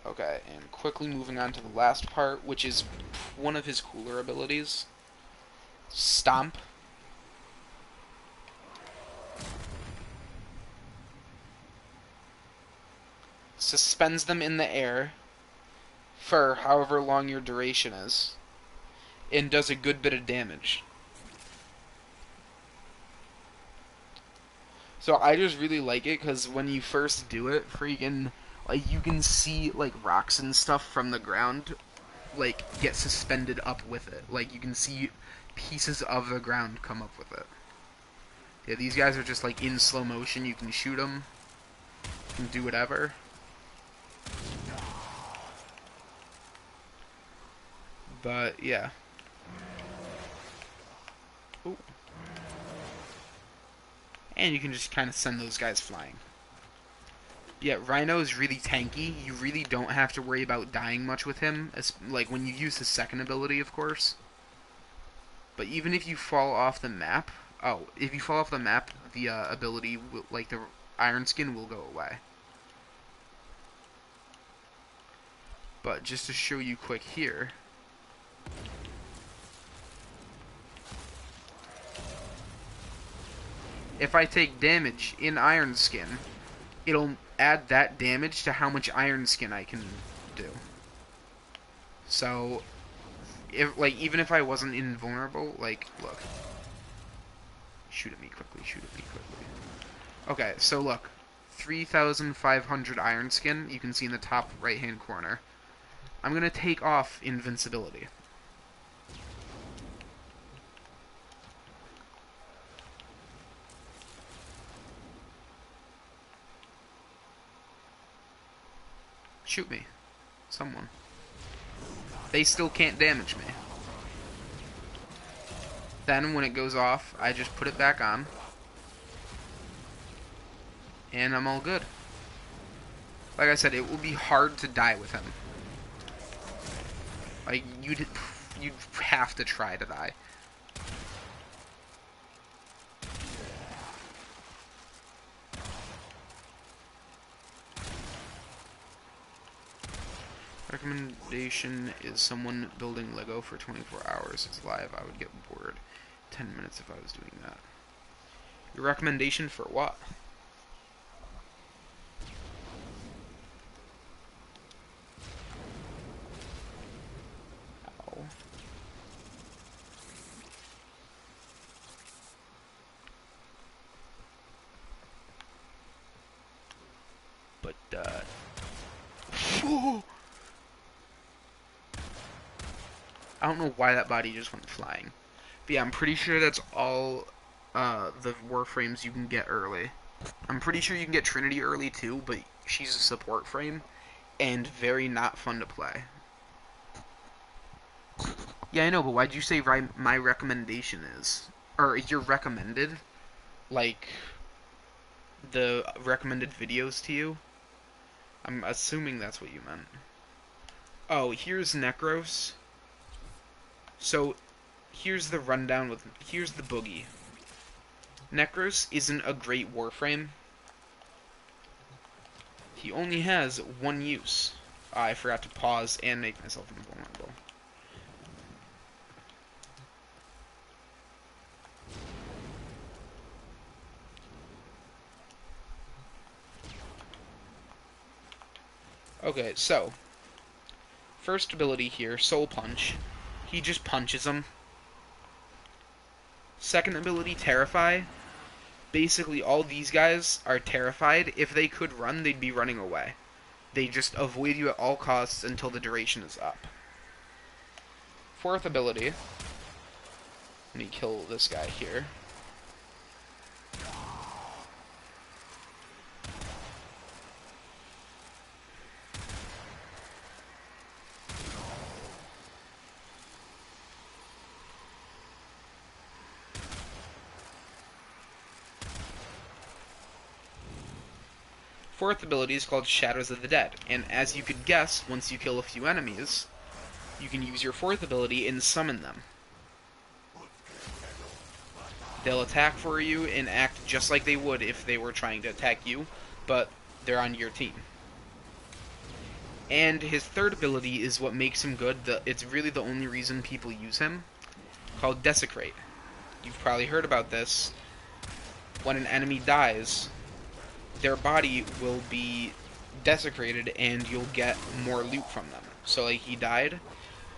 Okay, and quickly moving on to the last part, which is one of his cooler abilities. Stomp. Suspends them in the air for however long your duration is, and does a good bit of damage. So I just really like it because when you first do it, freaking, like, you can see like rocks and stuff from the ground like get suspended up with it. Like you can see pieces of the ground come up with it. Yeah, these guys are just like in slow motion. You can shoot them, you can do whatever. But yeah. Ooh. And you can just kind of send those guys flying. Yeah, Rhino is really tanky. You really don't have to worry about dying much with him, like when you use his second ability, of course. But even if you fall off the map, if you fall off the map, the ability, like the Iron Skin, will go away. But just to show you quick here, if I take damage in Iron Skin, it'll add that damage to how much Iron Skin I can do. So, even if I wasn't invulnerable, like, look. Shoot at me quickly, shoot at me quickly. Okay, so look. 3,500 Iron Skin, you can see in the top right-hand corner. I'm gonna take off invincibility. Shoot me. Someone. They still can't damage me. Then, when it goes off, I just put it back on. And I'm all good. Like I said, it will be hard to die with him. Like, you'd have to try to die. Recommendation is someone building Lego for 24 hours. It's live. I would get bored. 10 minutes if I was doing that. Your recommendation for what? Ow. But, whoa! I don't know why that body just went flying. But yeah, I'm pretty sure that's all the Warframes you can get early. I'm pretty sure you can get Trinity early too, but she's a support frame, and very not fun to play. Yeah, I know, but why'd you say my recommendation is? Or your recommended? Like, the recommended videos to you? I'm assuming that's what you meant. Oh, here's Necros. So, here's the rundown here's the boogie. Necros isn't a great Warframe. He only has one use. I forgot to pause and make myself invulnerable. Okay, so first ability here, Soul Punch. He just punches them. Second ability, Terrify. Basically, all these guys are terrified. If they could run, they'd be running away. They just avoid you at all costs until the duration is up. Fourth ability. Let me kill this guy here. Fourth ability is called Shadows of the Dead, and as you could guess, once you kill a few enemies, you can use your fourth ability and summon them. They'll attack for you and act just like they would if they were trying to attack you, but they're on your team. And his third ability is what makes him good. It's really the only reason people use him, called Desecrate. You've probably heard about this. When an enemy dies, their body will be desecrated and you'll get more loot from them. So like he died,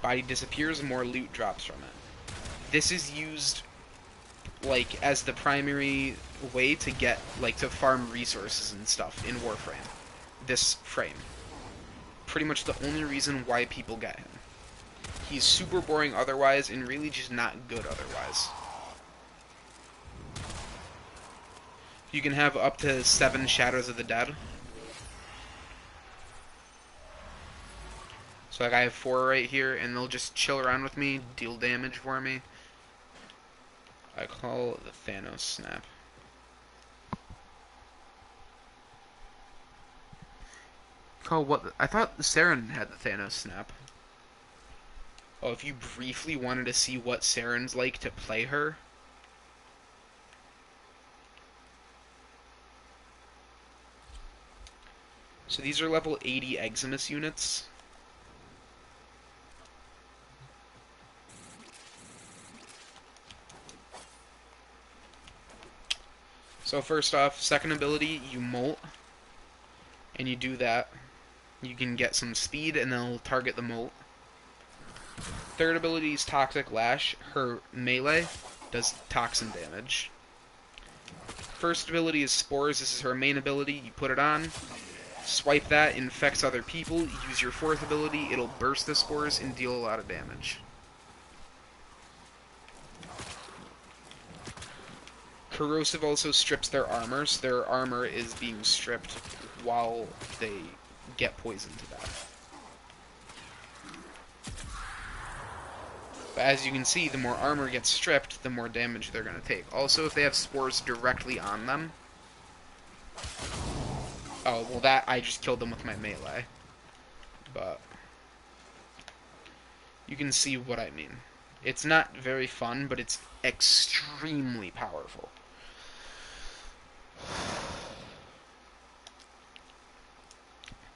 body disappears, more loot drops from it. This is used like as the primary way to get like to farm resources and stuff in Warframe. This frame. Pretty much the only reason why people get him. He's super boring otherwise and really just not good otherwise. You can have up to 7 Shadows of the Dead. So like I have 4 right here, and they'll just chill around with me, deal damage for me. I call it the Thanos Snap. Call what? I thought Saren had the Thanos Snap. Oh, if you briefly wanted to see what Saren's like to play her. So these are level 80 Eximus units. So first off, second ability, you molt. And you do that. You can get some speed and then it'll target the molt. Third ability is Toxic Lash. Her melee does toxin damage. First ability is Spores. This is her main ability. You put it on. Swipe that, infects other people. Use your fourth ability, it'll burst the spores and deal a lot of damage. Corrosive also strips their armor, so their armor is being stripped while they get poisoned to death. But as you can see, the more armor gets stripped, the more damage they're going to take. Also, if they have spores directly on them... Oh, well that, I just killed them with my melee. But you can see what I mean. It's not very fun, but it's extremely powerful.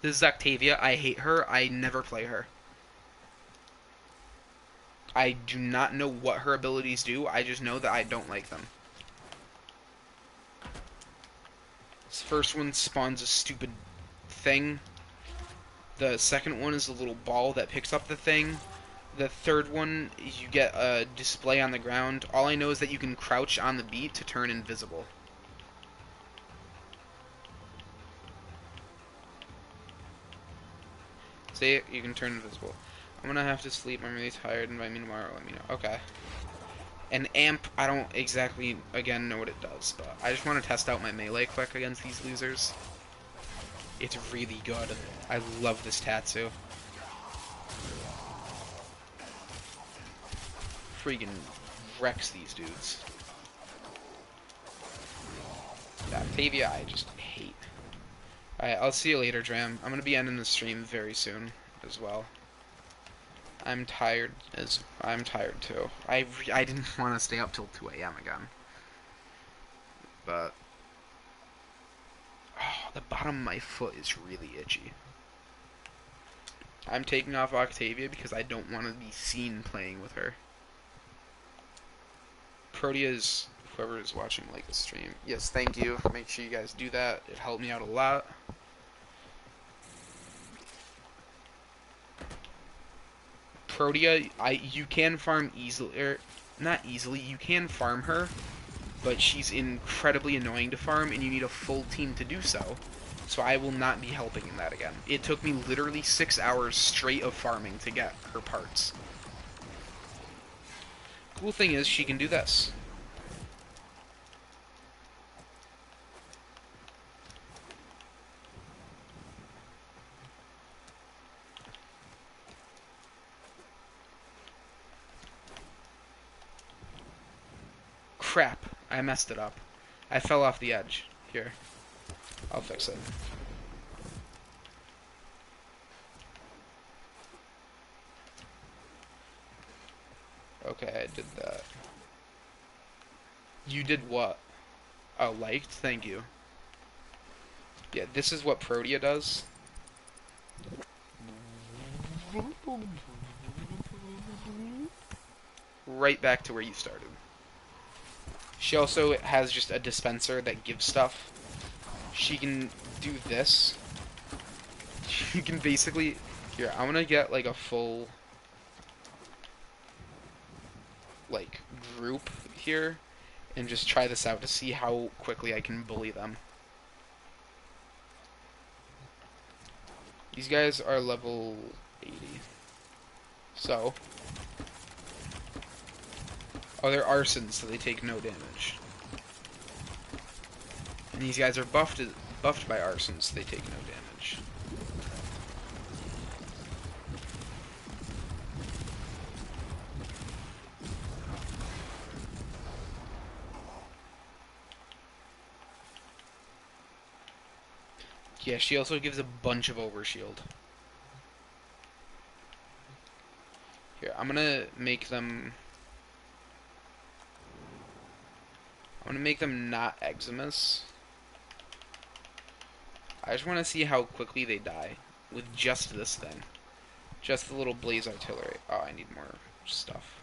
This is Octavia. I hate her. I never play her. I do not know what her abilities do. I just know that I don't like them. This first one spawns a stupid thing. The second one is a little ball that picks up the thing. The third one, you get a display on the ground. All I know is that you can crouch on the beat to turn invisible. See, you can turn invisible. I'm gonna have to sleep. I'm really tired. Invite me tomorrow. Let me know. Okay. An amp, I don't exactly, again, know what it does, but I just want to test out my melee quick against these losers. It's really good. I love this Tatsu. Freaking wrecks these dudes. Octavia, I just hate. Alright, I'll see you later, Dram. I'm going to be ending the stream very soon as well. I'm tired too. I didn't want to stay up till 2 a.m. again. But oh, the bottom of my foot is really itchy. I'm taking off Octavia because I don't want to be seen playing with her. Protea's, whoever is watching, like the stream. Yes, thank you. Make sure you guys do that. It helped me out a lot. Protea, you can farm easily, or not easily, you can farm her, but she's incredibly annoying to farm, and you need a full team to do so. So I will not be helping in that again. It took me literally 6 hours straight of farming to get her parts. Cool thing is, she can do this. Crap, I messed it up. I fell off the edge. Here, I'll fix it. Okay, I did that. You did what? Oh, liked? Thank you. Yeah, this is what Protea does. Right back to where you started. She also has just a dispenser that gives stuff. She can do this. You can basically... Here, I'm gonna get, like, a full... like, group here. And just try this out to see how quickly I can bully them. These guys are level 80. So... Oh, they're arsons, so they take no damage. And these guys are buffed by arsons, so they take no damage. Yeah, she also gives a bunch of overshield. Here, I'm gonna make them not eczemas. I just want to see how quickly they die with just this thing. Just the little blaze artillery. Oh, I need more stuff.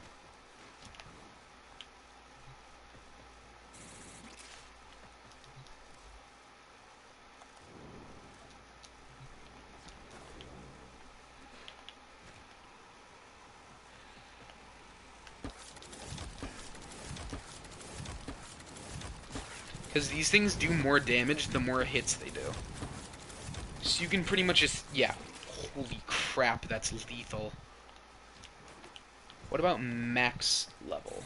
Because these things do more damage the more hits they do. So you can pretty much just... Yeah. Holy crap, that's lethal. What about max level?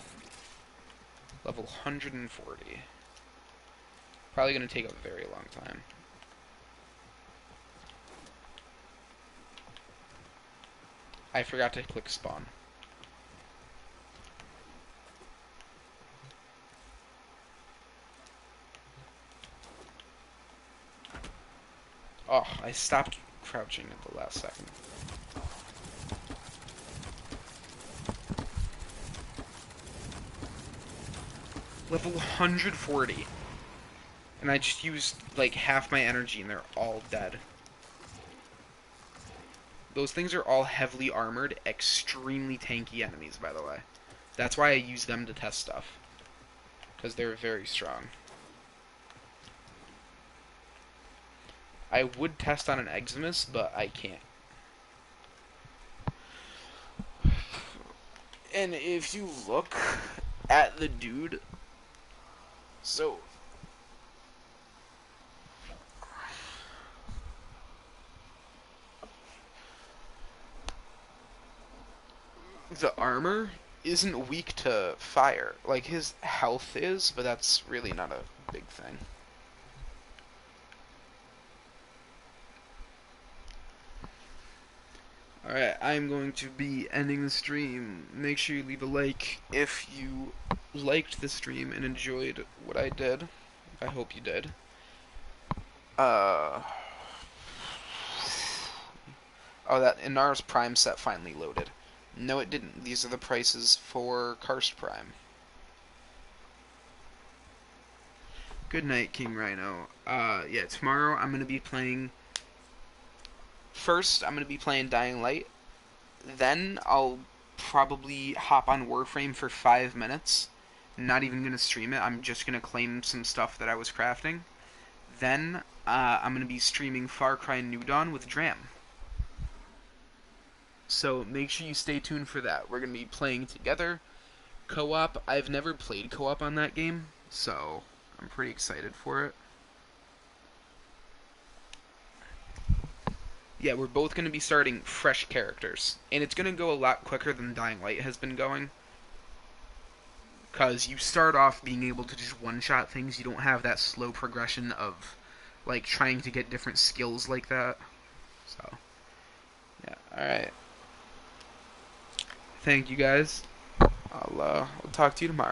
Level 140. Probably going to take a very long time. I forgot to click spawn. Oh, I stopped crouching at the last second. Level 140. And I just used like half my energy and they're all dead. Those things are all heavily armored, extremely tanky enemies, by the way. That's why I use them to test stuff. Because they're very strong. I would test on an eczemas, but I can't. And if you look at the dude... So... The armor isn't weak to fire. Like, his health is, but that's really not a big thing. Alright, I'm going to be ending the stream. Make sure you leave a like if you liked the stream and enjoyed what I did. I hope you did. Oh, that Inar's Prime set finally loaded. No, it didn't. These are the prices for Karst Prime. Good night, King Rhino. Yeah, tomorrow I'm going to be playing... First, I'm going to be playing Dying Light. Then, I'll probably hop on Warframe for 5 minutes. Not even going to stream it. I'm just going to claim some stuff that I was crafting. Then, I'm going to be streaming Far Cry New Dawn with Dram. So make sure you stay tuned for that. We're going to be playing together. Co-op. I've never played co-op on that game, so I'm pretty excited for it. Yeah, we're both going to be starting fresh characters. And it's going to go a lot quicker than Dying Light has been going. Because you start off being able to just one-shot things. You don't have that slow progression of, like, trying to get different skills like that. So, yeah, alright. Thank you guys. I'll talk to you tomorrow.